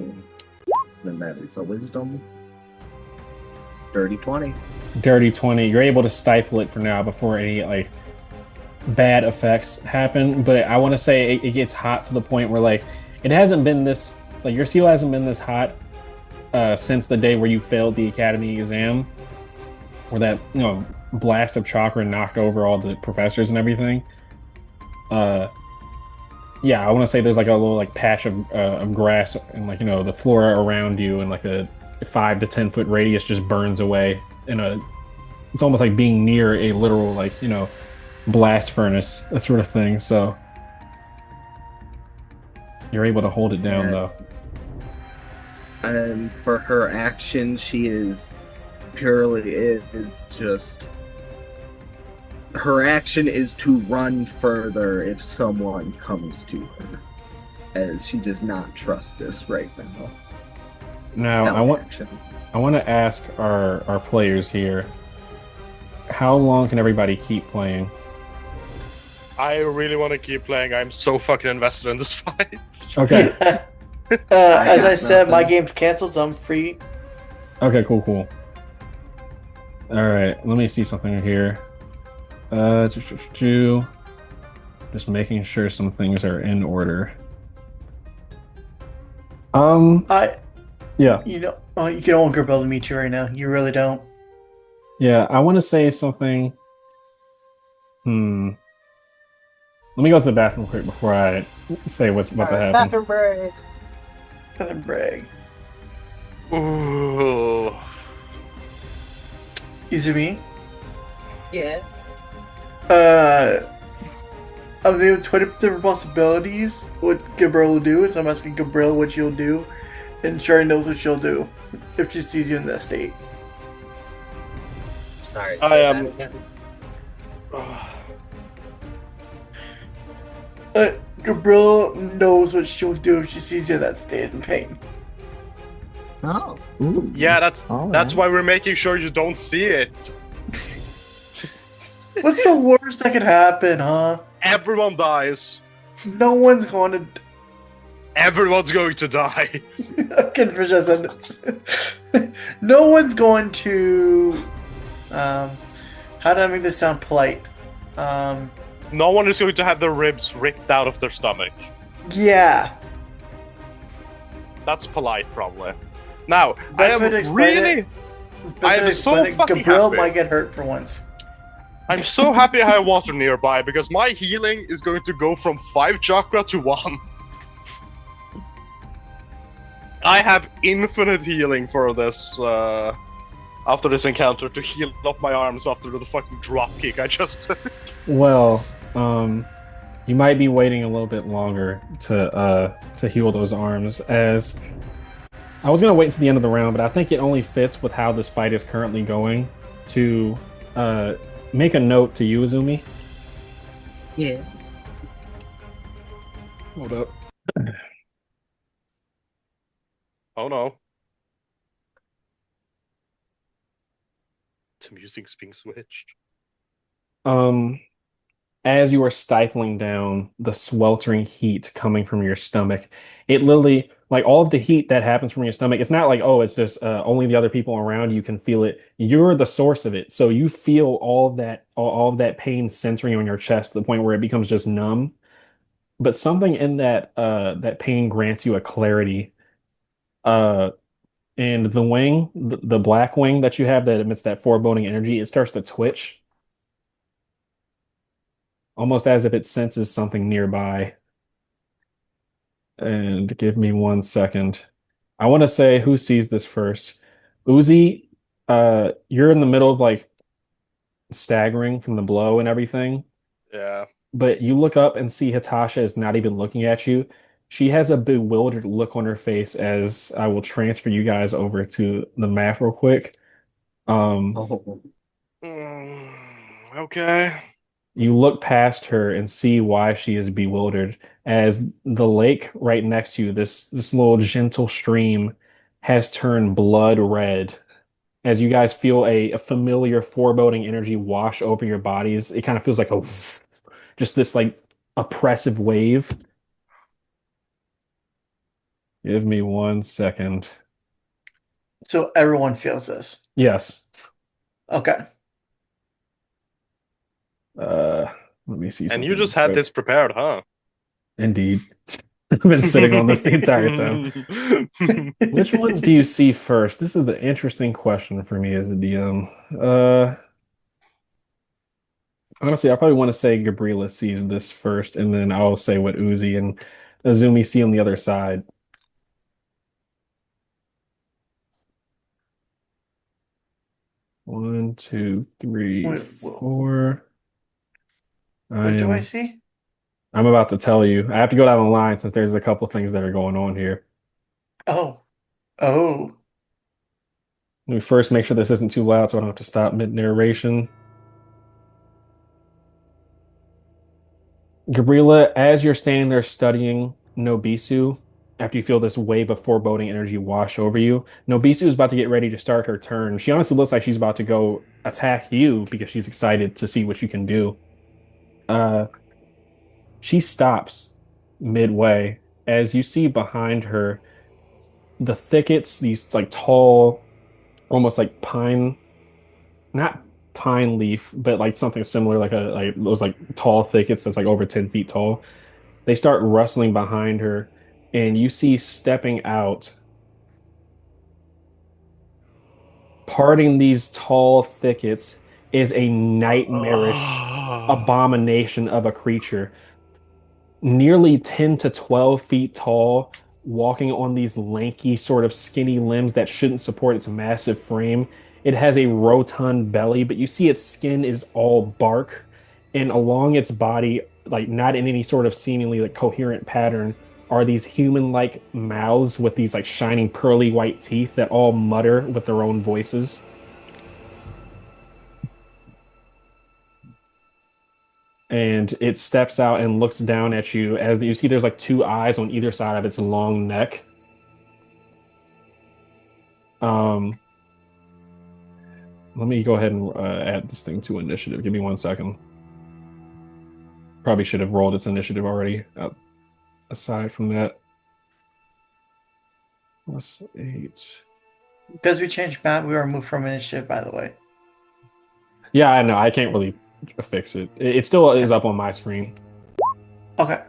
And that is a wisdom. Dirty 20. Dirty 20. You're able to stifle it for now before any like bad effects happen. But I want to say it gets hot to the point where like it hasn't been this like your seal hasn't been this hot since the day where you failed the academy exam, where that blast of chakra knocked over all the professors and everything. Yeah, I want to say there's like a little like patch of grass and like the flora around you, and like a 5 to 10 foot radius just burns away it's almost like being near a literal like blast furnace, that sort of thing. So you're able to hold it down though. And for her action, she is just her action is to run further if someone comes to her, as she does not trust this right now. Now I want to ask our players here, how long can everybody keep playing? I really want to keep playing. I'm so fucking invested in this fight. Okay. As I said, my game's canceled, so I'm free. Okay, cool. All right, let me see something here. Just making sure some things are in order. Yeah. You don't want Gabriel to meet you right now. You really don't. Yeah, I want to say something. Let me go to the bathroom quick before I say what's about to happen. Bathroom break. Bathroom break. Ooh. Izumi? Yeah. Of the 20 different possibilities, what Gabriel will do is I'm asking Gabriel what she'll do, and Sherry knows what she'll do if she sees you in that state. Sorry, I say that am. again. Gabriel knows what she'll do if she sees you in that state in pain. Oh. Ooh. Yeah, that's All that's right. why we're making sure you don't see it. What's the worst that could happen, huh? Everyone dies. No one's going to. Everyone's going to die. I can finish that sentence. No one's going to. How do I make this sound polite? No one is going to have their ribs ripped out of their stomach. Yeah. That's polite, probably. Now, Best way to explain really. Best I way am to so explain it, fucking Gabriel happy. might get hurt for once. I'm so happy I have water nearby because my healing is going to go from 5 chakra to 1. I have infinite healing for this, after this encounter to heal up my arms after the fucking drop kick I just took. Well, you might be waiting a little bit longer to heal those arms, as I was gonna wait until the end of the round, but I think it only fits with how this fight is currently going to make a note to you, Izumi. Yes. Hold up. Oh no. The music's being switched. As you are stifling down the sweltering heat coming from your stomach, it literally, like all of the heat that happens from your stomach, it's not like, oh, it's just only the other people around you can feel it. You're the source of it. So you feel all of that pain centering on your chest to the point where it becomes just numb. But something in that pain grants you a clarity. Uh, and the wing, the black wing that you have that emits that foreboding energy, it starts to twitch, almost as if it senses something nearby. And give me 1 second. I want to say who sees this first. Uzi, you're in the middle of like staggering from the blow and everything, Yeah. but you look up and see Hitasha is not even looking at you. She has a bewildered look on her face as I will transfer you guys over to the map real quick. Um, Oh. Okay. You look past her and see why she is bewildered, as the lake right next to you, this little gentle stream, has turned blood red. As you guys feel a familiar foreboding energy wash over your bodies, it kind of feels like a just this like oppressive wave. Give me 1 second. So everyone feels this. Yes. Okay. Let me see And something you real just had quick. this prepared, huh? Indeed. I've been sitting on this the entire time. Which ones do you see first? This is the interesting question for me as a DM. Honestly, I probably want to say Gabriela sees this first, and then I'll say what Uzi and Azumi see on the other side. One, two, three, Wait, four. I what do I am. see? I'm about to tell you. I have to go down the line since there's a couple things that are going on here. Oh. Oh. Let me first make sure this isn't too loud so I don't have to stop mid-narration. Gabriela, as you're standing there studying Nobisu, after you feel this wave of foreboding energy wash over you, Nobisu is about to get ready to start her turn. She honestly looks like she's about to go attack you because she's excited to see what you can do. Uh, she stops midway as you see behind her the thickets, these like tall, almost like pine, not pine leaf, but like something similar, like those like tall thickets that's like over 10 feet tall. They start rustling behind her, and you see stepping out, parting these tall thickets, is a nightmarish abomination of a creature, nearly 10 to 12 feet tall, walking on these lanky, sort of skinny limbs that shouldn't support its massive frame. It has a rotund belly, but you see its skin is all bark, and along its body, like not in any sort of seemingly like coherent pattern, are these human-like mouths with these like shining pearly white teeth that all mutter with their own voices. and it steps out and looks down at you. As you see, there's like two eyes on either side of its long neck. Um, Let me go ahead and add this thing to initiative. Give me 1 second. Probably should have rolled its initiative already. Aside from that, +8. Because we changed map, we were moved from initiative, by the way. Yeah, I know. I can't really fix it. It still is up on my screen. Okay.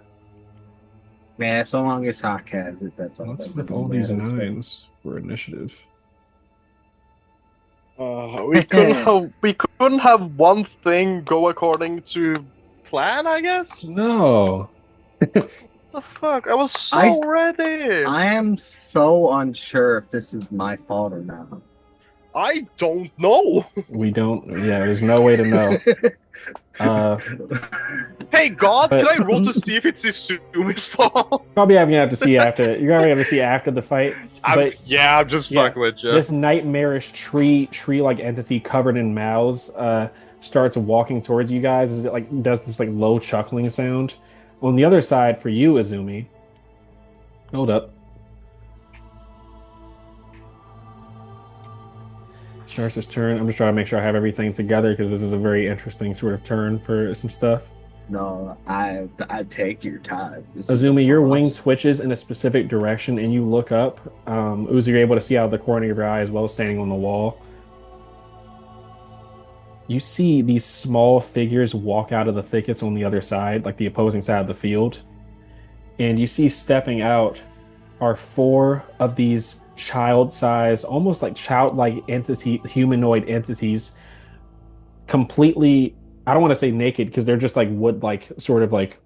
Man, so long as Hawk has it, that's all What's that with really all these matters. nines for initiative? We couldn't have one thing go according to plan, I guess. No. The fuck! I was so I- ready. I am so unsure if this is my fault or not. I don't know. We don't. Yeah, there's no way to know. Hey God, But- can I roll to see if it's Izumi's fault? Probably gonna have to see after. You're gonna have to see after the fight. But I'm just yeah, fucking with you. this nightmarish tree-like entity covered in mouths starts walking towards you guys as it like does this like low chuckling sound. On the other side for you, Izumi. Hold up. Starts his turn. I'm just trying to make sure I have everything together because this is a very interesting sort of turn for some stuff. No, I take your time. This is Azumi, your wing awesome. twitches in a specific direction and you look up. Uzi, you're able to see out of the corner of your eye as well as standing on the wall. You see these small figures walk out of the thickets on the other side, like the opposing side of the field. And you see stepping out are four of these child-sized, almost like childlike humanoid entities, completely, I don't want to say naked because they're just like wood, like sort of like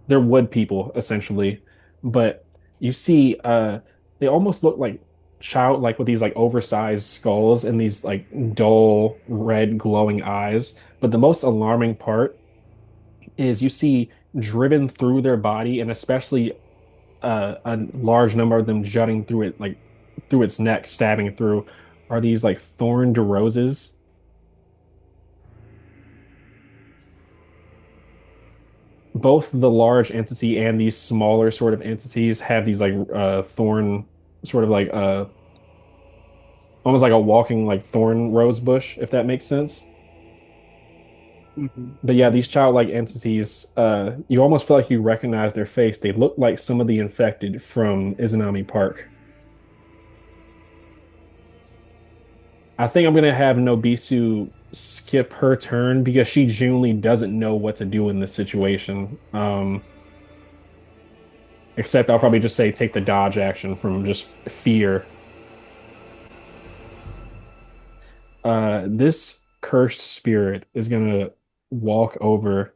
they're wood people essentially, but you see they almost look like like with these like oversized skulls and these like dull red glowing eyes. But the most alarming part is you see driven through their body and especially a large number of them jutting through it like through its neck stabbing through are these like thorned roses. Both the large entity and these smaller sort of entities have these like thorn sort of like almost like a walking like thorn rose bush, if that makes sense. Mhm. But yeah, these childlike entities, you almost feel like you recognize their face. They look like some of the infected from Izanami Park. I think I'm gonna have Nobisu skip her turn because she genuinely doesn't know what to do in this situation. Except I'll probably just say take the dodge action from just fear. This cursed spirit is gonna walk over.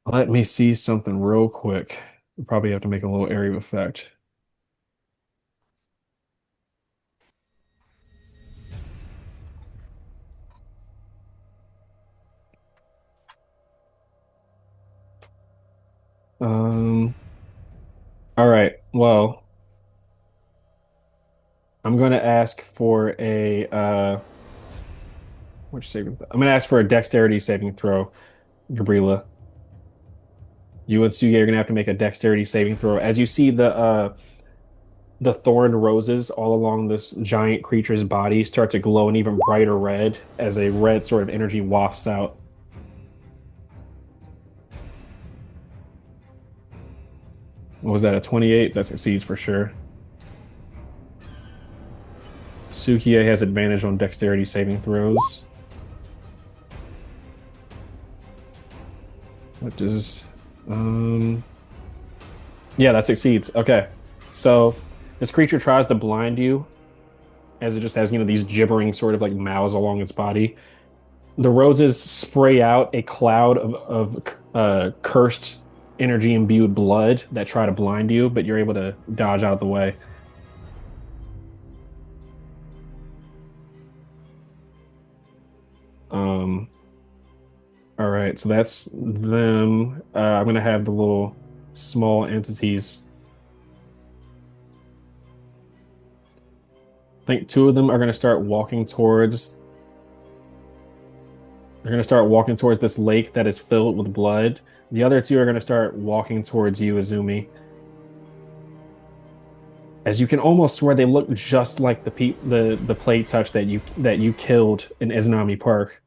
Let me see something real quick. We probably have to make a little area of effect. Um, all right. Well, I'm going to ask for a which saving? I'm going to ask for a dexterity saving throw, Gabriela. You and Suya are going to have to make a dexterity saving throw. As you see the thorned roses all along this giant creature's body start to glow an even brighter red as a red sort of energy wafts out. What was that, a 28? That succeeds for sure. Sukiya has advantage on dexterity saving throws. What does yeah, that succeeds. Okay. So this creature tries to blind you as it just has, these gibbering sort of like mouths along its body. The roses spray out a cloud of cursed energy imbued blood that try to blind you, but you're able to dodge out of the way. Um, all right, so that's them. I'm gonna have the little small entities. I think two of them are gonna start walking towards. They're They're going to start walking towards this lake that is filled with blood. The other two are going to start walking towards you, Izumi. As you can almost swear they look just like the plate touch that you killed in Izanami Park.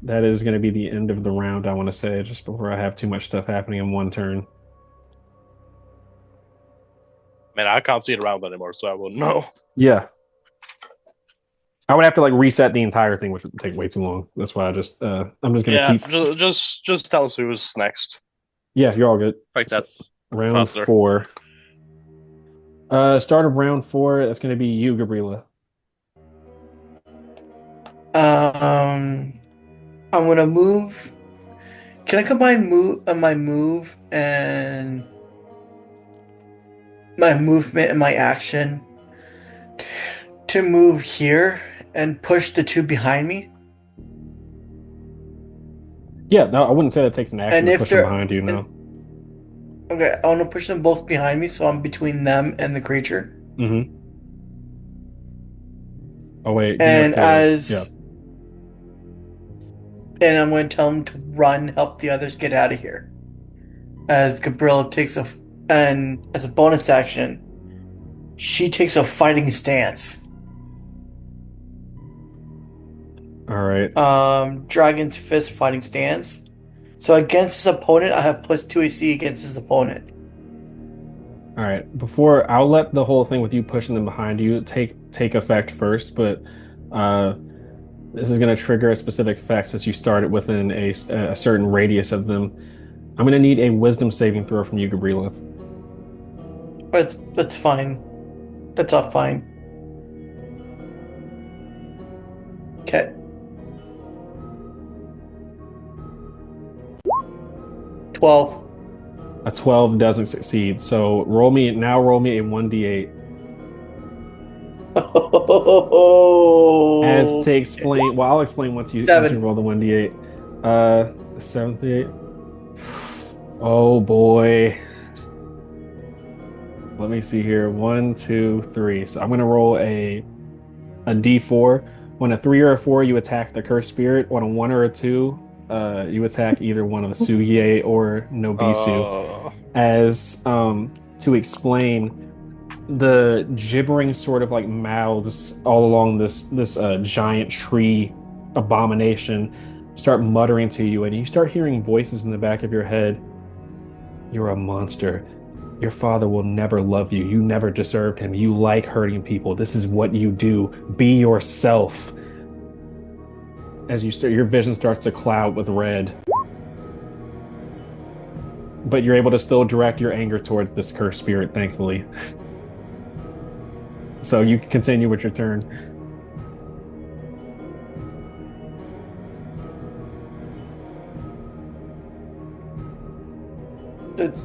That is going to be the end of the round, I want to say, just before I have too much stuff happening in one turn. Man, I can't see it around anymore, so I wouldn't know. Yeah. I would have to like reset the entire thing, which would take way too long. That's why I'm just gonna keep. Just tell us who's next. Yeah, you're all good. Like that's Round faster. 4. Start of round 4. That's gonna be you, Gabriela. I'm gonna move. Can I combine my move and my movement and my action to move here and push the two behind me? Yeah, no, I wouldn't say that takes an action And to if push them they're behind you. No. okay, I want to push them both behind me, so I'm between them and the creature. Mm-hmm. Oh wait, And yeah. and I'm going to tell them to run, help the others get out of here. As Gabrielle and as a bonus action, she takes a fighting stance. All right. Dragon's Fist fighting stance. So against his opponent, I have +2 AC against his opponent. All right. Before I'll let the whole thing with you pushing them behind you take effect first, but this is going to trigger a specific effect since you started within a certain radius of them. I'm going to need a Wisdom saving throw from you, Gabriela. That's fine. That's all fine. Okay. 12. A 12 doesn't succeed. So roll me a 1d8. As to explain, well, I'll explain once you roll the 1d8. 7th d8. Oh boy. Let me see here. 1, 2, 3. So I'm gonna roll a d4. On a 3 or a 4, you attack the cursed spirit. On a 1 or a 2, you attack either one of Sugie or Nobisu. As to explain, the gibbering sort of like mouths all along this giant tree abomination start muttering to you, and you start hearing voices in the back of your head. You're a monster. Your father will never love you. You never deserved him. You like hurting people. This is what you do. Be yourself. As your vision starts to cloud with red. But you're able to still direct your anger towards this cursed spirit, thankfully. So you can continue with your turn.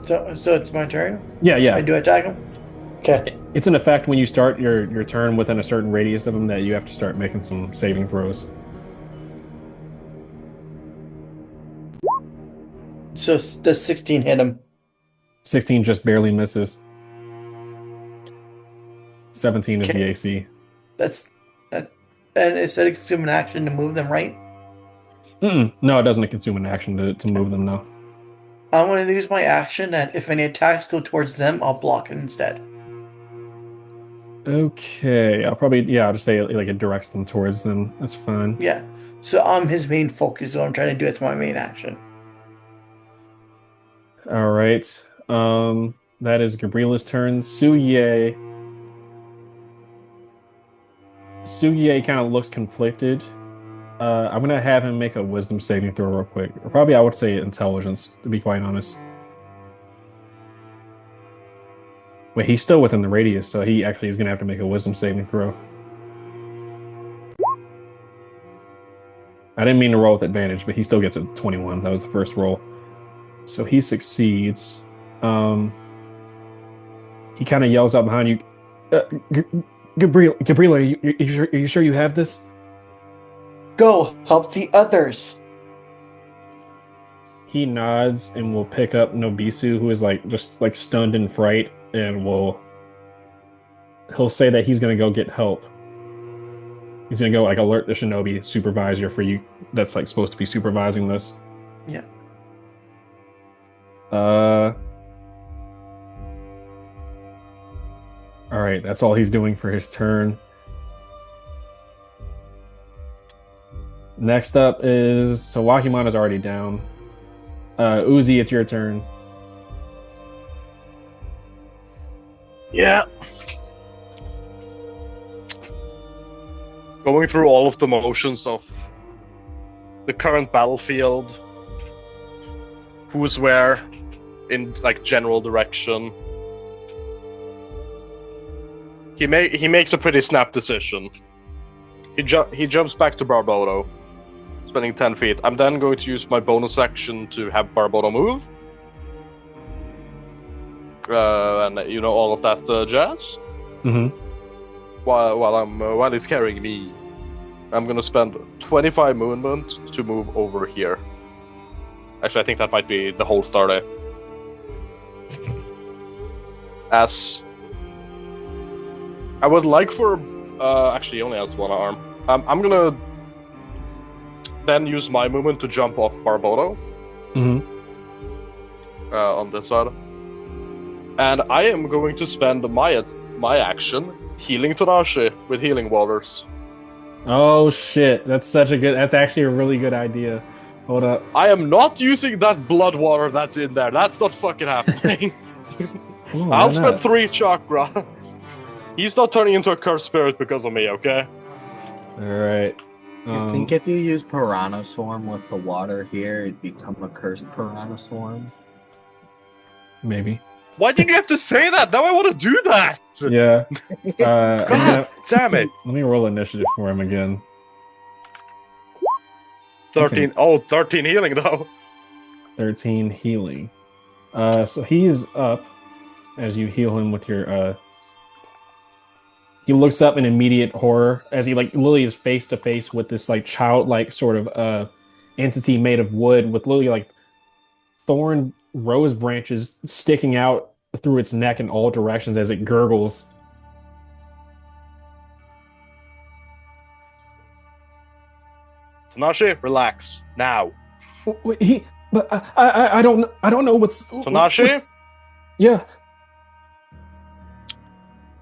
So it's my turn? Yeah. Should I do attack him? Okay. It's an effect when you start your turn within a certain radius of them that you have to start making some saving throws. So does 16 hit him? 16 just barely misses. 17 is the AC. And it said it consume an action to move them, right? No, it doesn't consume an action to move them, no. I'm going to use my action that if any attacks go towards them, I'll block it instead. Okay, I'll just say like it directs them towards them. That's fine. Yeah. So I'm his main focus, so I'm trying to do it's my main action. All right. That is Gabriela's turn. Sugie kind of looks conflicted. I'm gonna have him make a wisdom saving throw real quick. Or probably I would say intelligence, to be quite honest. Wait, he's still within the radius, so he actually is gonna have to make a wisdom saving throw. I didn't mean to roll with advantage, but he still gets a 21. That was the first roll. So he succeeds. He kind of yells out behind you, Gabriela, are you sure you have this? Go help the others. He nods and will pick up Nobisu, who is just stunned in fright, and he'll say that he's gonna go get help. He's gonna go like alert the shinobi supervisor for you that's like supposed to be supervising this. Yeah. Uh, all right, that's all he's doing for his turn. Next up is so Wakimon is already down. Uzi, it's your turn. Yeah. Going through all of the motions of the current battlefield, who's where, in like general direction. He makes a pretty snap decision. He jumps back to Barbodo, spending 10 feet. I'm then going to use my bonus action to have Barbodo move. And you know all of that jazz. Mm-hmm. While he's carrying me, I'm gonna spend 25 movement to move over here. Actually, I think that might be the whole 30. As I would like for actually he only has one arm. I'm gonna then use my movement to jump off Barbodo. Mm-hmm. On this side. And I am going to spend my action healing Tanashi with healing waters. Oh shit, that's actually a really good idea. Hold up. I am not using that blood water that's in there. That's not fucking happening. Oh, I'll spend 3 chakra. He's not turning into a cursed spirit because of me, okay? Alright. You think if you use Piranha Swarm with the water here, it'd become a cursed Piranha Swarm? Maybe. Why did you have to say that? Now I want to do that! Yeah. God damn it! Let me roll initiative for him again. 13. Okay. Oh, 13 healing though. 13 healing. So he's up as you heal him with your he looks up in immediate horror as he like literally is face to face with this like childlike sort of entity made of wood with literally like thorn rose branches sticking out through its neck in all directions as it gurgles. Tanashi, relax now. But I don't know what's Tanashi? Yeah.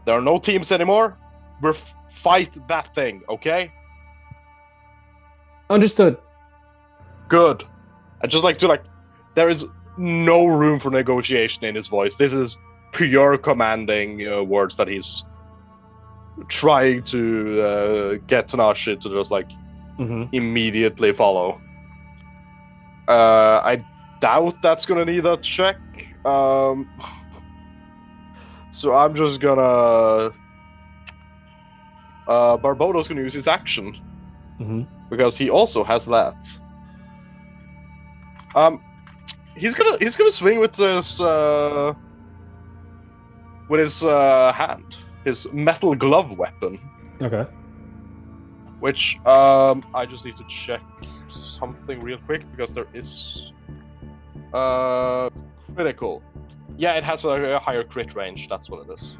There are no teams anymore. We're fight that thing, okay? Understood. Good. I just like to there is no room for negotiation in his voice. This is pure commanding words that he's trying to get Tanashi to just immediately follow. I doubt that's gonna need a check. So I'm just gonna Barbodo's gonna use his action. Because he also has that. He's gonna swing with his hand, his metal glove weapon. Okay. Which I just need to check something real quick because there is critical. Yeah, it has a higher crit range. That's what it is.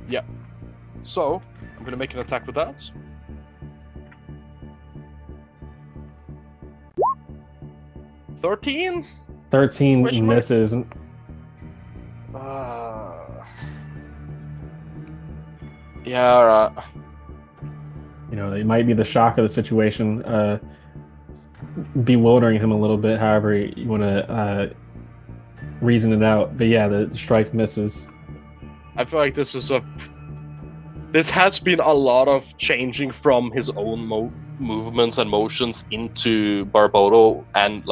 Yeah. So I'm gonna make an attack with that. 13? 13 misses. Yeah, alright. You know, it might be the shock of the situation bewildering him a little bit, however you want to reason it out. But yeah, the strike misses. I feel like this has been a lot of changing from his own movements and motions into Barbodo, and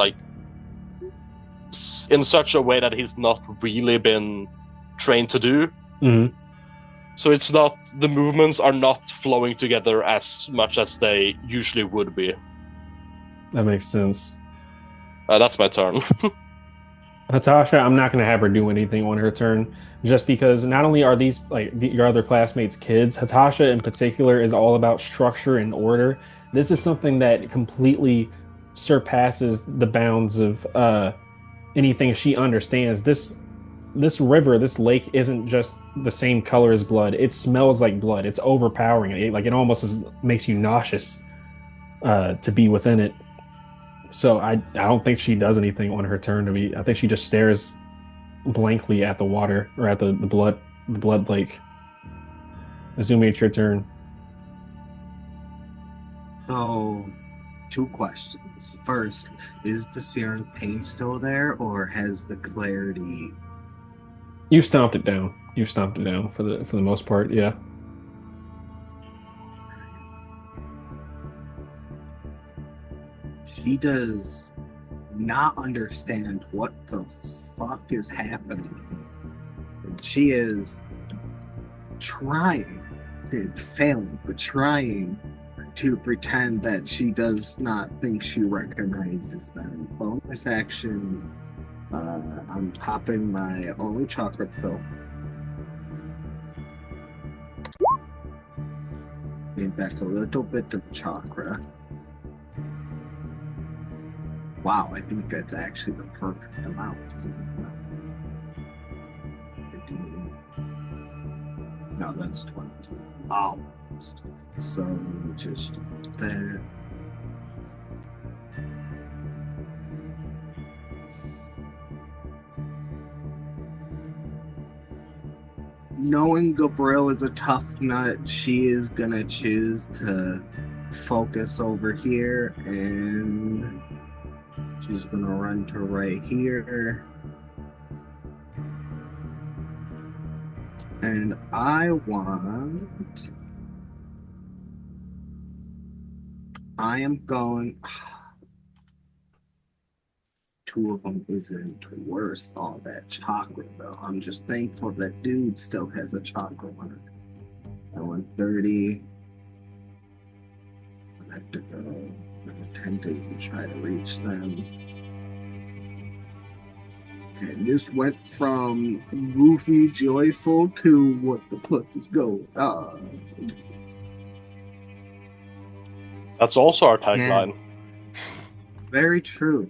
in such a way that he's not really been trained to do. So it's not, the movements are not flowing together as much as they usually would be. That makes sense. That's my turn. Natasha, I'm not going to have her do anything on her turn, just because not only are these your other classmates kids, Natasha in particular is all about structure and order. This is something that completely surpasses the bounds of anything she understands. this river, this lake isn't just the same color as blood. It smells like blood. It's overpowering. It almost makes you nauseous to be within it. So I don't think she does anything on her turn to me. I think she just stares blankly at the water or at the blood lake. Azumi, it's your turn. So, two questions. First, is the searing pain still there, or has the clarity? You stomped it down. You stomped it down for the most part. Yeah. She does not understand what the fuck is happening. And she is trying, failing, but trying to pretend that she does not think she recognizes them. Bonus action, I'm popping my only chocolate pill. Gain back a little bit of chakra. Wow, I think that's actually the perfect amount, isn't it? 15. No, that's 20. Almost. So just that. Knowing Gabrielle is a tough nut, she is gonna choose to focus over here, and she's gonna run to right here. And I am going. Two of them isn't worth all that chocolate, though. I'm just thankful that dude still has a chocolate one. I went 30. I have to go. I tend to try to reach them. And this went from goofy, joyful to what the fuck is going on? That's also our tagline. Yeah. Very true.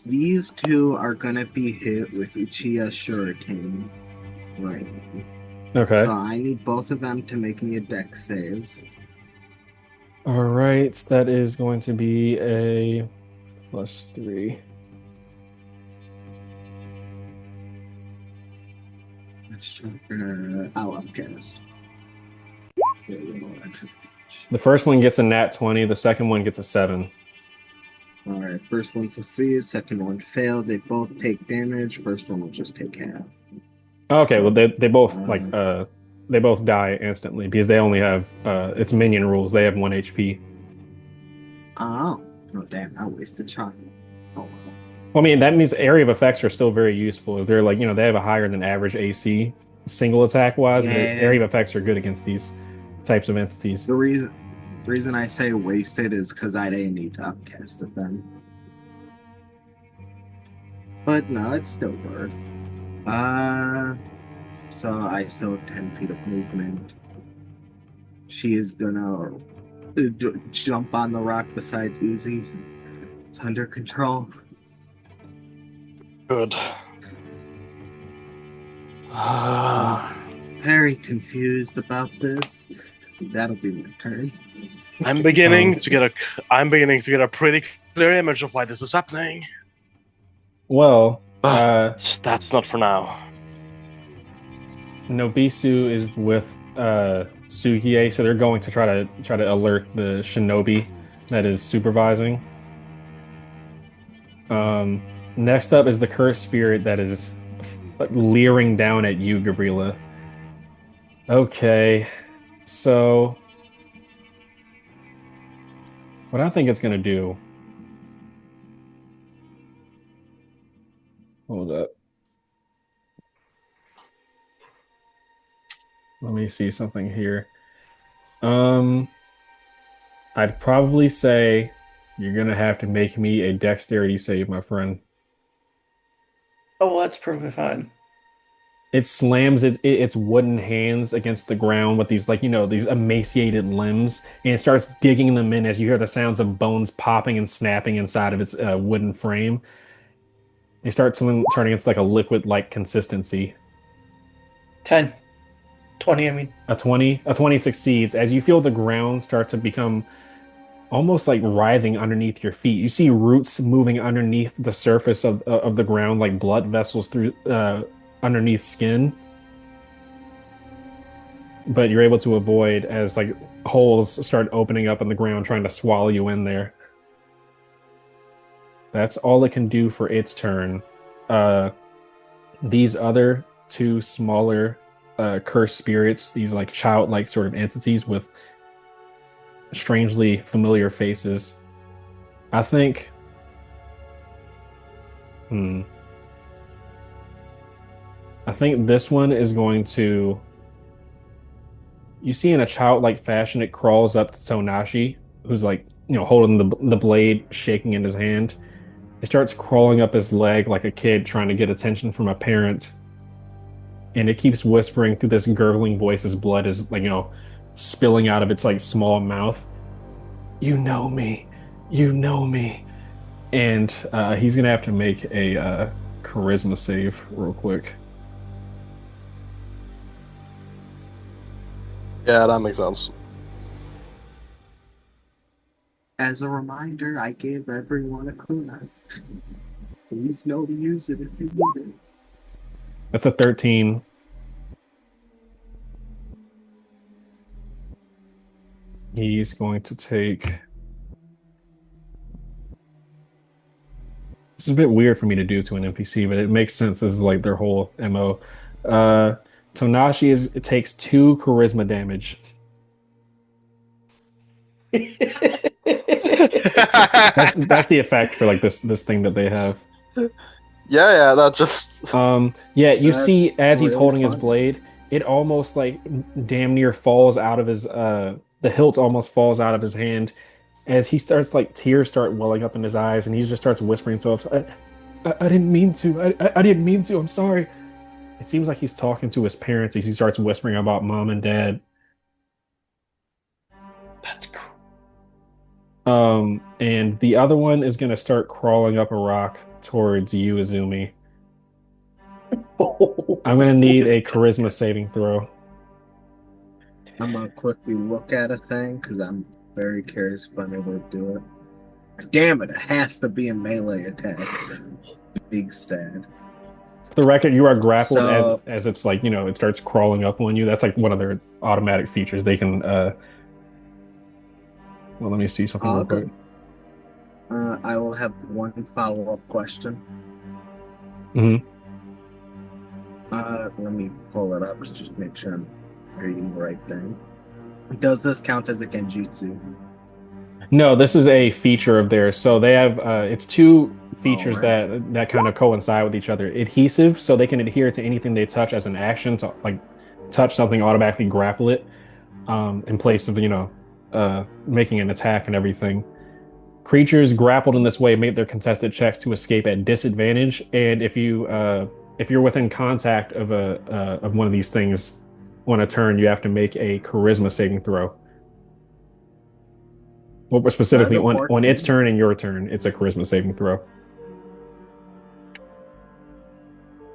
These two are gonna be hit with Uchiha Shuriken. Right. Okay. So I need both of them to make me a dex save. All right. That is going to be a +3. Let's check. I'll upcast. The first one gets a nat 20. The second one gets a 7. All right. First one succeeds. Second one failed. They both take damage. First one will just take half. Okay. So, Well, they both they both die instantly because they only have it's minion rules. They have 1 HP. Oh damn! I wasted chocolate. Oh well. Well, I mean, that means area of effects are still very useful. They're like, they have a higher than average AC single attack wise, but Yeah. area of effects are good against these types of entities. The reason I say wasted is because I didn't need to upcast it then. But no, it's still worth. So I still have 10 feet of movement. She is gonna jump on the rock besides Uzi. It's under control. Good. Very confused about this. That'll be my turn. I'm beginning to get a pretty clear image of why this is happening. Well, But that's not for now. Nobisu is with Sugie, so they're going to try to alert the shinobi that is supervising. Next up is the cursed spirit that is leering down at you, Gabriela. Okay, so what I think it's gonna do. Hold up. Let me see something here. I'd probably say you're gonna have to make me a dexterity save, my friend. Oh, well, that's perfectly fine. It slams its wooden hands against the ground with these these emaciated limbs, and it starts digging them in as you hear the sounds of bones popping and snapping inside of its wooden frame. They start turning into like a liquid-like consistency. 10. 20, I mean. A 20 succeeds as you feel the ground start to become almost like writhing underneath your feet. You see roots moving underneath the surface of the ground, like blood vessels through underneath skin. But you're able to avoid as like holes start opening up in the ground, trying to swallow you in there. That's all it can do for its turn. Uh, these other two smaller cursed spirits, these like childlike sort of entities with strangely familiar faces. I think. Hmm. I think this one is going to. You see, in a childlike fashion, it crawls up to Tonashi, who's like, holding the blade, shaking in his hand. It starts crawling up his leg like a kid trying to get attention from a parent, and it keeps whispering through this gurgling voice as blood is like, spilling out of its like small mouth. You know me, you know me, and he's gonna have to make a charisma save real quick. Yeah, that makes sense. As a reminder, I gave everyone a kunai. Please know to use it if you need it. That's a 13. He's going to take. This is a bit weird for me to do to an NPC, but it makes sense. This is like their whole MO. Uh, Tonashi it takes 2 charisma damage. That's the effect for like this thing that they have. Yeah, that just. Yeah, you That's see as he's really holding his fun. blade, it almost like damn near falls out of his the hilt almost falls out of his hand as he starts like tears start welling up in his eyes and he just starts whispering to himself, I didn't mean to. I didn't mean to. I'm sorry. It seems like he's talking to his parents as he starts whispering about mom and dad. That's cool. And the other one is gonna start crawling up a rock towards you, Izumi. I'm gonna need a charisma saving throw. I'm gonna quickly look at a thing because I'm very curious if I'm able to do it. Damn it! It has to be a melee attack. Big sad. For the record, you are grappled So- as it's like, it starts crawling up on you. That's like one of their automatic features. They can well, let me see something real quick. Good. I will have one follow-up question. Mhm. Let me pull it up to just make sure I'm reading the right thing. Does this count as a genjutsu? No, this is a feature of theirs. So they have it's 2 features Alright. that kind of coincide with each other. Adhesive, so they can adhere to anything they touch as an action to like touch something, automatically grapple it, in place of, making an attack and everything. Creatures grappled in this way make their contested checks to escape at disadvantage, and if you're within contact of of one of these things on a turn, you have to make a charisma saving throw. Well, specifically on its turn and your turn, it's a charisma saving throw.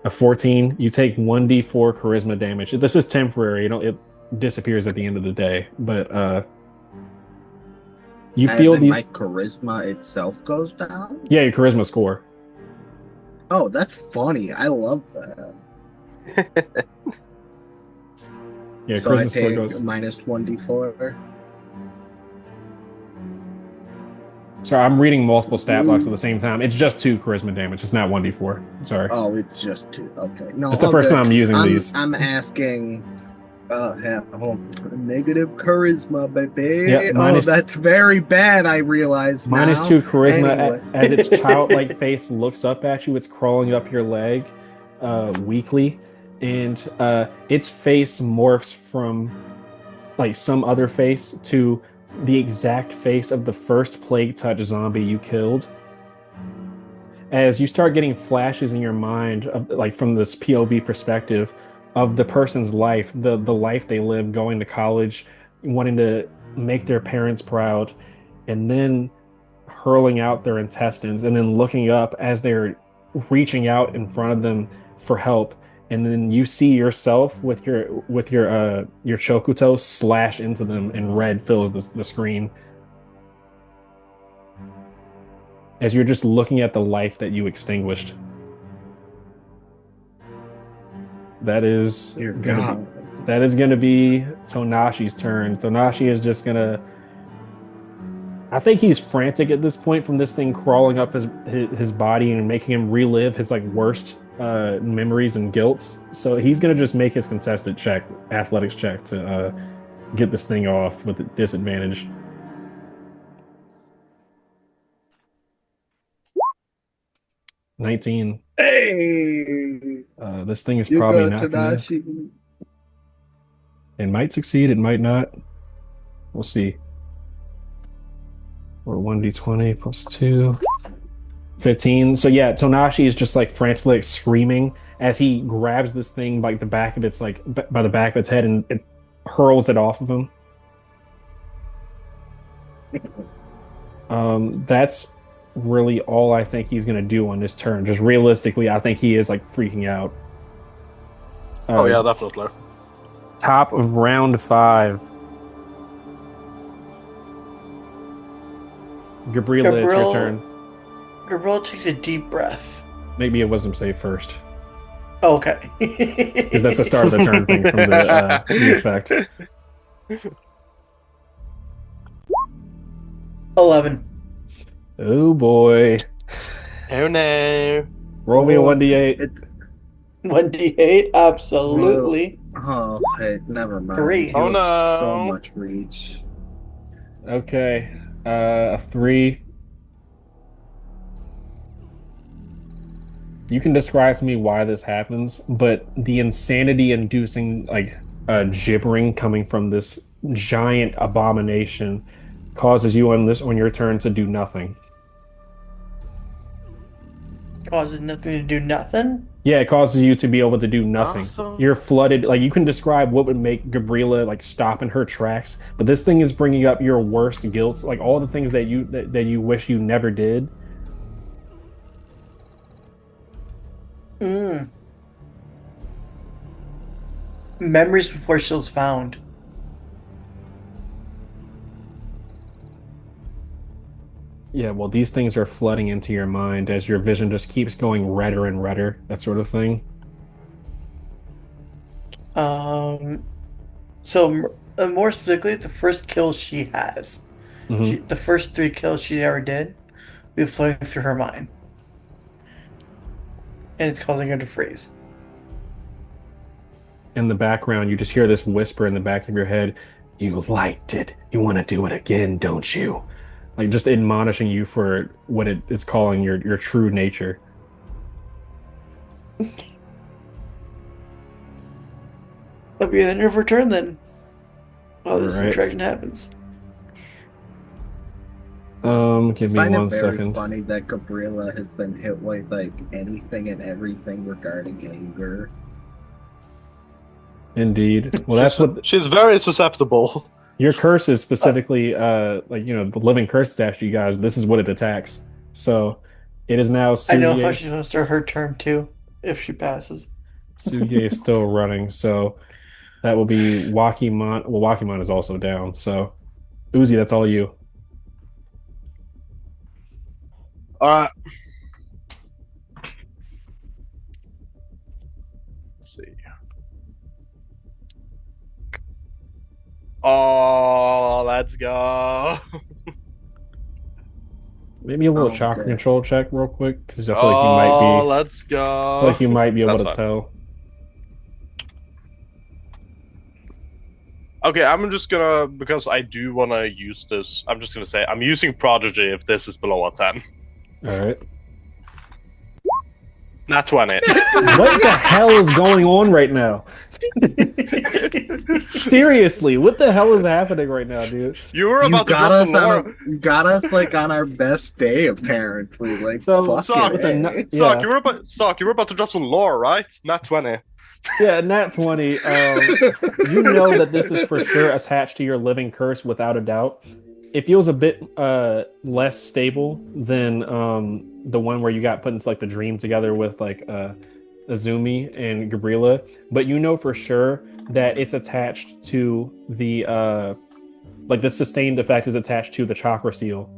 A 14, you take 1d4 charisma damage. This is temporary, it disappears at the end of the day, but you As feel in these. my charisma itself goes down? Yeah, your charisma score. Oh, that's funny. I love that. Yeah, So I charisma score take goes. minus 1d4. Sorry, I'm reading multiple stat blocks at the same time. It's just 2 charisma damage. It's not 1d4. Sorry. Oh, it's just 2. Okay. No, It's the all first good. time I'm using these. I'm asking negative charisma, baby. Yeah, minus that's very bad, I realize minus now. 2 charisma. Anyway. As its childlike face looks up at you, it's crawling up your leg weakly, and its face morphs from like some other face to the exact face of the first plague touch zombie you killed. As you start getting flashes in your mind of like from this POV perspective of the person's life, the life they lived, going to college, wanting to make their parents proud, and then hurling out their intestines, and then looking up as they're reaching out in front of them for help, and then you see yourself with your Chokuto slash into them, and red fills the screen as you're just looking at the life that you extinguished. That is Dear gonna be God. that is gonna be Tonashi's turn. Tonashi is just gonna. I think he's frantic at this point from this thing crawling up his body and making him relive his like worst memories and guilts. So he's gonna just make his contested check, athletics check to get this thing off with a disadvantage. $19. Hey, This thing is you probably go not gonna. Tadashi. It might succeed. It might not. We'll see. Or 1d20 plus 2. 15. So yeah, Tonashi is just like frantically like, screaming as he grabs this thing by the back of its like by the back of its head and it hurls it off of him. That's really all I think he's gonna do on this turn. Just realistically, I think he is like freaking out. Oh yeah, definitely. Top of round 5. Gabriela, it's your turn. Gabriel takes a deep breath. Make me a wisdom save first. Okay. Because that's the start of the turn thing from the effect. 11. Oh boy. Oh no. Roll me a 1d8. 1d8? Absolutely. Oh, hey, never mind. 3. You Oh, have no. So much reach. Okay. A 3. You can describe to me why this happens, but the insanity-inducing, like, gibbering coming from this giant abomination causes you on your turn to do nothing. Causes nothing to do nothing? Yeah, it causes you to be able to do nothing. Awesome. You're flooded. Like you can describe what would make Gabriela like stop in her tracks, but this thing is bringing up your worst guilts, like all the things that you wish you never did. Memories before she was found. Yeah, well, these things are flooding into your mind as your vision just keeps going redder and redder, that sort of thing. So more specifically, the first kill she has, Mhm. the first 3 kills she ever did, be flowing through her mind, and it's causing her to freeze. In the background, you just hear this whisper in the back of your head. You liked it. You want to do it again, don't you? Like just admonishing you for what it is calling your true nature. That'll be the end of her turn then. While this Alright. interaction happens. Give me I find one it very second. funny that Gabriela has been hit with like anything and everything regarding anger. Indeed. Well, that's what She's very susceptible. your curse is specifically. Like the living curse attached to you guys. This is what it attacks. So it is now I know how she's Suye. gonna start her turn too, if she passes. Suye is still running. So that will be Wakimon. Well, Wakimon is also down. So Uzi, that's all you. All right. Let's see. Oh, let's go. Maybe a little Oh, chakra okay. control check real quick because I feel like you might Oh, be. let's I go. feel like you might be able That's to fine. tell. Okay, I'm just gonna, because I do want to use this, I'm just gonna say I'm using Prodigy if this is below a 10. All right. Not 20. What the hell is going on right now? Seriously, what the hell is happening right now, dude? You were You about to got drop us some on lore. you got us like on our best day apparently. Like So, fucking with a A. nu- Stock, yeah, you were about to drop some lore, right? Not 20. yeah, nat 20. You know that this is for sure attached to your living curse without a doubt. it feels a bit less stable than the one where you got put into like the dream together with like Azumi and Gabriela, but you know for sure that it's attached to the like the sustained effect is attached to the chakra seal.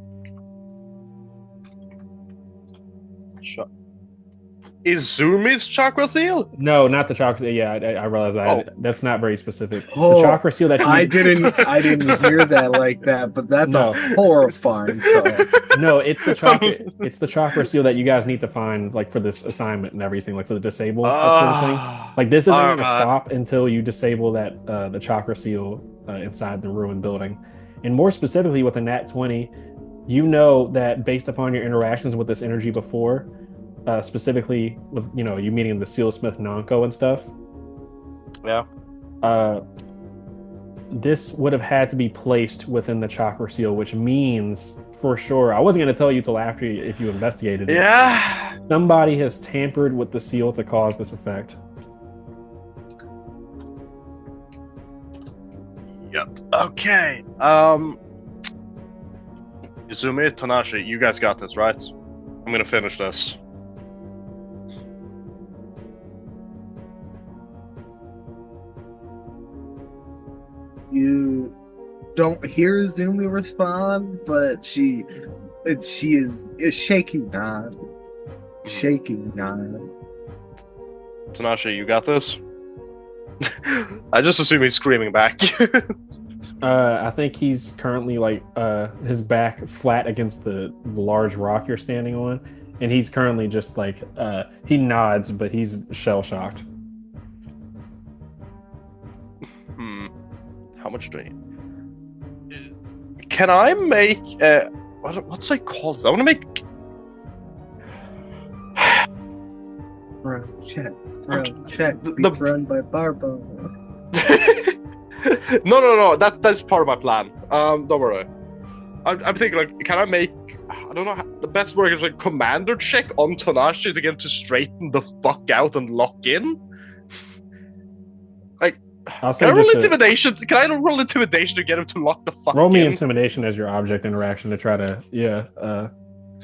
Izumi's chakra seal? No, not the chakra. Yeah, I realize Oh. that's not very specific. The Oh, chakra seal that you I didn't hear that like that, but that's No. a horrifying thought. No, it's the chakra. It's the chakra seal that you guys need to find, like for this assignment and everything, like to disable that sort of thing. Like this isn't going to stop until you disable that the chakra seal inside the ruined building, and more specifically with the Nat 20, you know that based upon your interactions with this energy before, specifically with you meeting the sealsmith Nanko and stuff. Yeah. This would have had to be placed within the chakra seal, which means for sure, I wasn't going to tell you till after if you investigated it. Yeah. Somebody has tampered with the seal to cause this effect. Yep. Okay. Izumi, Tanashi, you guys got this, right? I'm gonna finish this. You don't hear Zumi respond, but she is shaking nod. Shaking nod. Tanashi, you got this? I just assume he's screaming back. I think he's currently like his back flat against the large rock you're standing on, and he's currently just like he nods, but he's shell shocked. How much do I need? Can I make what's it called? I want to make Throw check. Be run by Barbo. No. That's part of my plan. Don't worry. I'm thinking like, can I make? I don't know. The best work is like commander check on Tanashi to get him to straighten the fuck out and lock in. Like, can I roll intimidation? Can I roll intimidation to get him to lock the fuck in? Roll me intimidation as your object interaction to try to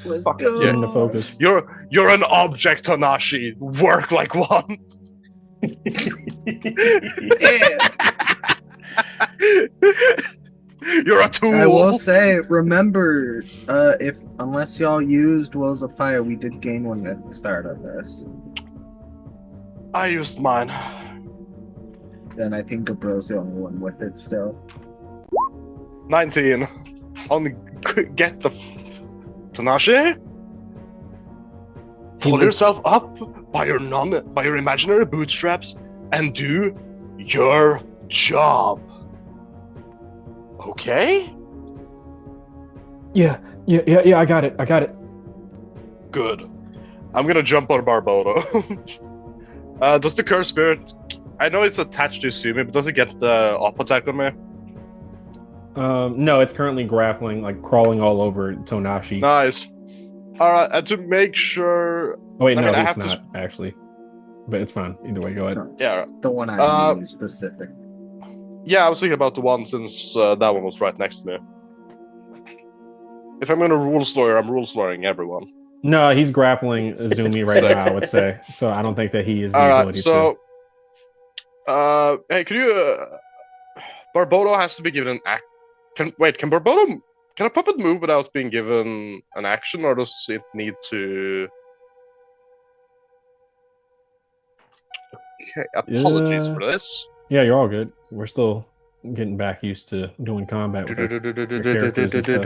Let's fuck go. get him to focus. You're an object, Tanashi. Work like one. You're a tool. I will say, remember, unless y'all used Wills of Fire, we did gain one at the start of this. I used mine. Then I think Gabriel's the only one with it still. 19. Get the Tanashi. Pull yourself up by your imaginary bootstraps and do your job. Okay? Yeah, I got it. Good. I'm gonna jump on Barbodo. Does the Curse Spirit... I know it's attached to Sumi, but does it get the up attack on me? No, it's currently grappling, like crawling all over Tonashi. Nice. Alright, and to make sure... Oh wait, no, I it's not, actually. But it's fine. Either way, go ahead. Yeah. The one I mean specific. Yeah, I was thinking about the one since that one was right next to me. If I'm gonna rule slur, I'm rule slurring everyone. No, he's grappling Azumi right now, I would say. So I don't think that he is the ability to. Hey, could you... Barbodo has to be given an act... Can Barbodo... Can a puppet move without being given an action, or does it need to... Okay, apologies for this. Yeah, you're all good. We're still getting back used to doing combat with our characters and stuff.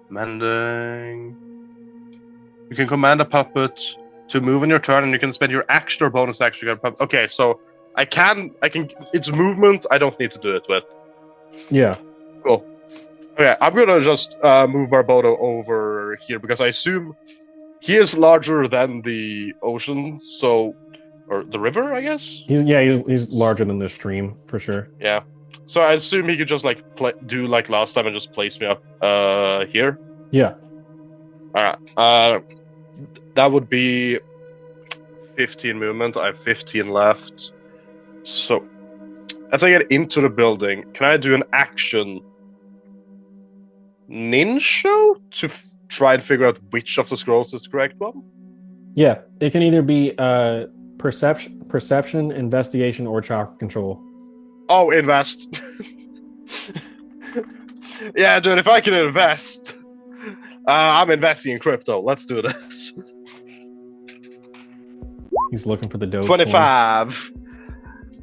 Commanding... You can command a puppet to move on your turn, and you can spend your action or bonus action to get a puppet. Okay, so I can. It's movement. I don't need to do it with. Yeah. Cool. Okay, I'm gonna just move Barbodo over here because I assume he is larger than the ocean, or the river, I guess. He's larger than this stream for sure. Yeah. So I assume he could just like do like last time and just place me up here. Yeah. All right. That would be 15 movement. I have 15 left. So as I get into the building, can I do an action ninja to try and figure out which of the scrolls is the correct one? Yeah, it can either be perception, investigation, or chakra control. Oh, invest. Yeah, dude, if I can invest, I'm investing in crypto. Let's do this. He's looking for the Doge 25.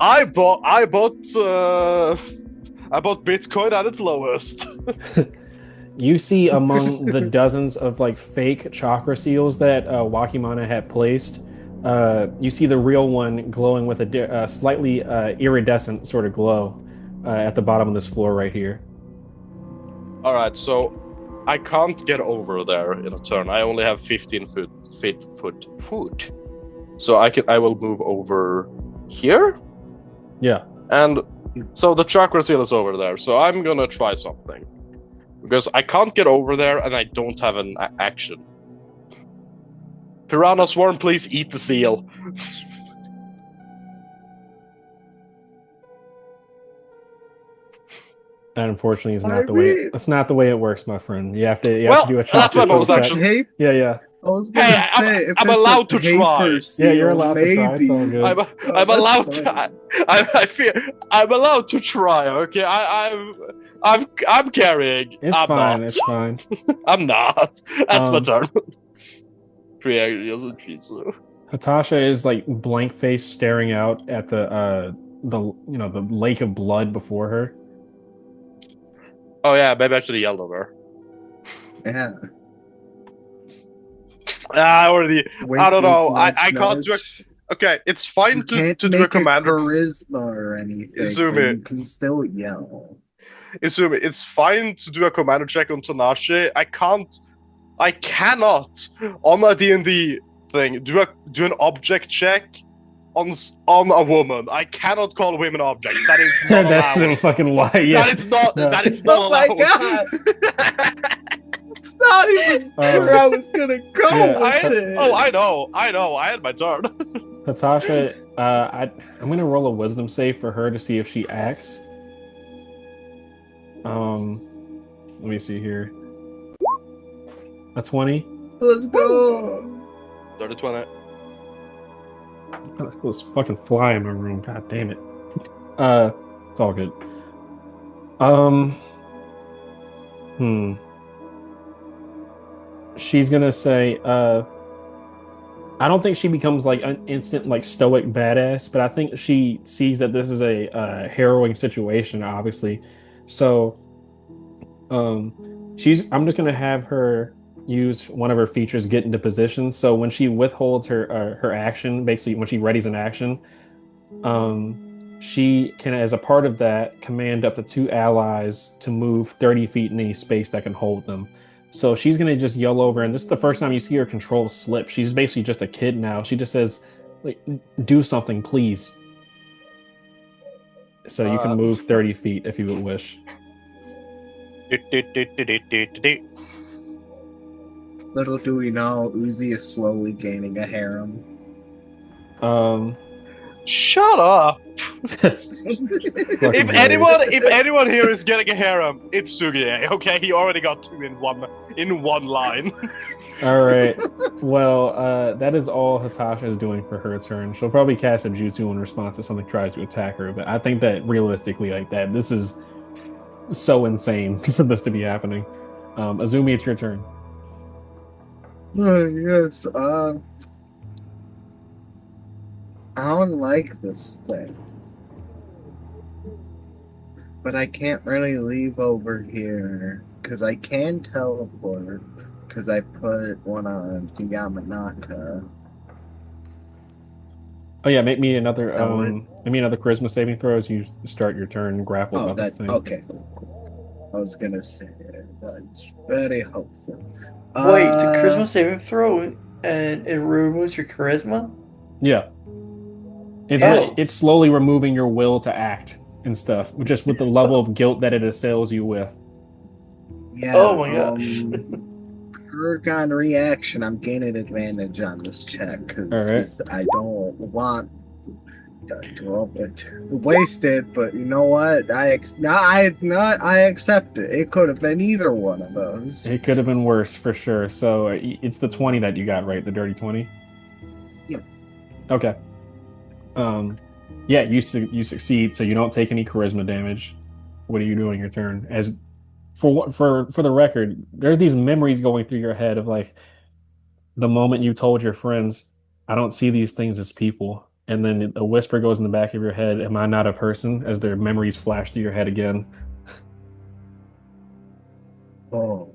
I bought Bitcoin at its lowest. coin. You see among the dozens of like fake chakra seals that Wakimana had placed, you see the real one glowing with a slightly iridescent sort of glow at the bottom of this floor right here. All right, so I can't get over there in a turn. I only have 15 foot. So I will move over here. Yeah. And so the chakra seal is over there. So I'm gonna try something because I can't get over there and I don't have an action. Piranha Swarm, please eat the seal. That unfortunately is not the way. That's not the way it works, my friend. You have to do a that's chakra my bonus check. action. Hey, Yeah. I was gonna say, if I'm it's allowed a to try. paper seal, Yeah, you're allowed to try. It's all maybe. good. I'm allowed to. I feel I'm allowed to try. Okay, I'm carrying. It's I'm fine. Not. It's fine. I'm not. That's my turn. Hatasha is like blank face staring out at the the lake of blood before her. Oh yeah, maybe I should have yelled over. Yeah. I already. Wink, I don't know. wink, I can't do nudge. Okay, it's fine You to can't do a make commander. charisma or anything, Izumi. but you can still yell. Izumi, it's fine to do a commander check on Tanashi. I cannot on a D&D thing do an object check on a woman. I cannot call women objects. That is not That's so allowed. fucking why. Yeah. That is not. No. That is not Oh my allowed. God. It's not even where I was gonna go yeah. with it. I know. I had my turn. Hatasha, I'm gonna roll a wisdom save for her to see if she acts. Let me see here. A 20. Let's go. 30-20. It was fucking fly in my room. God damn it. It's all good. She's gonna say, I don't think she becomes like an instant like stoic badass, but I think she sees that this is a harrowing situation, obviously. So, I'm just gonna have her use one of her features, get into position. So when she withholds her action, basically when she readies an action, she can, as a part of that, command up to 2 allies to move 30 feet in any space that can hold them. So she's gonna just yell over, and this is the first time you see her control slip. She's basically just a kid now. She just says, like, do something, please. So you can move 30 feet if you would wish. Little do we know, Uzi is slowly gaining a harem. Shut up. Fucking If anyone here is getting a harem, it's Sugie. Okay, he already got 2 in one line. All right. Well, that is all Hatasha is doing for her turn. She'll probably cast a jutsu in response to something tries to attack her, but I think that realistically, like that, this is so insane for this to be happening. Azumi, it's your turn. Yes, I don't like this thing. But I can't really leave over here, because I can teleport, because I put one on the Yamanaka. Oh yeah, make me another charisma saving throw as you start your turn grappled up this thing. Okay, cool. I was gonna say that's very helpful. Wait, it's a charisma saving throw and it removes your charisma? Yeah. It's slowly removing your will to act and stuff, just with the level of guilt that it assails you with. Yeah. Oh my gosh. Per reaction, I'm gaining advantage on this check because All right. I don't want Well, it wasted, but you know what? I accept it. It could have been either one of those. It could have been worse for sure. So it's the 20 that you got, right? The dirty 20. Yeah. Okay. Yeah, you succeed, so you don't take any charisma damage. What are you doing your turn? As for the record, there's these memories going through your head of like the moment you told your friends, I don't see these things as people. And then a whisper goes in the back of your head, am I not a person? As their memories flash through your head again. Oh,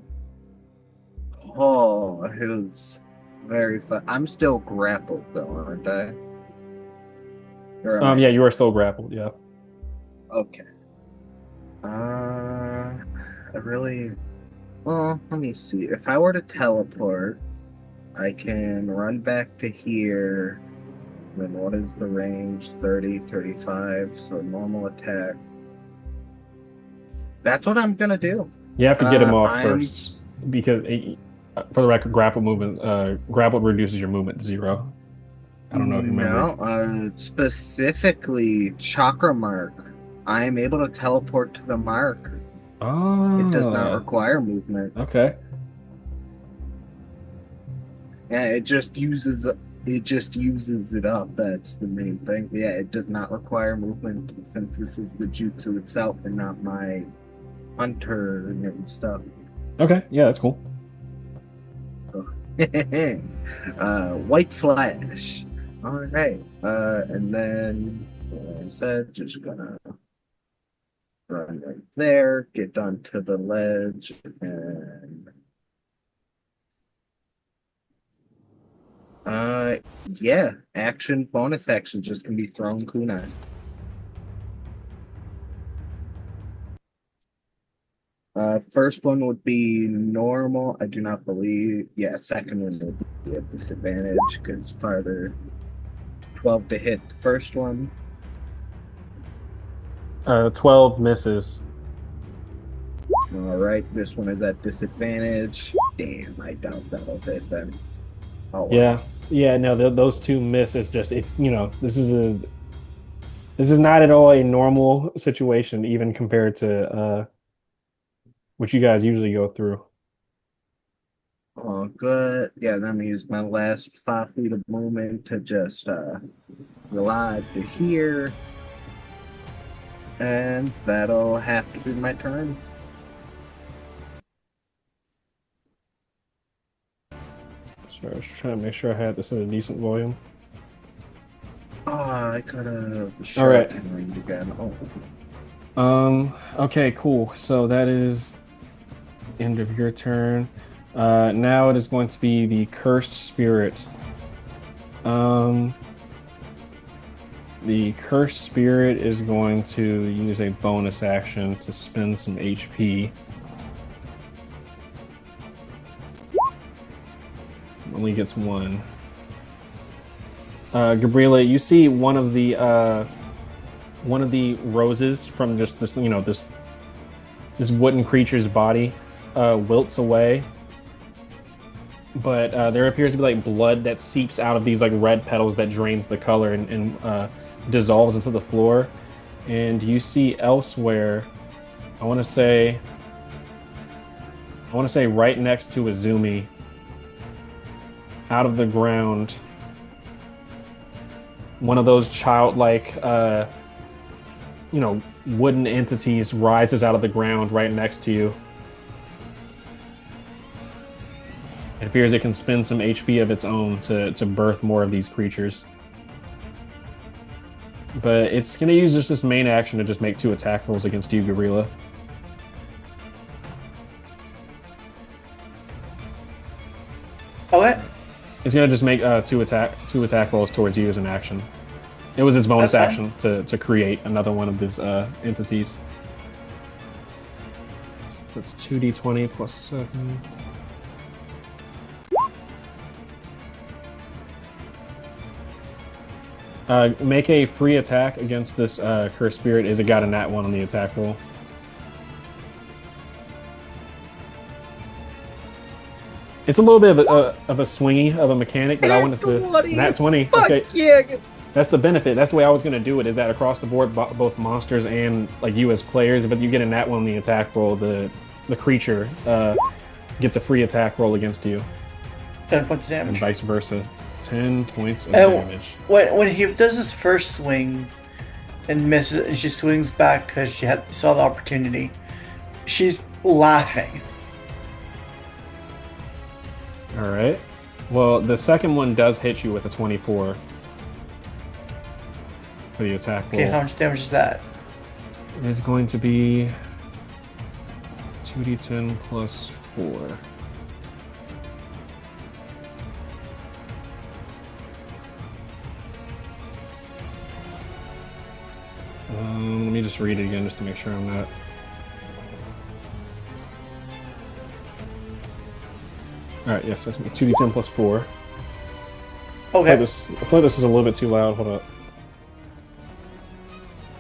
oh, it was very fun. I'm still grappled though, aren't I? Or am I? Yeah, you are still grappled, yeah. Okay. I really. Well, let me see. If I were to teleport, I can run back to here. Then what is the range? 30, 35. So normal attack. That's what I'm gonna do. You have to get him off I'm first because for the record, grapple reduces your movement to 0. I don't know if you remember. No, specifically chakra mark. I am able to teleport to the mark. Oh, It does not require movement. okay. Yeah, it just uses it up. That's the main thing. Yeah, it does not require movement since this is the jutsu itself and not my hunter and stuff. Okay, yeah, that's cool. White flash. All right. And then, like I said, just gonna run right there, get onto the ledge, and yeah, bonus action just can be thrown kunai. First one would be normal. I do not believe. Yeah, second one would be a disadvantage because farther 12 to hit the first one. 12 misses. All right, this one is at disadvantage. Damn, I doubt that'll hit then. Oh, Yeah, yeah. No, those two misses. Just this is not at all a normal situation, even compared to what you guys usually go through. Oh, good. Yeah, let me use my last 5 feet of movement to just glide to here. And that'll have to be my turn. So I was trying to make sure I had this at a decent volume. Oh, I could have All right. ringed again. Okay, cool. So that is end of your turn. Now it is going to be the cursed spirit. The cursed spirit is going to use a bonus action to spend some HP. Only gets 1. Gabriela, you see one of the roses from just this, this wooden creature's body wilts away, but there appears to be like blood that seeps out of these like red petals that drains the color and dissolves into the floor. And you see elsewhere, I want to say right next to Izumi, out of the ground, one of those childlike wooden entities rises out of the ground right next to you. It appears it can spend some HP of its own to birth more of these creatures. But it's going to use just this main action to just make 2 attack rolls against you, Gabriela. Okay. It's going to just make 2 attack rolls towards you as an action. It was its bonus action to create another one of these entities. So that's 2d20 plus 7. Make a free attack against this cursed spirit. Is it got a nat 1 on the attack roll? It's a little bit of a swingy of a mechanic, but I wanted to nat 20. Fuck Okay. yeah! That's the benefit. That's the way I was going to do it. Is that across the board, both monsters and like you as players, but you get in that one the attack roll, the creature gets a free attack roll against you, 10 points of and damage. vice versa. 10 points of And damage. when he does his first swing and misses, and she swings back because she saw the opportunity, she's laughing. All right. Well, the second one does hit you with a 24 for the attack roll. Okay, how much damage is that? It is going to be 2d10 plus 4. Let me just read it again just to make sure I'm not. Alright, yes, that's 2d10 plus 4. Okay. I feel like this is a little bit too loud. Hold up.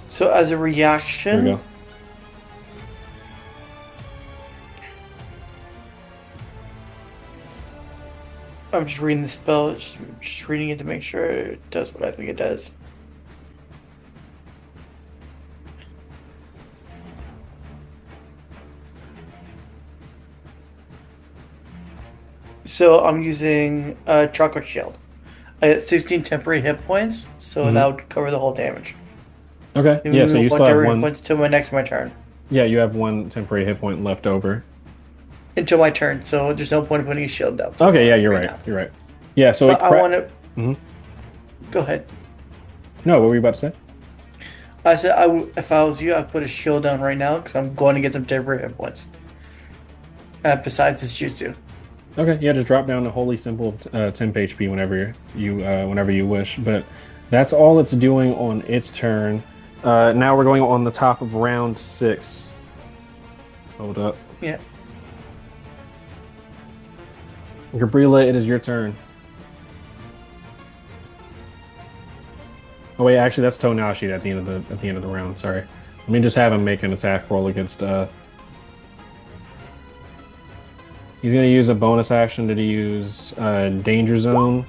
So as a There reaction, we go. I'm just reading the spell, just reading it to make sure it does what I think it does. So I'm using a chocolate shield. I get 16 temporary hit points, so that would cover the whole damage. Okay, yeah, so you still have hit one. points till my turn. Yeah, you have one temporary hit point left over. Until my turn, so there's no point in putting a shield down. So Okay, yeah, you're right. now. You're right. Yeah, so But I want to. Mhm. Go ahead. No, what were you about to say? I said if I was you, I'd put a shield down right now because I'm going to get some temporary hit points. Besides this jutsu. Okay, yeah, just drop down a wholly simple temp HP whenever you wish. But that's all it's doing on its turn. Now we're going on the top of round 6. Hold up. Yeah. Gabriela, it is your turn. Oh wait, actually that's Tonashi at the end of the round. Sorry. Let me just have him make an attack roll against. He's gonna use a bonus action to use Danger Zone.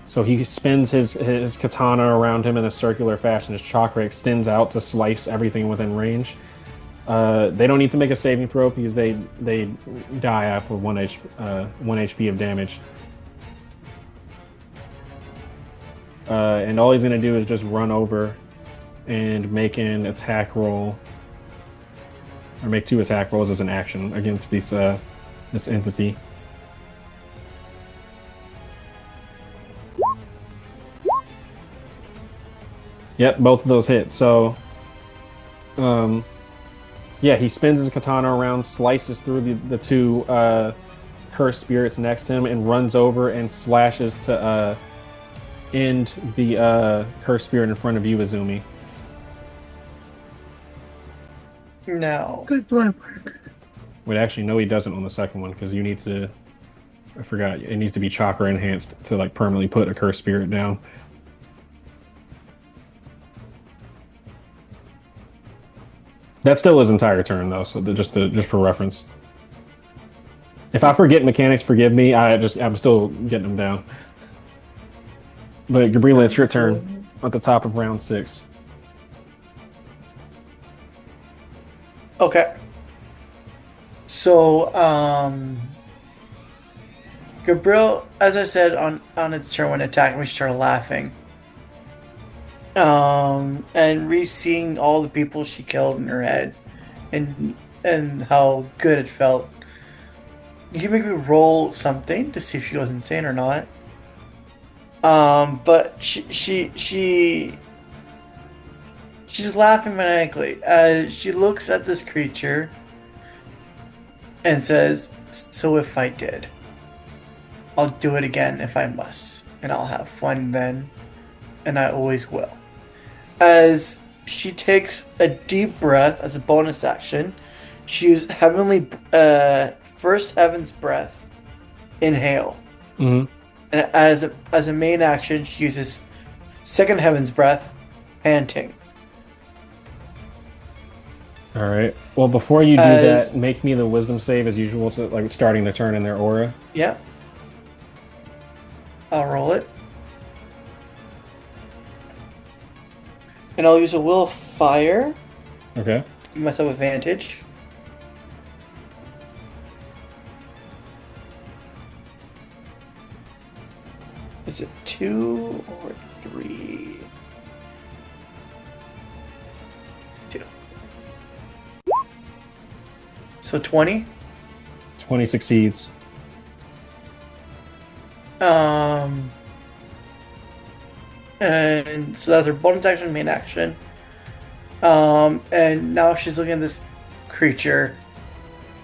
So he spins his katana around him in a circular fashion. His chakra extends out to slice everything within range. They don't need to make a saving throw because they die after 1 HP of damage. And all he's going to do is just run over and make an attack roll. Or make 2 attack rolls as an action against this entity. Yep, both of those hit. So, yeah, he spins his katana around, slices through the 2 cursed spirits next to him, and runs over and slashes to end the cursed spirit in front of you, Izumi. No. Good blood work. Wait, actually, no, he doesn't on the second one because you need to. I forgot. It needs to be chakra enhanced to like permanently put a cursed spirit down. That's still his entire turn, though. So just for reference. If I forget mechanics, forgive me. I'm still getting them down. But Gabriela, it's your turn at the top of round 6. Okay. So, Gabriel, as I said on its turn when it attacked me, started laughing. And re-seeing all the people she killed in her head, and how good it felt. You can make me roll something to see if she was insane or not. But she's laughing maniacally as she looks at this creature and says, "So if I did, I'll do it again if I must, and I'll have fun then, and I always will." As she takes a deep breath as a bonus action, she uses first heaven's breath, inhale. Mm-hmm. And as a main action, she uses second heaven's breath, panting. All right. Well, before you do that, make me the wisdom save as usual, to like starting the turn in their aura. Yeah. I'll roll it. And I'll use a will of fire Okay. to give myself advantage. Is it 2 or 3? 2. So 20. 20 succeeds. And so that's her bonus action, main action. And now she's looking at this creature.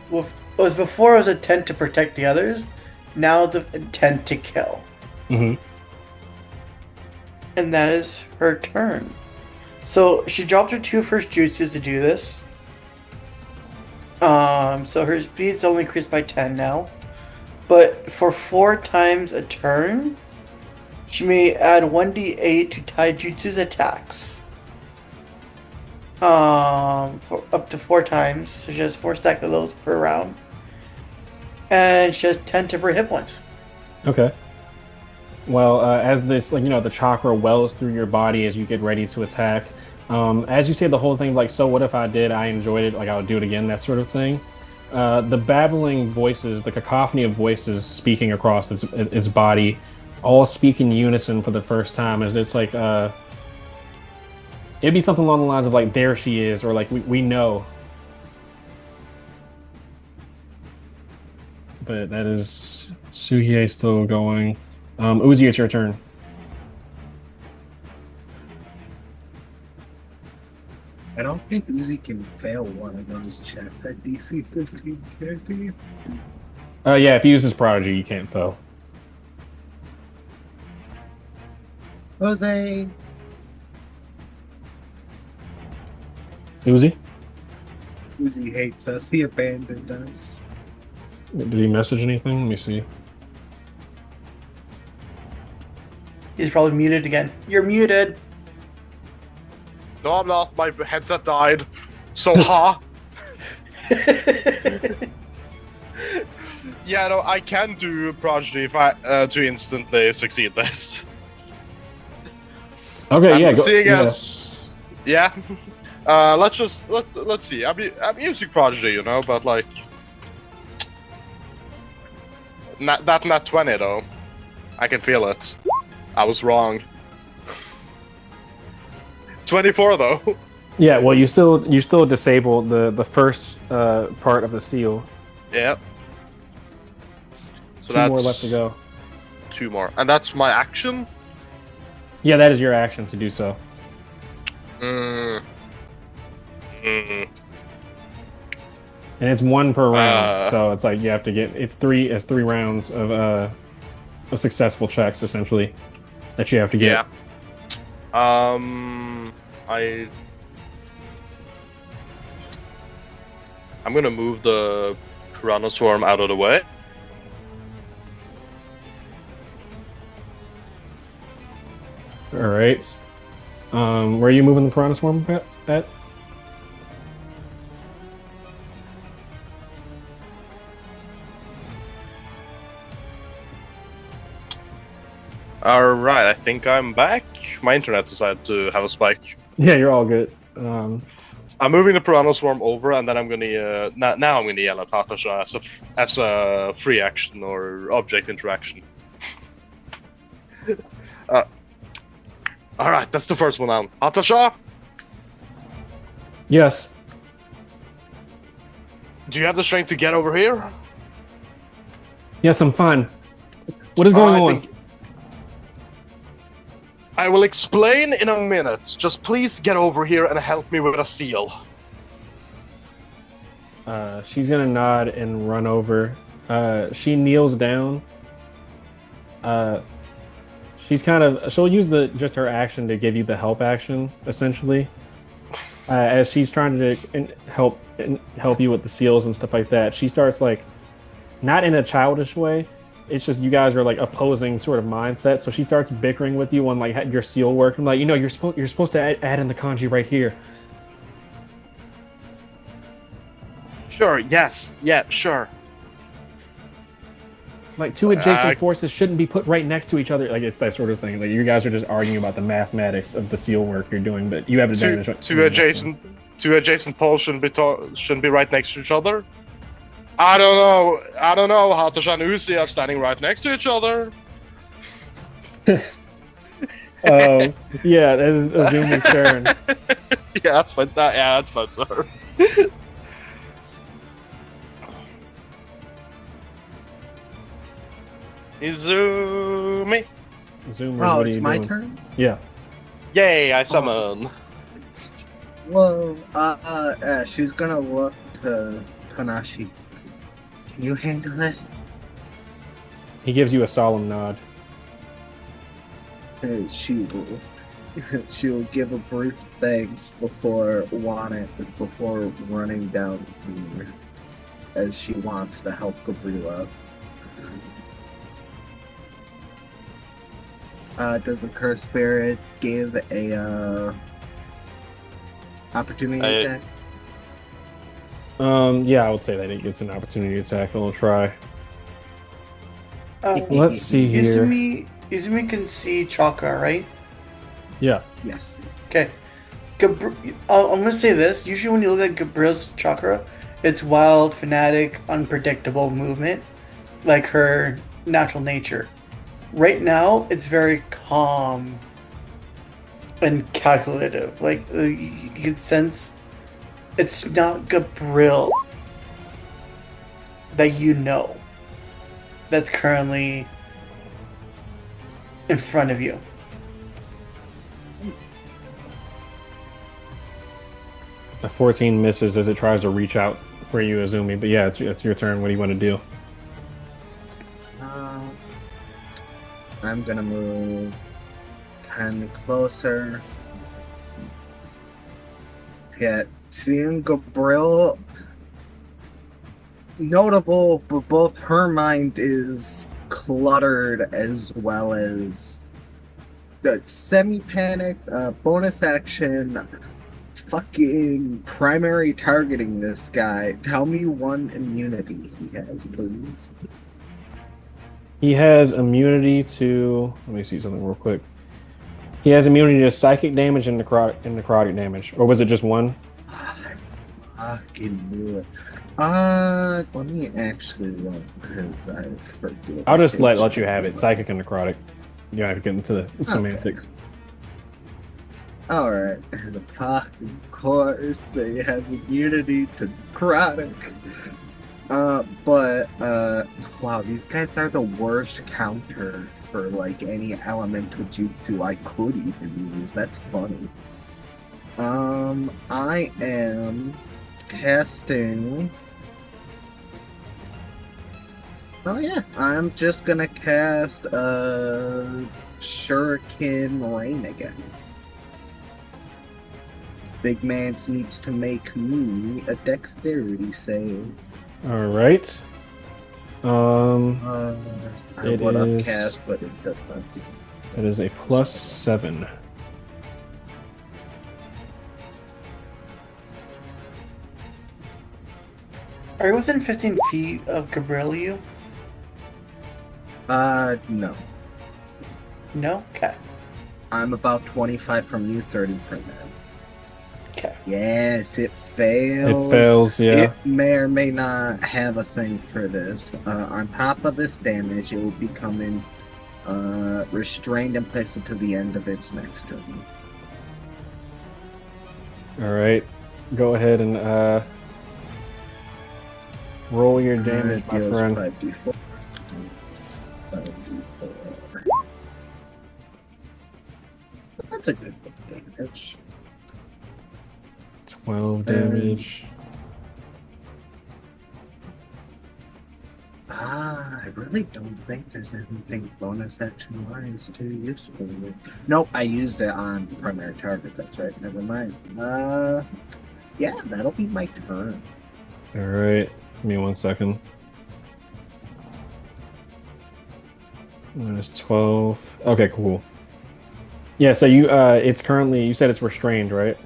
With, it was before it was intent to protect the others. Now it's intent to kill. Mm-hmm. And that is her turn. So she dropped her 2 first juices to do this. So her speed's only increased by 10 now. But for 4 times a turn, she may add 1d8 to Taijutsu's attacks. For up to 4 times. So she has 4 stack of those per round. And she has 10 temporary hit points. Okay. Well, as this, like, the chakra wells through your body as you get ready to attack, as you say the whole thing, like, so what if I did, I enjoyed it, like, I would do it again, that sort of thing. The babbling voices, the cacophony of voices speaking across its body, all speak in unison for the first time, as it's like, it'd be something along the lines of, like, there she is, or, like, we know. But that is Suhie still going. Uzi, it's your turn. I don't think Uzi can fail one of those checks at DC 15, can he? Yeah, if he uses Prodigy, you can't fail. Jose! Uzi? Uzi hates us. He abandoned us. Did he message anything? Let me see. He's probably muted again. You're muted. No, I'm not. My headset died. So, ha! Yeah, no, I can do Prodigy if I to instantly succeed this. Okay, I'm yeah. seeing as yeah. Let's see. I'm using Prodigy, but like not 20 though. I can feel it. I was wrong. 24 though. Yeah, well, you still disable the first part of the seal. Yeah. So 2 more that's left to go. 2 more, and that's my action. Yeah, that is your action to do so. Mm. Mm. And it's 1 per round, so it's like you have to get it's 3 rounds of successful checks essentially that you have to get. Yeah. I'm gonna move the Piranha Swarm out of the way. All right. Where are you moving the Piranha Swarm at? Alright, I think I'm back. My internet decided to have a spike. Yeah, you're all good. I'm moving the Piranha Swarm over, and then I'm gonna now I'm gonna yell at Hatasha as a free action or object interaction. Alright, that's the first one down. Hatasha, Yes. do you have the strength to get over here? Yes, I'm fine. What is going on? I will explain in a minute. Just please get over here and help me with a seal. She's gonna nod and run over. She kneels down. She'll use just her action to give you the help action, essentially. As she's trying to help you with the seals and stuff like that. She starts like, not in a childish way. It's just you guys are like opposing sort of mindset. So she starts bickering with you on like your seal work. I'm like, you're supposed to add in the kanji right here. Sure. Yes. Yeah. Sure. Like two adjacent Uh, forces shouldn't be put right next to each other. Like it's that sort of thing. Like you guys are just arguing about the mathematics of the seal work you're doing, but you have an two advantage. two adjacent two adjacent poles shouldn't be right next to each other. I don't know. I don't know. Hatosh and Uzi are standing right next to each other. Yeah, that is Azumi's turn. Yeah, that's my that's my turn. Izumi. Zoomers, Oh, what are it's you my doing? turn? Yeah. Yay! I summon. Well, she's gonna look to Tanashi. Can you handle it? He gives you a solemn nod. She will. She'll give a brief thanks before running down here, as she wants to help Gabriela. Does the curse spirit give a opportunity attack? Yeah, I would say that it gets an opportunity attack. I'll try. Let's see here. Izumi can see chakra, right? Yeah. Yes. Okay. I'm gonna say this. Usually, when you look at Gabriel's chakra, it's wild, fanatic, unpredictable movement, like her natural nature. Right now, it's very calm and calculative. Like you can sense, it's not Gabriel that you know. That's currently in front of you. A 14 misses as it tries to reach out for you, Azumi. But yeah, it's your turn. What do you want to do? I'm gonna move kind of closer. Yeah, seeing Gabriel, notable, but both her mind is cluttered as well as the semi-panic, bonus action, fucking primary targeting this guy. Tell me one immunity he has, please. He has immunity to. Let me see something real quick. He has immunity to psychic damage and necrotic damage, or was it just one? I fucking knew it. Let me actually look because I forget. I'll just let you have it. Psychic and necrotic. You don't have to get into the semantics. Alright, and the fucking course they have immunity to necrotic. Wow, these guys are the worst counter for like any elemental jutsu I could even use. That's funny. I am casting. Oh yeah, I'm just gonna cast Shuriken Rain again. Big man needs to make me a dexterity save. All right. I It would is- upcast, but it does not do. It is a +7. Are you within 15 feet of Gabriel? No. No? Okay. I'm about 25 from you, 30 from them. Okay. Yes, it fails. It fails, yeah. It may or may not have a thing for this. On top of this damage, it will be coming restrained and placed until the end of its next turn. All right. Go ahead and roll your damage, my Deals friend. 5d4. 5d4. That's a good damage. 12 damage. I really don't think there's anything bonus action wise too useful. Nope, I used it on primary target. That's right. Never mind. Yeah, that'll be my turn. All right. Give me 1 second. Minus 12. Okay, cool. Yeah, so you it's currently, you said it's restrained, right?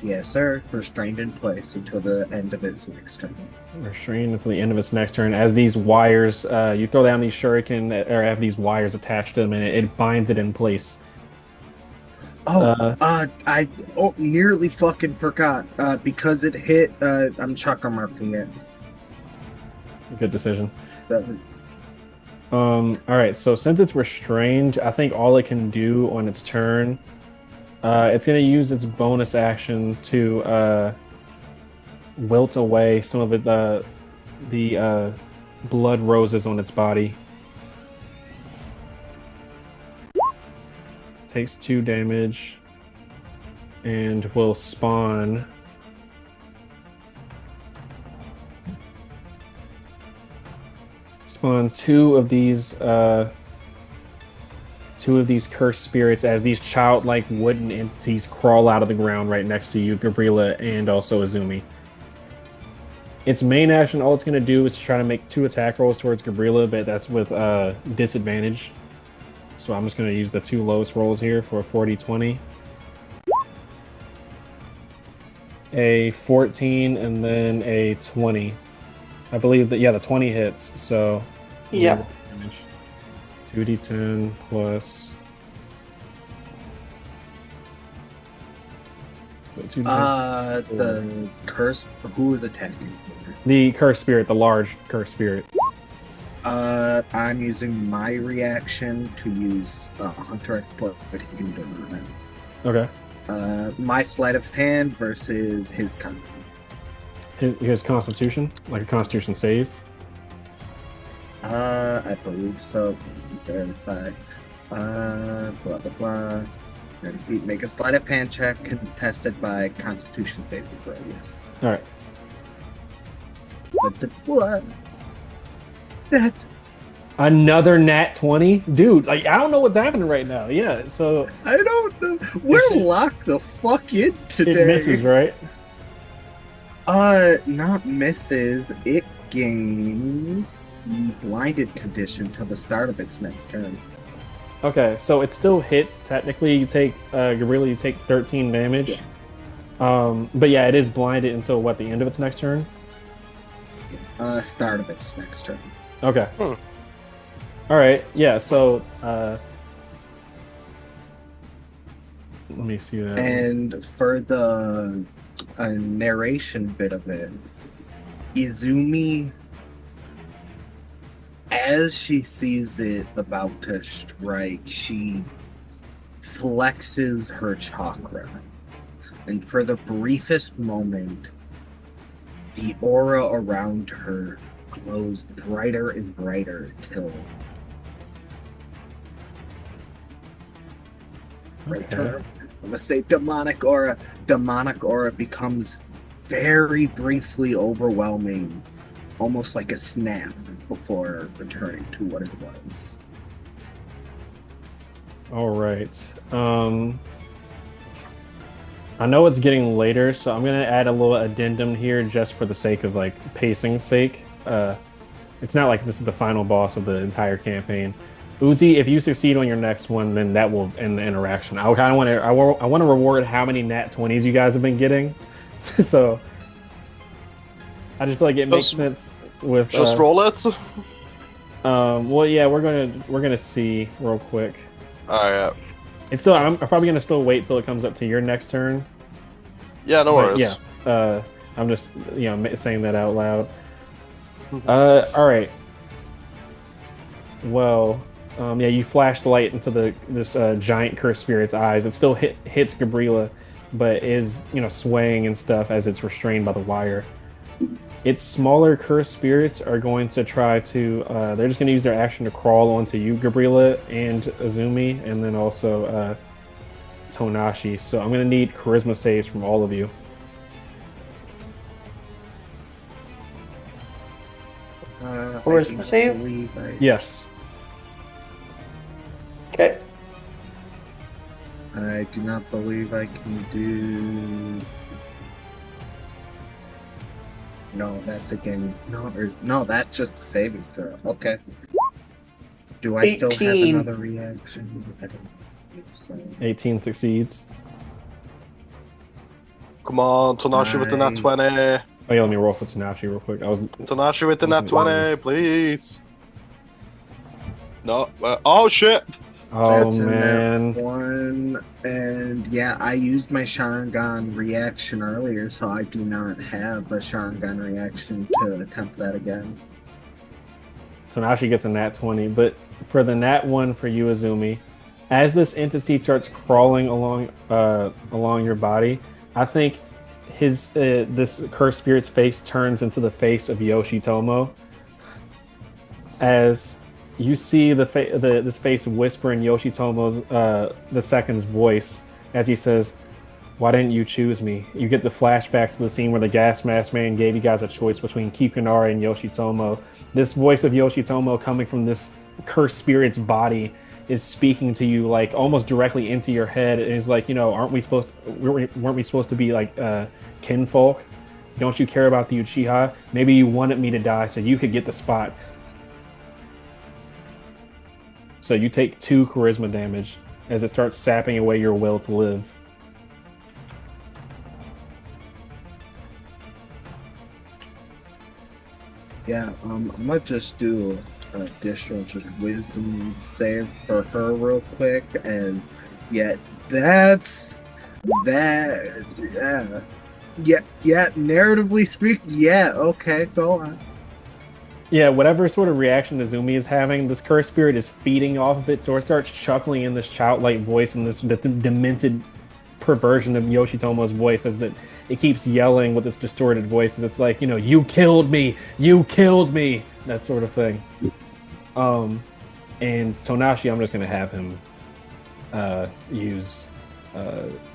Yes, sir. Restrained in place until the end of its next turn. Restrained until the end of its next turn. As these wires, you throw down these shuriken that or have these wires attached to them, and it binds it in place. I nearly fucking forgot. Because it hit, I'm chakra marking it. Good decision. That was- All right. So since it's restrained, I think all it can do on its turn, it's gonna use its bonus action to wilt away some of it, the blood roses on its body. Takes 2 damage and will spawn two of these cursed spirits as these childlike wooden entities crawl out of the ground right next to you, Gabriela, and also Izumi. Its main action, all it's going to do is try to make 2 attack rolls towards Gabriela, but that's with disadvantage. So I'm just going to use the 2 lowest rolls here for a 40-20. A 14 and then a 20. I believe that, yeah, the 20 hits, so... Yeah. 2d10 plus... the curse. Who is attacking? The cursed spirit, the large cursed spirit. I'm using my reaction to use Hunter Exploit Hinder on it. Okay. My sleight of hand versus his con. His constitution? Like a constitution save? I believe so. Verify. Blah blah blah. Make a sleight of hand check contested by Constitution saving throw. Yes. All right. But what? That's Another nat 20? Dude, like, I don't know what's happening right now. Yeah, so... I don't know. We're locked the fuck in today. It misses, right? Not misses. It gains the blinded condition till the start of its next turn. Okay, so it still hits. Technically, you take, Gabriela, you take 13 damage. Yeah. But yeah, it is blinded until, what, the end of its next turn? Start of its next turn. Okay. All right. Yeah. So, let me see that. And for the narration bit of it, Izumi, as she sees it about to strike, she flexes her chakra, and for the briefest moment, the aura around her glows brighter and brighter till Okay. I'm gonna say demonic aura. Demonic aura becomes very briefly overwhelming, almost like a snap before returning to what it was. All right. I know it's getting later, so I'm gonna add a little addendum here just for the sake of like pacing's sake. It's not like this is the final boss of the entire campaign. Uzi, if you succeed on your next one, then that will end the interaction. I kind of want to. I want to reward how many nat 20s you guys have been getting. So I just feel like it makes sense with. Just roll it. Well, yeah, we're gonna see real quick. Oh yeah. It's still. I'm probably gonna still wait till it comes up to your next turn. Yeah, no But, worries. yeah. I'm just saying that out loud. All right. Well, yeah, you flash the light into this giant cursed spirit's eyes. It still hits Gabriela, but is swaying and stuff as it's restrained by the wire. Its smaller cursed spirits are going to try to. They're just going to use their action to crawl onto you, Gabriela, and Azumi, and then also Tonashi. So I'm going to need charisma saves from all of you. Charisma save? Yes. Okay. I do not believe I can do. No, that's again. No, that's just a saving throw. Okay. Do I still have 18. another reaction? I don't think so. 18 succeeds. Come on, Tanashi with the nat 20. Oh yeah, let me roll for Tanashi real quick. Tanashi with the nat looking at 20, please. No. Oh, shit. Oh That's a man. net 1, and yeah, I used my Sharingan reaction earlier, so I do not have a Sharingan reaction to attempt that again. Tanashi gets a nat 20, but for the nat 1 for you, Azumi, as this entity starts crawling along your body, I think this cursed spirit's face turns into the face of Yoshitomo as you see this face whisper in Yoshitomo's the second's voice as he says, "Why didn't you choose me?" You get the flashbacks to the scene where the gas mask man gave you guys a choice between Kikunari and Yoshitomo. This voice of Yoshitomo coming from this cursed spirit's body is speaking to you like almost directly into your head. It is like, weren't we supposed to be like kinfolk? Don't you care about the Uchiha? Maybe you wanted me to die so you could get the spot. So you take 2 charisma damage as it starts sapping away your will to live. Yeah, I'm gonna just do an additional just wisdom save for her real quick, as yeah, that's that. Yeah. Narratively speaking, yeah. Okay, go on. Yeah, whatever sort of reaction Izumi is having, this cursed spirit is feeding off of it, so it starts chuckling in this childlike voice and this demented perversion of Yoshitomo's voice as it keeps yelling with its distorted voices. It's like, you killed me, that sort of thing. And Tonashi, I'm just gonna have him use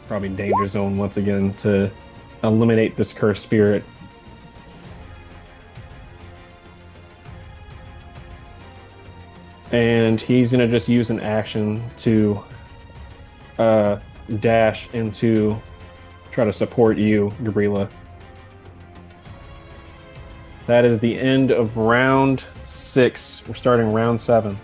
probably Danger Zone once again to eliminate this cursed spirit. And he's gonna just use an action to dash into try to support you, Gabriela. That is the end of round 6. We're starting round 7.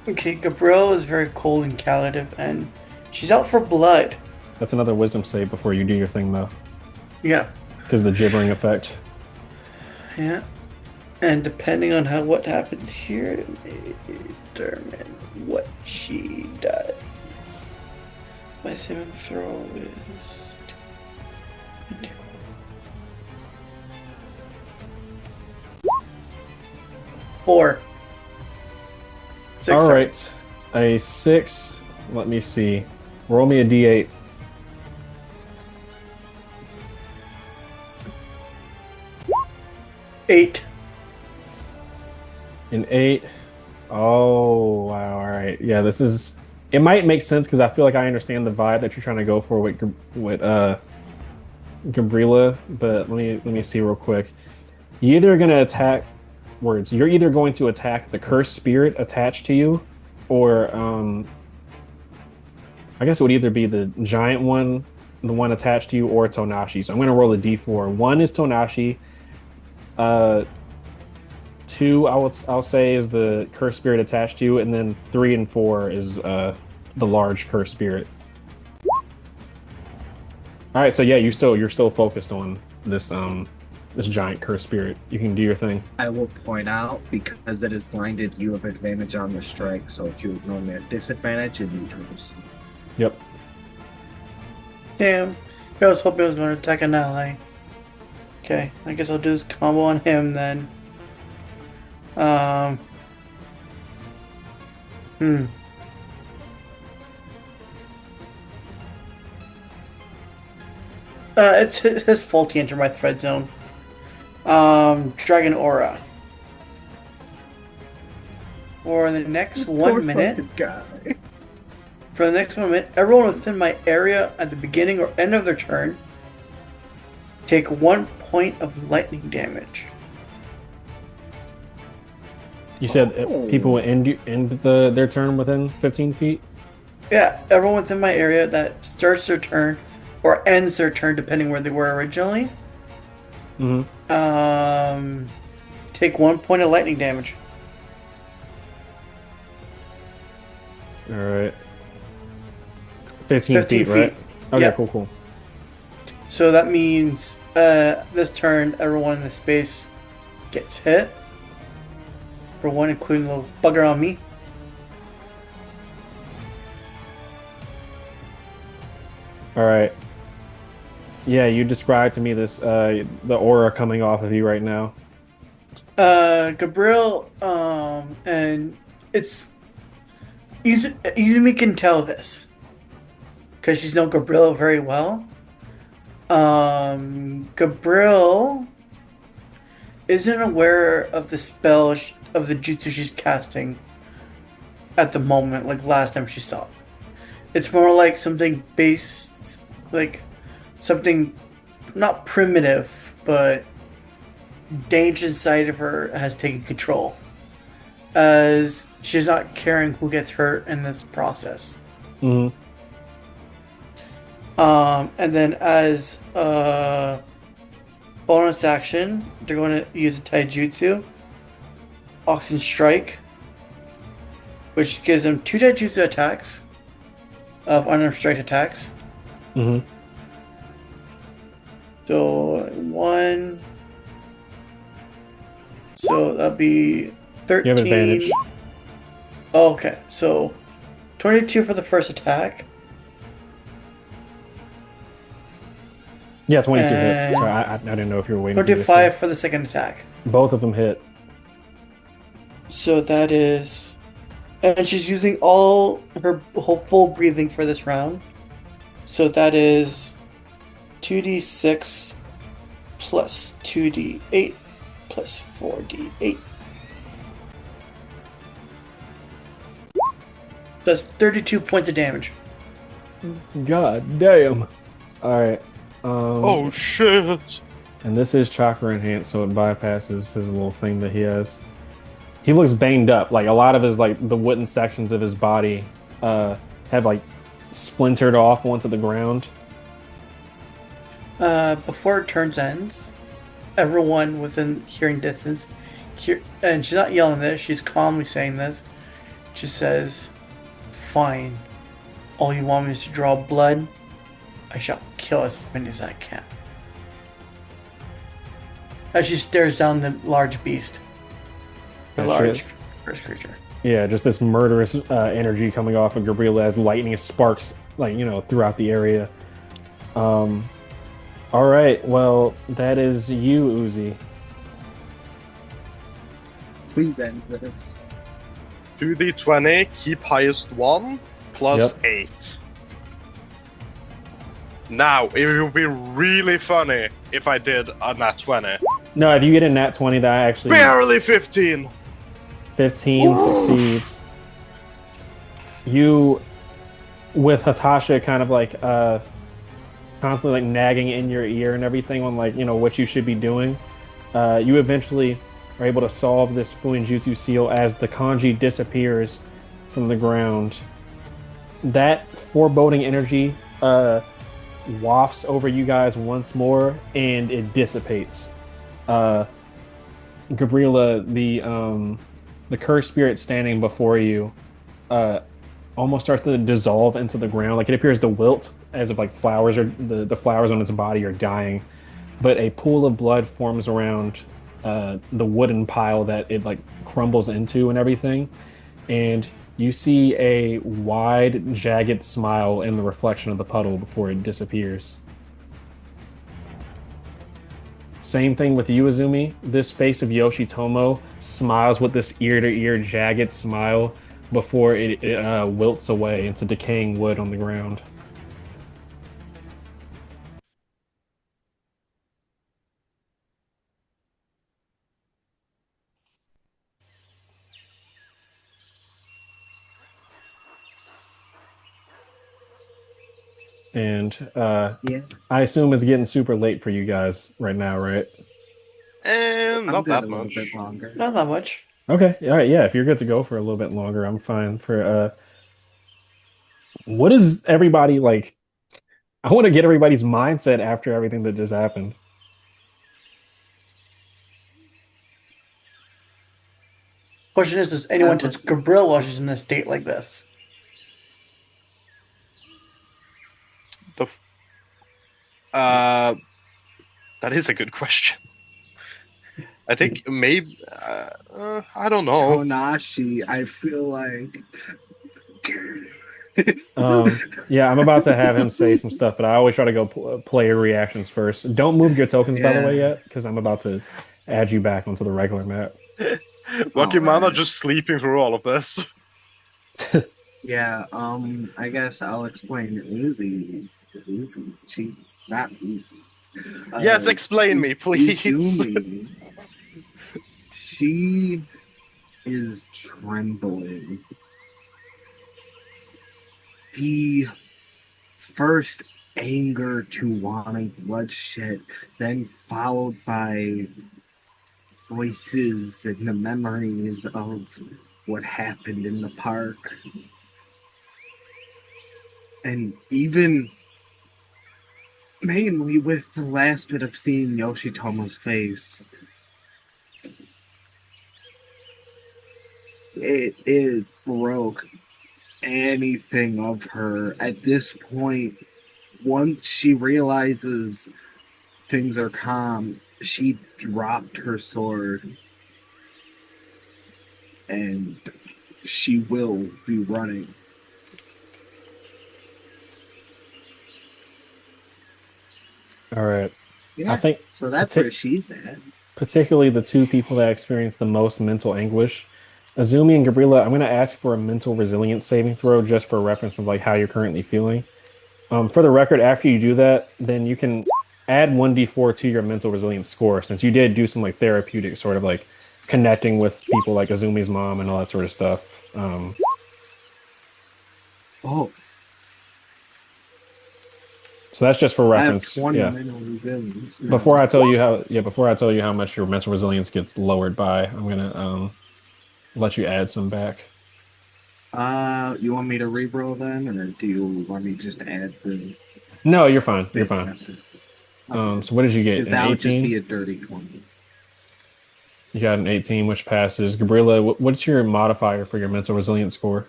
Okay, Gabrielle is very cold and callous, and she's out for blood. That's another wisdom save before you do your thing, though. Yeah. Because of the gibbering effect. Yeah. And depending on what happens here, it may determine what she does. My saving throw is 4. 6. All right, a 6. Let me see. Roll me a d8. Eight. An 8. Oh, wow. All right. Yeah, this is... It might make sense because I feel like I understand the vibe that you're trying to go for with Gabriela, but let me see real quick. You're either going to attack... You're either going to attack the cursed spirit attached to you, or I guess it would either be the giant one, the one attached to you, or Tonashi. So I'm going to roll a d4. 1 is Tonashi. 2, I'll say, is the cursed spirit attached to you, and then 3 and 4 is the large cursed spirit. All right, so yeah, you're still focused on this this giant cursed spirit. You can do your thing. I will point out, because it is blinded, you have advantage on the strike, so if you would normally have disadvantage, it neutrals. Yep. Damn. I was hoping I was going to attack an ally. Okay, I guess I'll do this combo on him then. It's his fault he entered my thread zone. Dragon Aura. For the next 1 minute. Guy. For the next 1 minute, everyone within my area at the beginning or end of their turn take 1 point of lightning damage. You said people will end their turn within 15 feet? Yeah, everyone within my area that starts their turn or ends their turn, depending where they were originally, take 1 point of lightning damage. All right. 15 feet, right? Okay, yeah. cool. So that means this turn, everyone in the space gets hit. For one, including the little bugger on me. All right. Yeah, you described to me this the aura coming off of you right now. Gabriel, and it's Izumi can tell this because she's known Gabriel very well. Gabriel isn't aware of the spell of the jutsu she's casting at the moment, like last time she saw it. It's more like something based, like something not primitive, but danger inside of her has taken control, as she's not caring who gets hurt in this process. Hmm. And then as a bonus action, they're going to use a taijutsu, Oxen Strike, which gives them 2 taijutsu attacks of unarmed strike attacks. Hmm. So 1. So that'd be 13. You have advantage. Oh, okay, so 22 for the first attack. Yeah, 22 hits. And Sorry, I didn't know if you were waiting for me to 25 say. for the second attack. Both of them hit. So that is. And she's using all her whole full breathing for this round. So that is 2d6 plus 2d8 plus 4d8. That's 32 points of damage. God damn. All right. Oh shit! And this is chakra enhanced, so it bypasses his little thing that he has. He looks banged up. Like a lot of his the wooden sections of his body have like splintered off onto the ground. Before turns ends, everyone within hearing distance, and she's not yelling this, she's calmly saying this. She says, "Fine. All you want me is to draw blood. I shall kill as many as I can." As she stares down the large beast. The Yeah, large first creature. Yeah, just this murderous energy coming off of Gabriela as lightning sparks, throughout the area. All right, well, that is you, Uzi. Please end this. 2d20, keep highest 1, plus Yep. 8. Now, it would be really funny if I did a nat 20. No, if you get a nat 20, that actually Barely 15! 15 succeeds. You, with Hatasha kind of constantly nagging in your ear and everything on what you should be doing, you eventually are able to solve this Fuinjutsu seal as the kanji disappears from the ground. That foreboding energy wafts over you guys once more, and it dissipates. Gabriela, the cursed spirit standing before you, almost starts to dissolve into the ground. Like it appears to wilt, as if flowers are the flowers on its body are dying. But a pool of blood forms around the wooden pile that it crumbles into and everything. And you see a wide, jagged smile in the reflection of the puddle before it disappears. Same thing with you, Izumi. This face of Yoshitomo smiles with this ear-to-ear, jagged smile before it wilts away into decaying wood on the ground. And Yeah, I assume it's getting super late for you guys right now, right? And I'm not good that a little much. bit longer. Not that much. Okay, all right, yeah. If you're good to go for a little bit longer, I'm fine. For what is everybody like? I want to get everybody's mindset after everything that just happened. Question is, does anyone touch Gabriel while she's in a state like this? The f- Uh, that is a good question. I think maybe I don't know. Konashi, I feel like. Yeah, I'm about to have him say some stuff, but I always try to go player reactions first. Don't move your tokens, by the way, Yeah. yet, because I'm about to add you back onto the regular map. Lucky All man are right. just sleeping through all of this. Yeah, I guess I'll explain Uzis, Jesus, not Uzis. Yes, explain me, please. Izumi, she is trembling. The first anger to wanting bloodshed, then followed by voices and the memories of what happened in the park. And even mainly with the last bit of seeing Yoshitomo's face, it broke anything of her. At this point, once she realizes things are calm, she dropped her sword and she will be running. All right. I Yeah, think so that's where she's at. particularly the two people that experience the most mental anguish, Azumi and Gabriela, I'm going to ask for a mental resilience saving throw just for reference of like how you're currently feeling. For the record, after you do that, then you can add 1d4 to your mental resilience score since you did do some like therapeutic sort of like connecting with people like Azumi's mom and all that sort of stuff. Oh, So that's just for I have reference. 20 Yeah. mental resilience Before now. I tell you how, yeah, before I tell you how much your mental resilience gets lowered by, I'm gonna let you add some back. You want me to re-roll then, or do you want me just to add the No, you're fine. You're big fine. method? Okay, So what did you get? because An that would just 18? be a dirty 20. You got an 18, which passes. Gabriela, what's your modifier for your mental resilience score?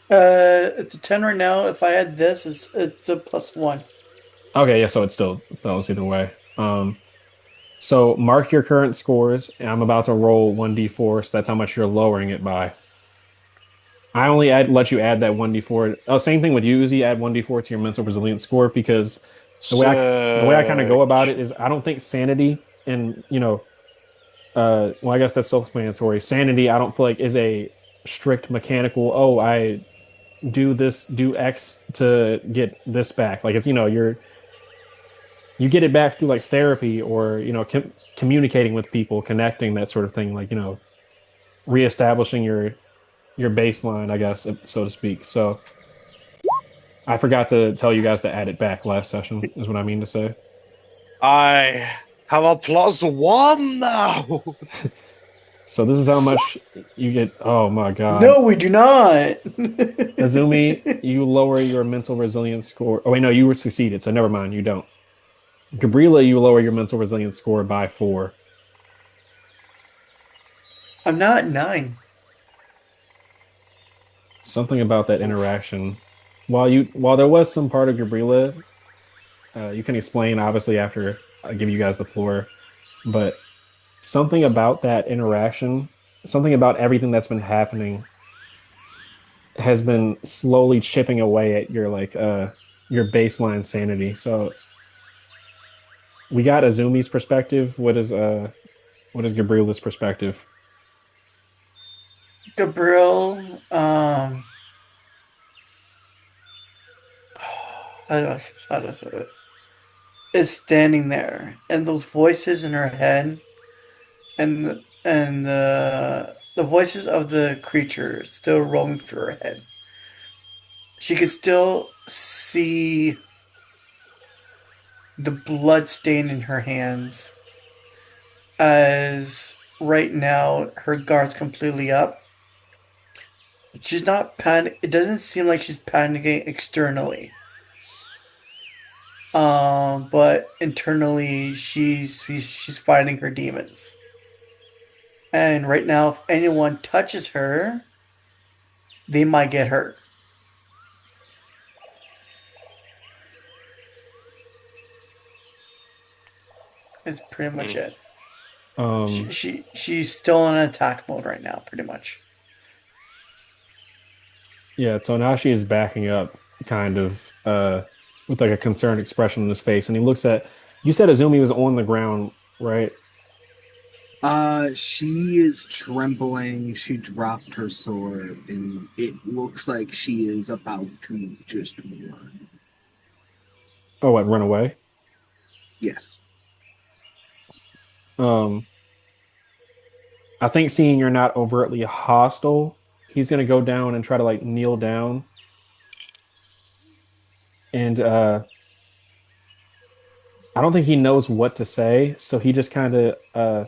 It's a 10 right now. If I add this, it's a +1. Okay, yeah, so it still fails either way. So mark your current scores, and I'm about to roll 1d4, so that's how much you're lowering it by. I only let you add that 1d4. Oh, same thing with you, Uzi, add 1d4 to your mental resilience score because the way I kind of go about Sick. it is I don't think sanity and well, I guess that's self-explanatory. Sanity, I don't feel like is a strict mechanical, oh, I do this, do X to get this back. Like it's, you get it back through like therapy or, communicating with people, connecting, that sort of thing, like, reestablishing your baseline, I guess, so to speak. So I forgot to tell you guys to add it back last session, is what I mean to say. I have a +1 now. So this is how much you get. Oh my God. No, we do not. Azumi, you lower your mental resilience score. Oh wait, no, you were succeeded, so never mind, you don't. Gabriela, you lower your mental resilience score by 4. I'm not 9. Something about that Oof. interaction. While there was some part of Gabriela, you can explain obviously after I give you guys the floor, but something about that interaction, something about everything that's been happening has been slowly chipping away at your baseline sanity. So we got Azumi's perspective. What is Gabriela's perspective? Gabriel, how do I, how do I say it? Is standing there, and those voices in her head, and the voices of the creature still roaming through her head. She could still see the blood stain in her hands, as right now her guard's completely up. She's not panic. It doesn't seem like she's panicking externally. But internally, she's fighting her demons. And right now, if anyone touches her, they might get hurt. Is pretty much it. Um, She's still in attack mode right now, pretty much. yeah, so now she is backing up, kind of, with like a concerned expression on his face, and he looks at. You said Azumi was on the ground, right? She is trembling. She dropped her sword, and it looks like she is about to just run. Oh, what, run away? Yes. Um, I think seeing you're not overtly hostile, he's gonna go down and try to like kneel down and I don't think he knows what to say, so he just kind of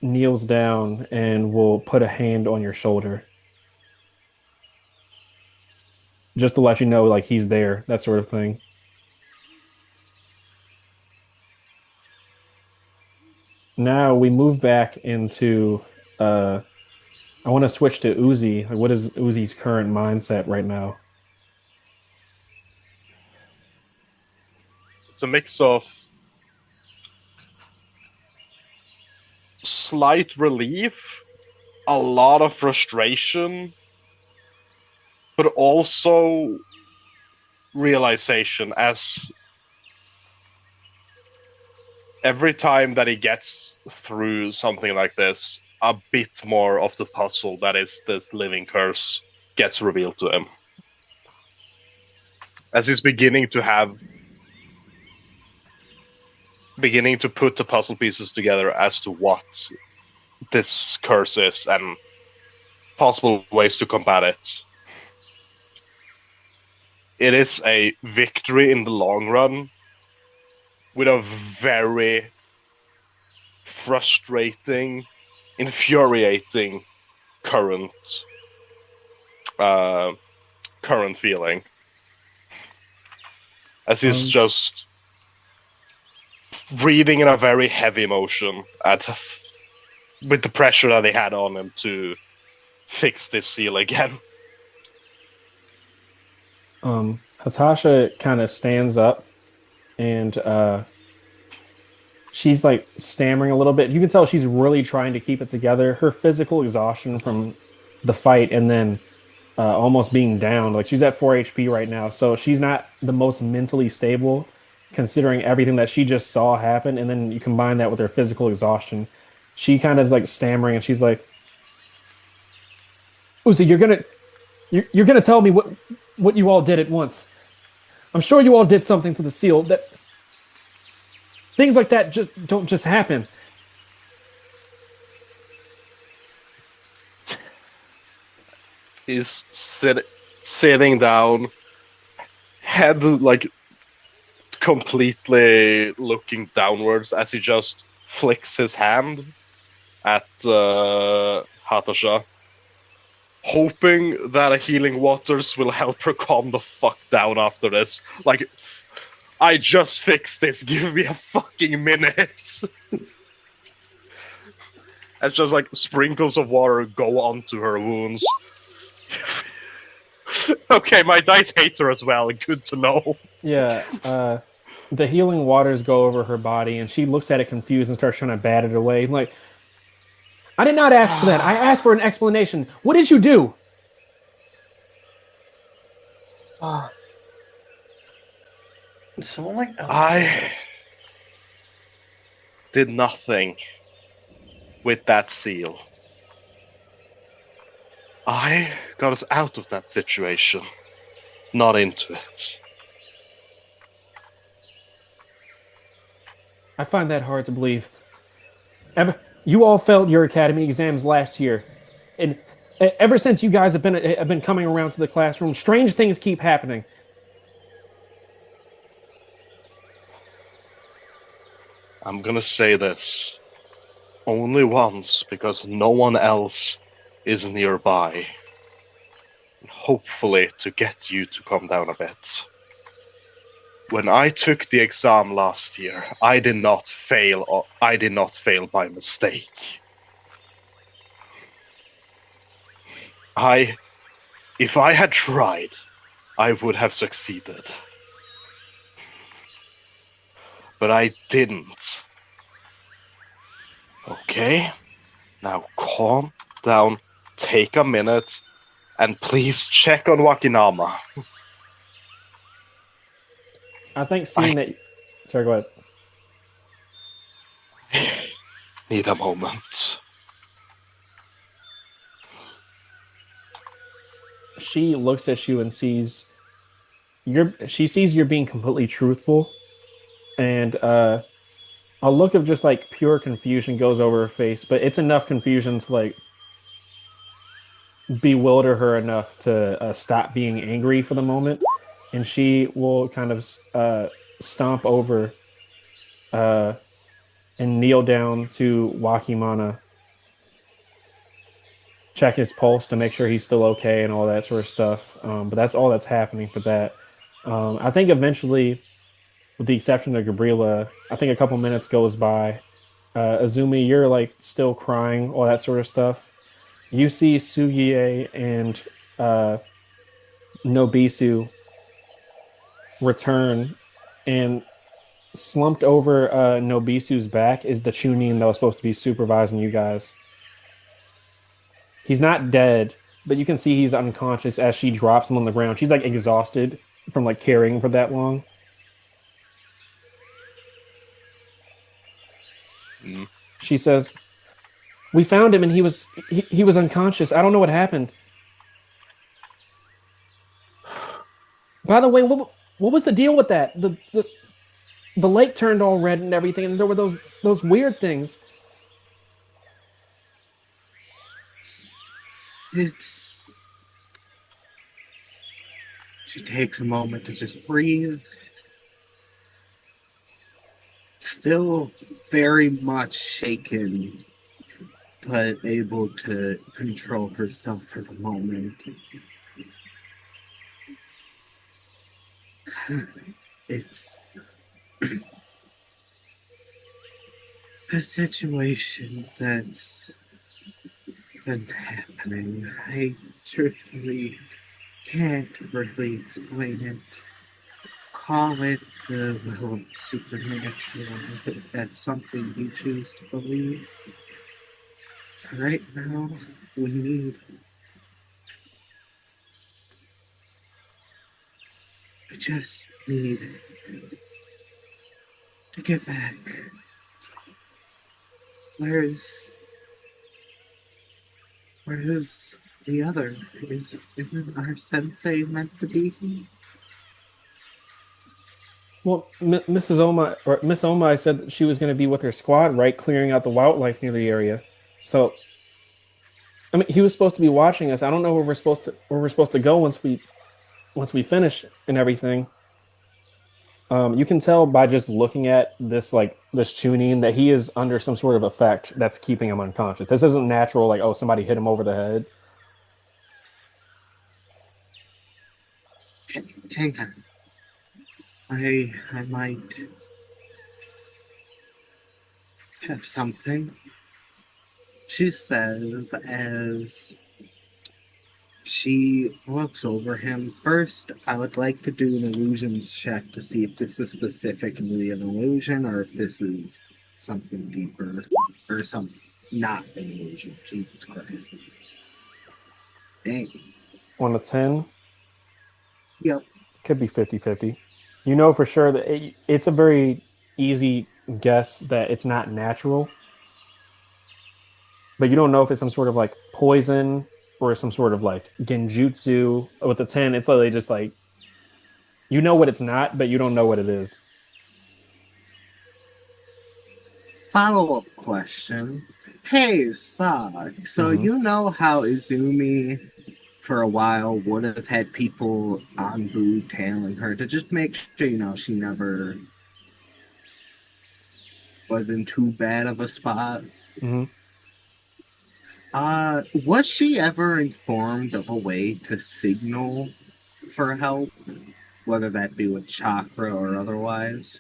kneels down and will put a hand on your shoulder just to let you know like he's there, that sort of thing. Now we move back into I want to switch to Uzi. Like what is Uzi's current mindset right now? It's a mix of slight relief, a lot of frustration, but also realization as every time that he gets through something like this, a bit more of the puzzle that is this living curse gets revealed to him. As he's beginning to put the puzzle pieces together as to what this curse is and possible ways to combat it. It is a victory in the long run with a very frustrating, infuriating current feeling. As he's just breathing in a very heavy motion with the pressure that he had on him to fix this seal again. Hatasha kind of stands up and she's like stammering a little bit. You can tell she's really trying to keep it together. Her physical exhaustion from the fight and then almost being down. Like she's at 4 HP right now, so she's not the most mentally stable considering everything that she just saw happen. And then you combine that with her physical exhaustion. She kind of is like stammering and she's like, Uzi, you're gonna tell me what you all did at once. I'm sure you all did something to the seal that things like that just don't just happen. He's sitting down, head like completely looking downwards as he just flicks his hand at Hatasha, hoping that healing waters will help her calm the fuck down after this. Like, I just fixed this, give me a fucking minute. It's just like sprinkles of water go onto her wounds. Okay, my dice hate her as well, good to know. Yeah, the healing waters go over her body and she looks at it confused and starts trying to bat it away. Like, I did not ask for that. I asked for an explanation. What did you do? Someone like I did nothing with that seal. I got us out of that situation, not into it. I find that hard to believe. You all failed your academy exams last year, and ever since you guys have been coming around to the classroom, strange things keep happening. I'm gonna say this only once because no one else is nearby. Hopefully to get you to calm down a bit. When I took the exam last year, I did not fail by mistake. If I had tried, I would have succeeded. but I didn't. Okay? Now calm down, take a minute, and please check on Wakinama. I think seeing that. Sorry, go ahead. Need a moment. She looks at you and sees she sees you're being completely truthful, and a look of just like pure confusion goes over her face, but it's enough confusion to like bewilder her enough to stop being angry for the moment, and she will kind of stomp over uh, and kneel down to Wakimana, check his pulse to make sure he's still okay and all that sort of stuff. But that's all that's happening for that. I think eventually, with the exception of Gabriela, I think a couple minutes goes by. Azumi, you're like still crying, all that sort of stuff. You see Sugie and uh, Nobisu return, and slumped over Nobisu's back is the Chunin that was supposed to be supervising you guys. He's not dead, but you can see he's unconscious as she drops him on the ground. She's like exhausted from like carrying for that long. Mm. She says, "We found him and he was unconscious. I don't know what happened. By the way, what was the deal with that? The lake turned all red and everything, and there were those weird things." It's. She takes a moment to just breathe. Still very much shaken, but able to control herself for the moment. It's a situation that's been happening. I truthfully can't really explain it. Call it the will of the supernatural, if that's something you choose to believe. For right now, we just need to get back. Where's the other? Isn't our sensei meant to be here? Well, Mrs. Omai or Miss Omai said that she was going to be with her squad, right, clearing out the wildlife near the area. So, I mean, he was supposed to be watching us. I don't know where we're supposed to go once we finish and everything. You can tell by just looking at this tuning that he is under some sort of effect that's keeping him unconscious. This isn't natural, like, oh, somebody hit him over the head. Hang on. I might have something. She says as she looks over him. First, I would like to do an illusions check to see if this is specifically an illusion or if this is something deeper or something not an illusion. Jesus Christ. Dang. On a 10, Yep. could be 50-50. You know for sure that it's a very easy guess that it's not natural. But you don't know if it's some sort of like poison or some sort of like genjutsu. With the 10, it's literally just like you know what it's not, but you don't know what it is. Follow-up question. Hey, S.O.C.K. So you know how Izumi for a while would have had people on boot tailing her to just make sure, she never was in too bad of a spot. Mm-hmm. Was she ever informed of a way to signal for help? Whether that be with chakra or otherwise?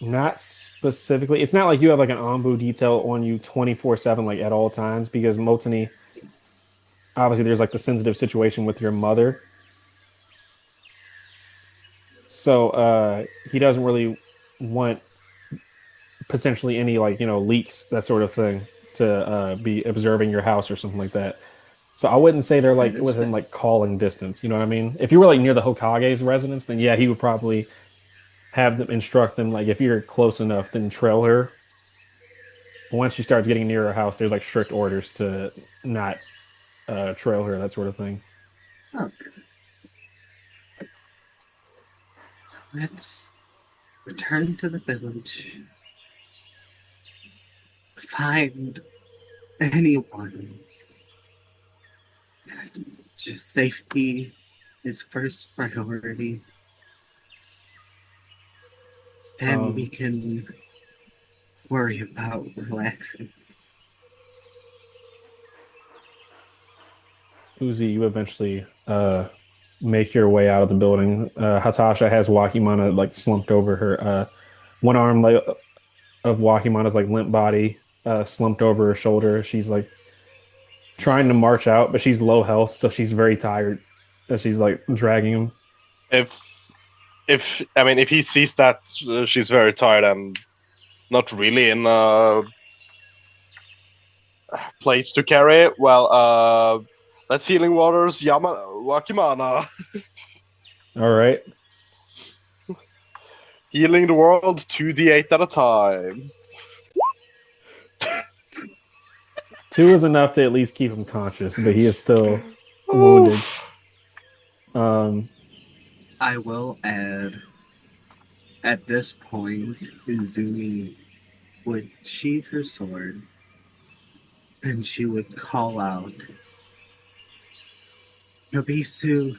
Not specifically. It's not like you have like an Ombu detail on you 24/7, like at all times, because Motani, obviously there's like the sensitive situation with your mother. So he doesn't really want potentially any like, leaks, that sort of thing, to be observing your house or something like that. So I wouldn't say they're That like is within fair. like calling distance. You know what I mean? If you were like near the Hokage's residence, then yeah, he would probably have them instruct them like if you're close enough, then trail her. But once she starts getting near her house, there's like strict orders to not trail her, that sort of thing. Okay, let's return to the village. Find anyone. Just safety is first priority. Then we Um, can worry about relaxing. Uzi, you eventually make your way out of the building. Hatasha has Wakimana like slumped over her. One arm like of Wakimana's like limp body slumped over her shoulder. She's like trying to march out, but she's low health, so she's very tired as she's like dragging him. If if he sees that she's very tired and not really in a place to carry, well, let's healing waters, Wakimana, All right. healing the world 2d8 at a time. Two is enough to at least keep him conscious, but he is still wounded. Oof. Um, I will add, at this point, Izumi would sheath her sword and she would call out, Nobisu,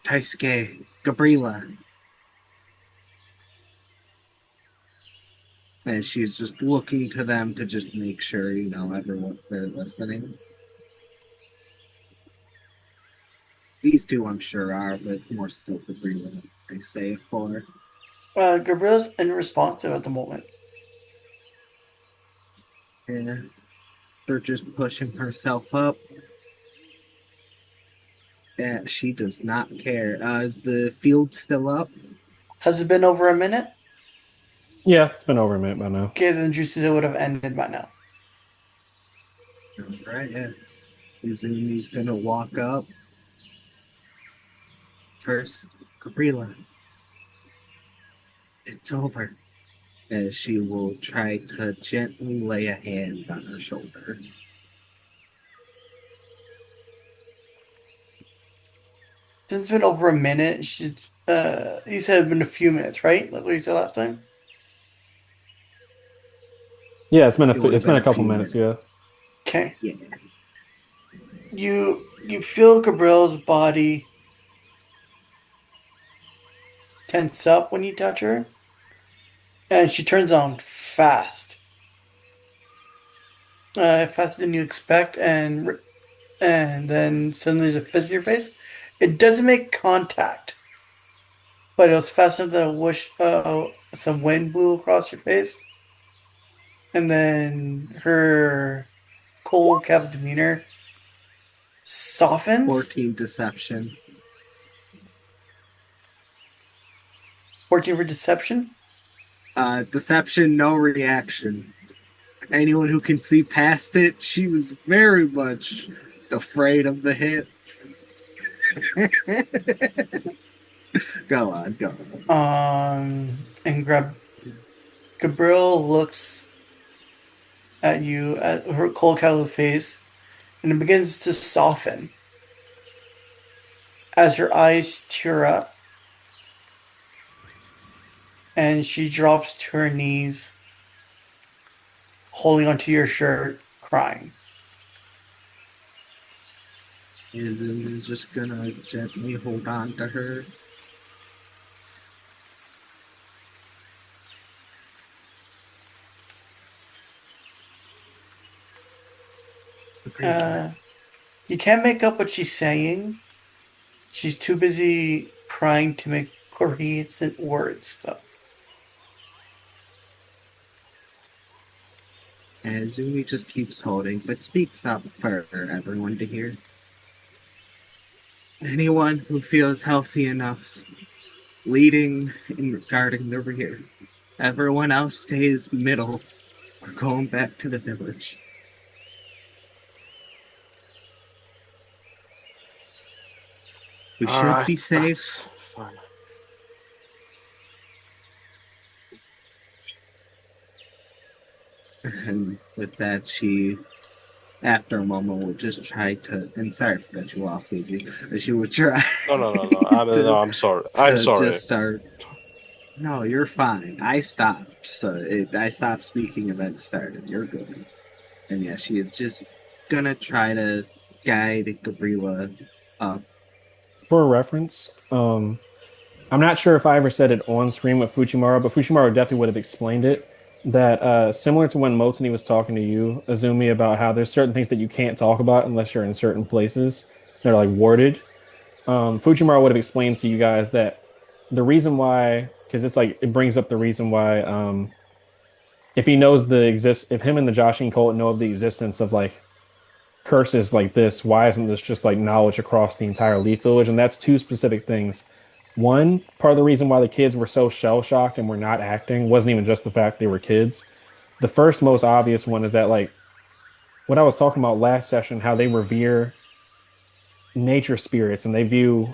Taisuke, Gabriela. And she's just looking to them to just make sure, everyone they're listening. These two, I'm sure, are, but more still Gabriela, I say it for. Gabriel's unresponsive at the moment. Yeah, they're just pushing herself up. Yeah, she does not care. Is the field still up? Has it been over a minute? yeah, it's been over a minute by now. Okay, then Juicy would have ended by now. Right, yeah. Izumi's gonna walk up. First, Gabriela. It's over. As she will try to gently lay a hand on her shoulder. Since it's been over a minute, she's you said it's been a few minutes, right? Like what you said last time? Yeah, It would have it's been been a a couple few minutes. minutes. Yeah. Okay. Yeah. You feel Gabriel's body tense up when you touch her, and she turns on fast. Faster than you expect, and then suddenly there's a fist in your face. It doesn't make contact, but it was fast enough that I wish some wind blew across your face, and then her cold, calm demeanor softens. 14 deception. 14 for deception. Deception, no reaction. Anyone who can see past it, she was very much afraid of the hit. Go on, go on. And Gabriel looks at you at her cold, callow face, and it begins to soften as her eyes tear up, and she drops to her knees, holding onto your shirt, crying. Izumi's just gonna gently hold on to her. Uh, you can't make up what she's saying. She's too busy trying to make coherent words, though. And Izumi just keeps holding, but speaks up for everyone to hear. Anyone who feels healthy enough, leading and guarding the rear. Everyone else stays middle. We're going back to the village. We should be Alright, safe. that's fine. And with that, she, after a moment, will just try to. And sorry for cut you off, Lizzie. But she would try No. to, I'm sorry. I'm to sorry. just start. No, you're fine. I stopped. I stopped speaking and then started. You're good. And yeah, she is just gonna try to guide Gabriela up. For a reference, I'm not sure if I ever said it on screen with Fujimaru, but Fujimaru definitely would have explained it. That similar to when Motoni was talking to you, Azumi, about how there's certain things that you can't talk about unless you're in certain places. They're like warded. Fujimaru would have explained to you guys that the reason why, because it's like it brings up the reason why, if he knows if him and the Joshin cult know of the existence of like curses like this, why isn't this just like knowledge across the entire Leaf Village? And that's two specific things. One, part of the reason why the kids were so shell shocked and were not acting wasn't even just the fact they were kids. The first most obvious one is that like what I was talking about last session, how they revere nature spirits and they view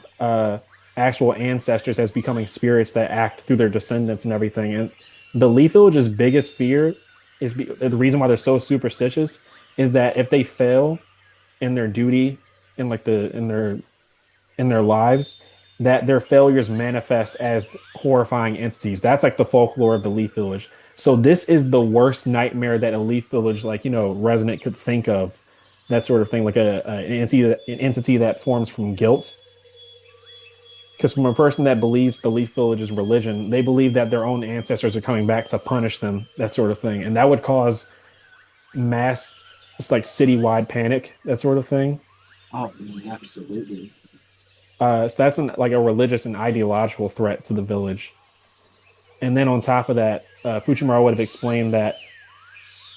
actual ancestors as becoming spirits that act through their descendants and everything. And the Leaf Village's biggest fear the reason why they're so superstitious is that if they fail in their duty in like in their lives, that their failures manifest as horrifying entities. That's like the folklore of the Leaf Village. So this is the worst nightmare that a Leaf Village, like resident could think of. That sort of thing, like an entity that forms from guilt. Because from a person that believes the Leaf Village is religion, they believe that their own ancestors are coming back to punish them. That sort of thing, and that would cause mass, it's like citywide panic. That sort of thing. Oh, absolutely. So that's like a religious and ideological threat to the village. And then on top of that, Fujimaru would have explained that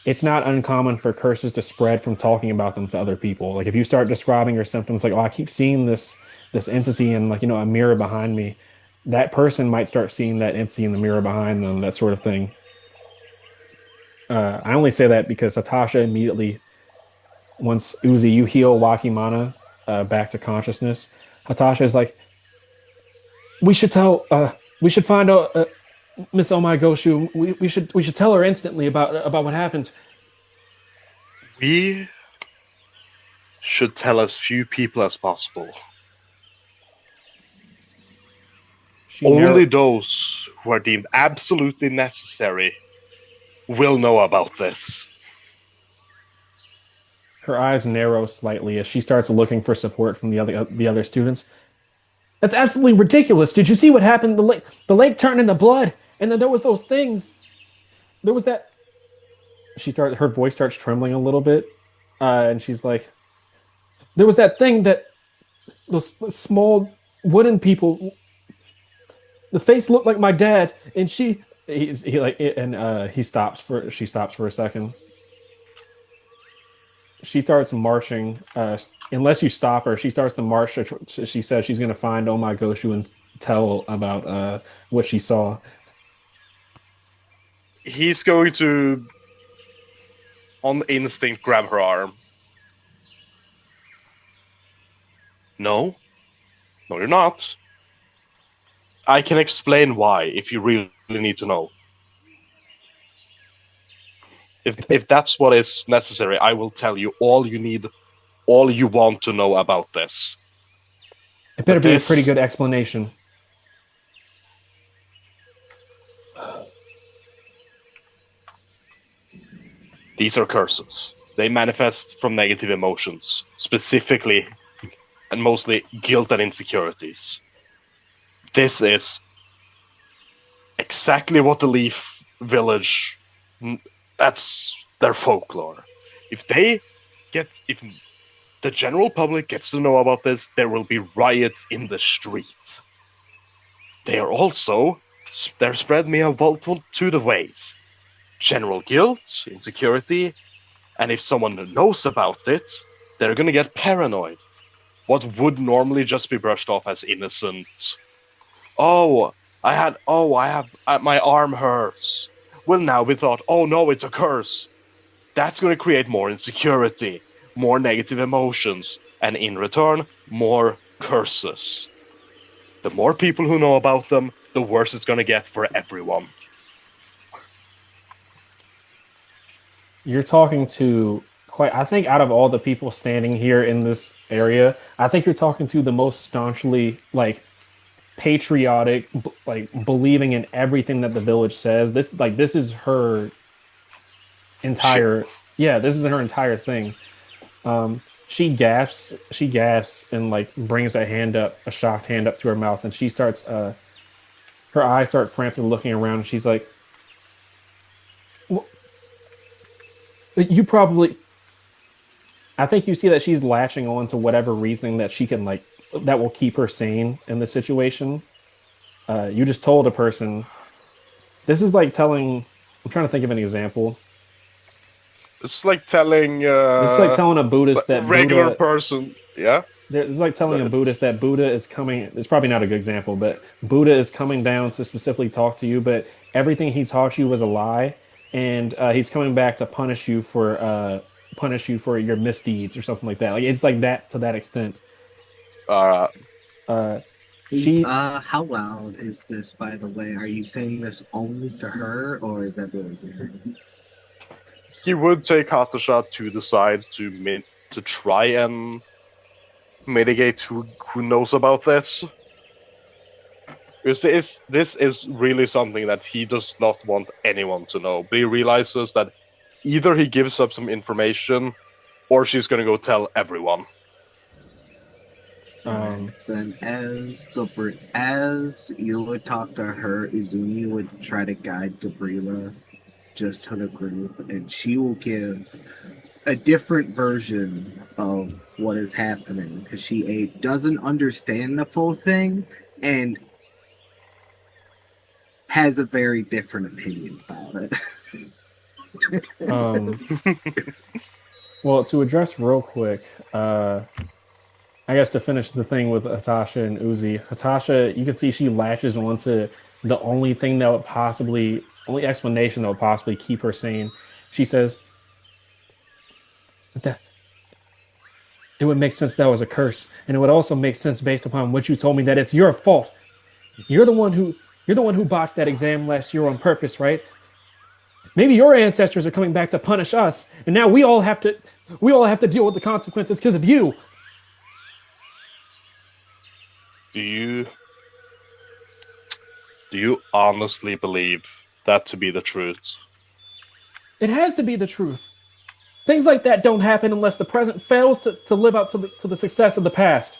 it's not uncommon for curses to spread from talking about them to other people. Like if you start describing your symptoms, like, oh, I keep seeing this entity in like a mirror behind me, that person might start seeing that entity in the mirror behind them, that sort of thing. I only say that because Satasha immediately, once Uzi, you heal Wakimana back to consciousness. Hatasha is like, we should find out Miss Omai. We should tell her instantly about what happened. We should tell as few people as possible. Only those who are deemed absolutely necessary will know about this. Her eyes narrow slightly as she starts looking for support from the other students. That's absolutely ridiculous. Did you see what happened? The lake turned into blood, and then there was those things. There was that. Her voice starts trembling a little bit, and she's like, "There was that thing that those small wooden people. The face looked like my dad, and he like and she stops for a second. She starts marching. Unless you stop her, she starts to march. She says she's going to find Omai Goshu and tell about what she saw. He's going to, on instinct, grab her arm. No, you're not. I can explain why if you really need to know. If that's what is necessary, I will tell you all you need, all you want to know about this. It better be a pretty good explanation. These are curses. They manifest from negative emotions, specifically and mostly guilt and insecurities. This is exactly what the Leaf Village, that's their folklore. If the general public gets to know about this, there will be riots in the streets. They're spread me a multitude of ways. General guilt, insecurity, and if someone knows about it, they're gonna get paranoid. what would normally just be brushed off as innocent. Oh, my arm hurts. Will now be thought, oh no, it's a curse. That's going to create more insecurity, more negative emotions, and in return, more curses. The more people who know about them, the worse it's going to get for everyone. You're talking to quite, I think out of all the people standing here in this area, I think you're talking to the most staunchly like patriotic, like believing in everything that the village says. This is her Shit. entire, yeah, this is her entire thing. She gasps and like brings a hand up, a shocked hand up to her mouth, and she starts her eyes start frantically looking around, and she's like, "Well, you probably," I think you see that she's latching on to whatever reasoning that she can like that will keep her sane in this situation. You just told a person. This is like telling. I'm trying to think of an example. It's like telling This is like telling a Buddhist a that regular Buddha. person, yeah. It's like telling a Buddhist that Buddha is coming. It's probably not a good example, but Buddha is coming down to specifically talk to you, but everything he taught you was a lie, and he's coming back to punish you for your misdeeds or something like that. Like it's like that to that extent. Uh, Uh, she How loud is this, by the way? Are you saying this only to her, or is everyone hearing? he would take Hatasha to the side to try and mitigate who knows about this. Because this is really something that he does not want anyone to know. But he realizes that either he gives up some information, or she's gonna go tell everyone. Then, as you would talk to her, Izumi would try to guide Gabriela just to the group, and she will give a different version of what is happening because she doesn't understand the full thing and has a very different opinion about it. um, well, to address real quick, I guess to finish the thing with Hatasha and Uzi, Hatasha, you can see she latches onto the only thing that would possibly, only explanation that would possibly keep her sane. She says that it would make sense that was a curse, and it would also make sense based upon what you told me that it's your fault. You're the one who botched that exam last year on purpose, right? Maybe your ancestors are coming back to punish us, and now we all have to deal with the consequences because of you. Do you honestly believe that to be the truth? It has to be the truth. Things like that don't happen unless the present fails to live up to the success of the past.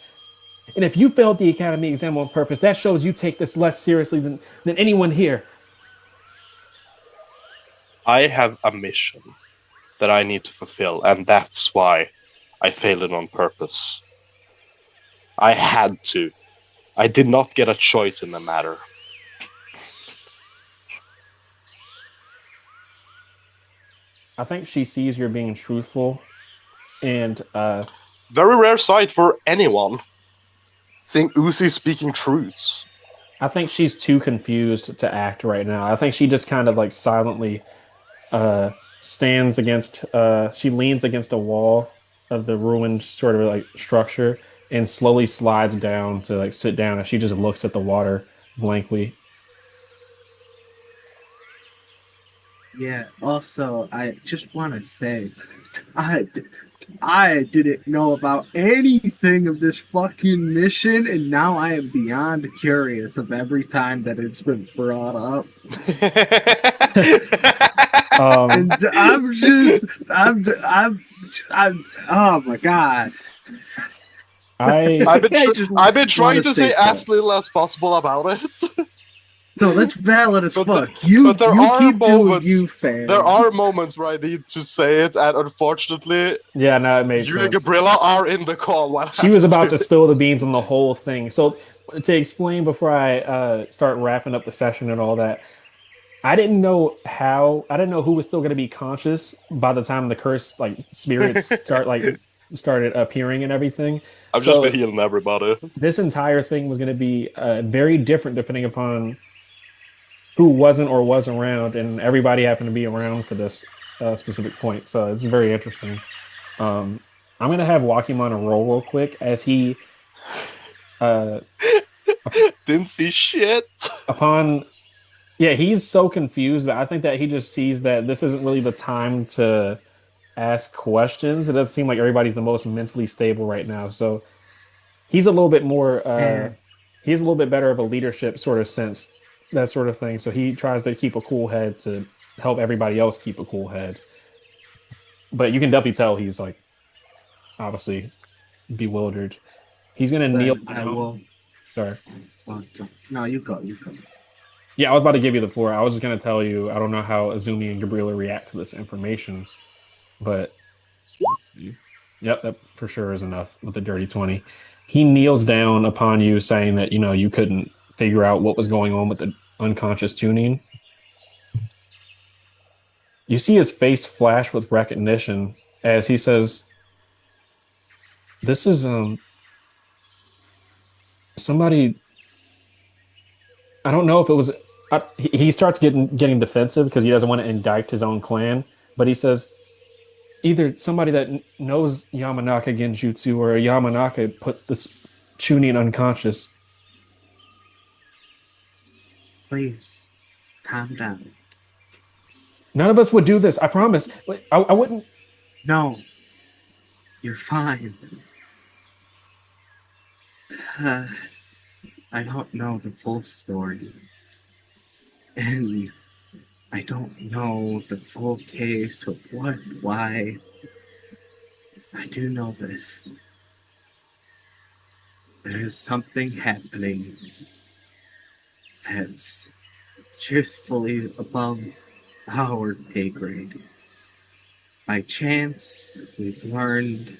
And if you failed the academy exam on purpose, that shows you take this less seriously than anyone here. I have a mission that I need to fulfill, and that's why I failed it on purpose. I had to. I did not get a choice in the matter. I think she sees you're being truthful, and Very rare sight for anyone. Seeing Uzi speaking truths. I think she's too confused to act right now. I think she just kind of like silently stands against. She leans against a wall of the ruined sort of like structure and slowly slides down to like sit down. And she just looks at the water blankly. Yeah, also, I just want to say, I didn't know about anything of this fucking mission, and now I am beyond curious of every time that it's been brought up. And oh my god. I've been trying wanna to stay say put. as little as possible about it. No, that's valid as But fuck. but there you are keep doing moments. you, fam. There are moments where I need to say it, and unfortunately, Yeah, no, it made you and sense. Gabriella are in the call. While I She have was about do to it. spill the beans on the whole thing. So to explain before I start wrapping up the session and all that, I didn't know I didn't know who was still going to be conscious by the time the curse like spirits started appearing and everything. I've just been So healing everybody. this entire thing was going to be very different depending upon who wasn't or was around, and everybody happened to be around for this specific point. So it's very interesting. Um, I'm going to have Wakimon roll real quick as he, uh, Didn't see shit. upon, yeah, he's so confused that I think that he just sees that this isn't really the time to ask questions. It doesn't seem like everybody's the most mentally stable right now. So he's a little bit more Eh, he's a little bit better of a leadership sort of sense, that sort of thing. So he tries to keep a cool head to help everybody else keep a cool head. But you can definitely tell he's like obviously bewildered. He's gonna kneel then I down. will. Sorry. No, you go. You go. Yeah, I was about to give you the floor. I was just gonna tell you, I don't know how Azumi and Gabriela react to this information, but yep, that for sure is enough with the dirty 20. He kneels down upon you, saying that, you couldn't figure out what was going on with the unconscious tuning. You see his face flash with recognition as he says, "This is somebody. I don't know if it was." He starts getting defensive because he doesn't want to indict his own clan, but he says either somebody that knows Yamanaka Genjutsu or Yamanaka put this Chunin unconscious. Please, calm down. None of us would do this. I promise. I wouldn't. No, you're fine. Uh, I don't know the full story. And I don't know the full case of what, why. I do know this. There is something happening that's truthfully above our pay grade. By chance, we've learned,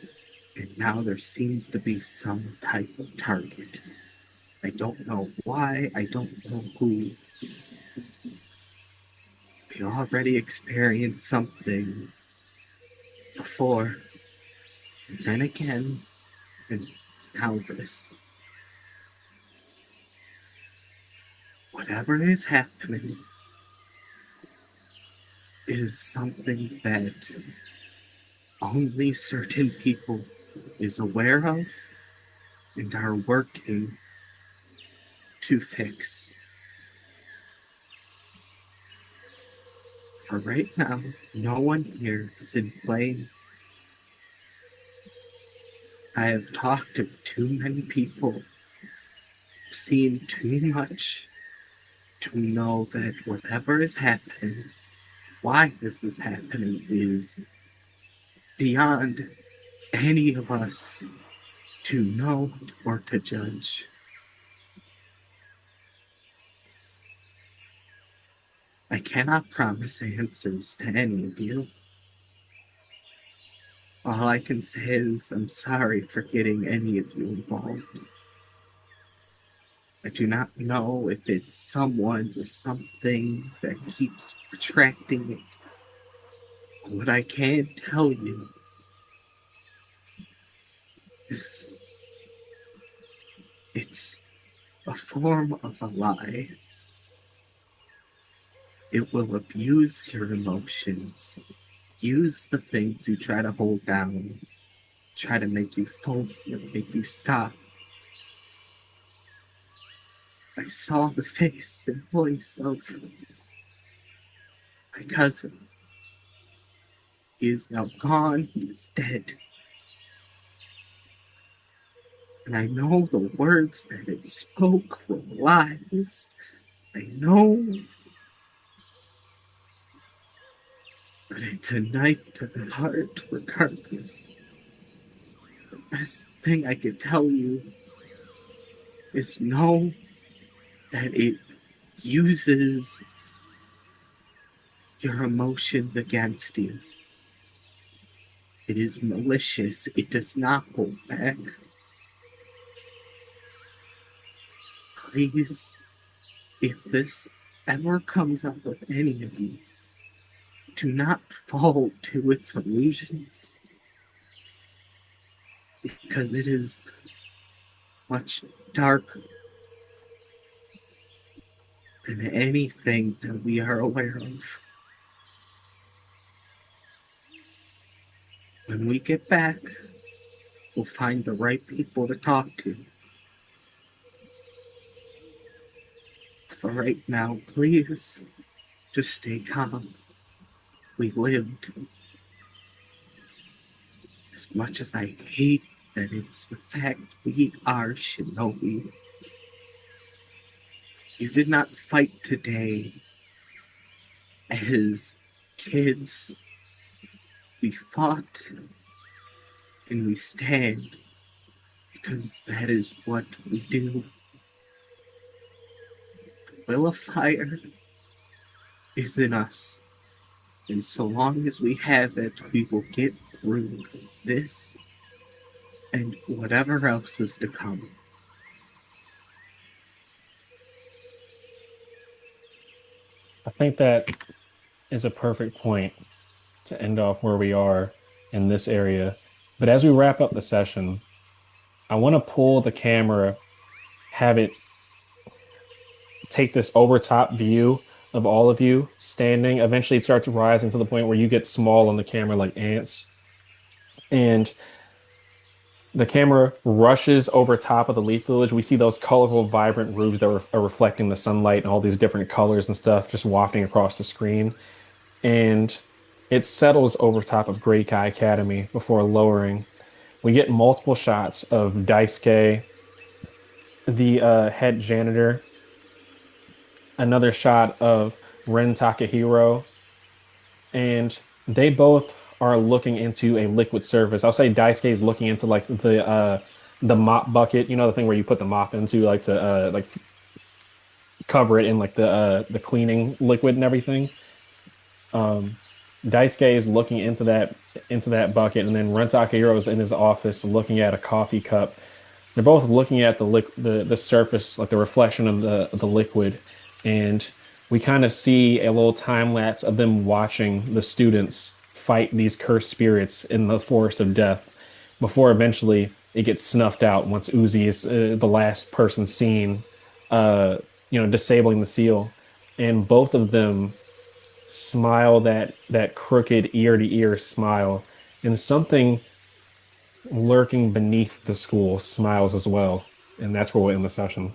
and now there seems to be some type of target. I don't know why, I don't know who. We already experienced something before, and then again, and now this. Whatever is happening is something that only certain people is aware of and are working to fix. For right now, no one here is in blame. I have talked to too many people, seen too much to know that whatever is happening, why this is happening, is beyond any of us to know or to judge. I cannot promise answers to any of you. All I can say is I'm sorry for getting any of you involved. I do not know if it's someone or something that keeps attracting it. What I can tell you is it's a form of a lie. It will abuse your emotions, use the things you try to hold down, try to make you focus, make you stop. I saw the face and voice of my cousin. He is now gone, he is dead. And I know the words that it spoke were lies. I know, but it's a knife to the heart regardless. The best thing I could tell you is know that it uses your emotions against you. It is malicious. It does not hold back. Please, if this ever comes up with any of you, do not fall to its illusions. Because it is much darker than anything that we are aware of. When we get back, we'll find the right people to talk to. For right now, please, just stay calm. We lived. As much as I hate that it's the fact we are Shinobi, you did not fight today as kids. We fought and we stand because that is what we do. The will of fire is in us, and so long as we have it, we will get through this and whatever else is to come. I think that is a perfect point to end off where we are in this area. But as we wrap up the session, I want to pull the camera, have it take this over top view of all of you standing. Eventually, it starts rising to the point where you get small on the camera like ants. And the camera rushes over top of the leaf village. We see those colorful, vibrant roofs that are reflecting the sunlight and all these different colors and stuff just wafting across the screen. And it settles over top of Great Kai Academy before lowering. We get multiple shots of Daisuke, the head janitor, another shot of Ren Takahiro, and they both are looking into a liquid surface. I'll say Daisuke is looking into like the mop bucket, you know, the thing where you put the mop into like to like cover it in like the cleaning liquid and everything. Um, Daisuke is looking into that bucket, and then Ren Takahiro is in his office looking at a coffee cup. They're both looking at the surface, like the reflection of the liquid, and we kind of see a little time lapse of them watching the students fight these cursed spirits in the forest of death, before eventually it gets snuffed out once Uzi is the last person seen, uh, disabling the seal, and both of them smile that crooked ear to ear smile, and something lurking beneath the school smiles as well. And that's where we'll end the session.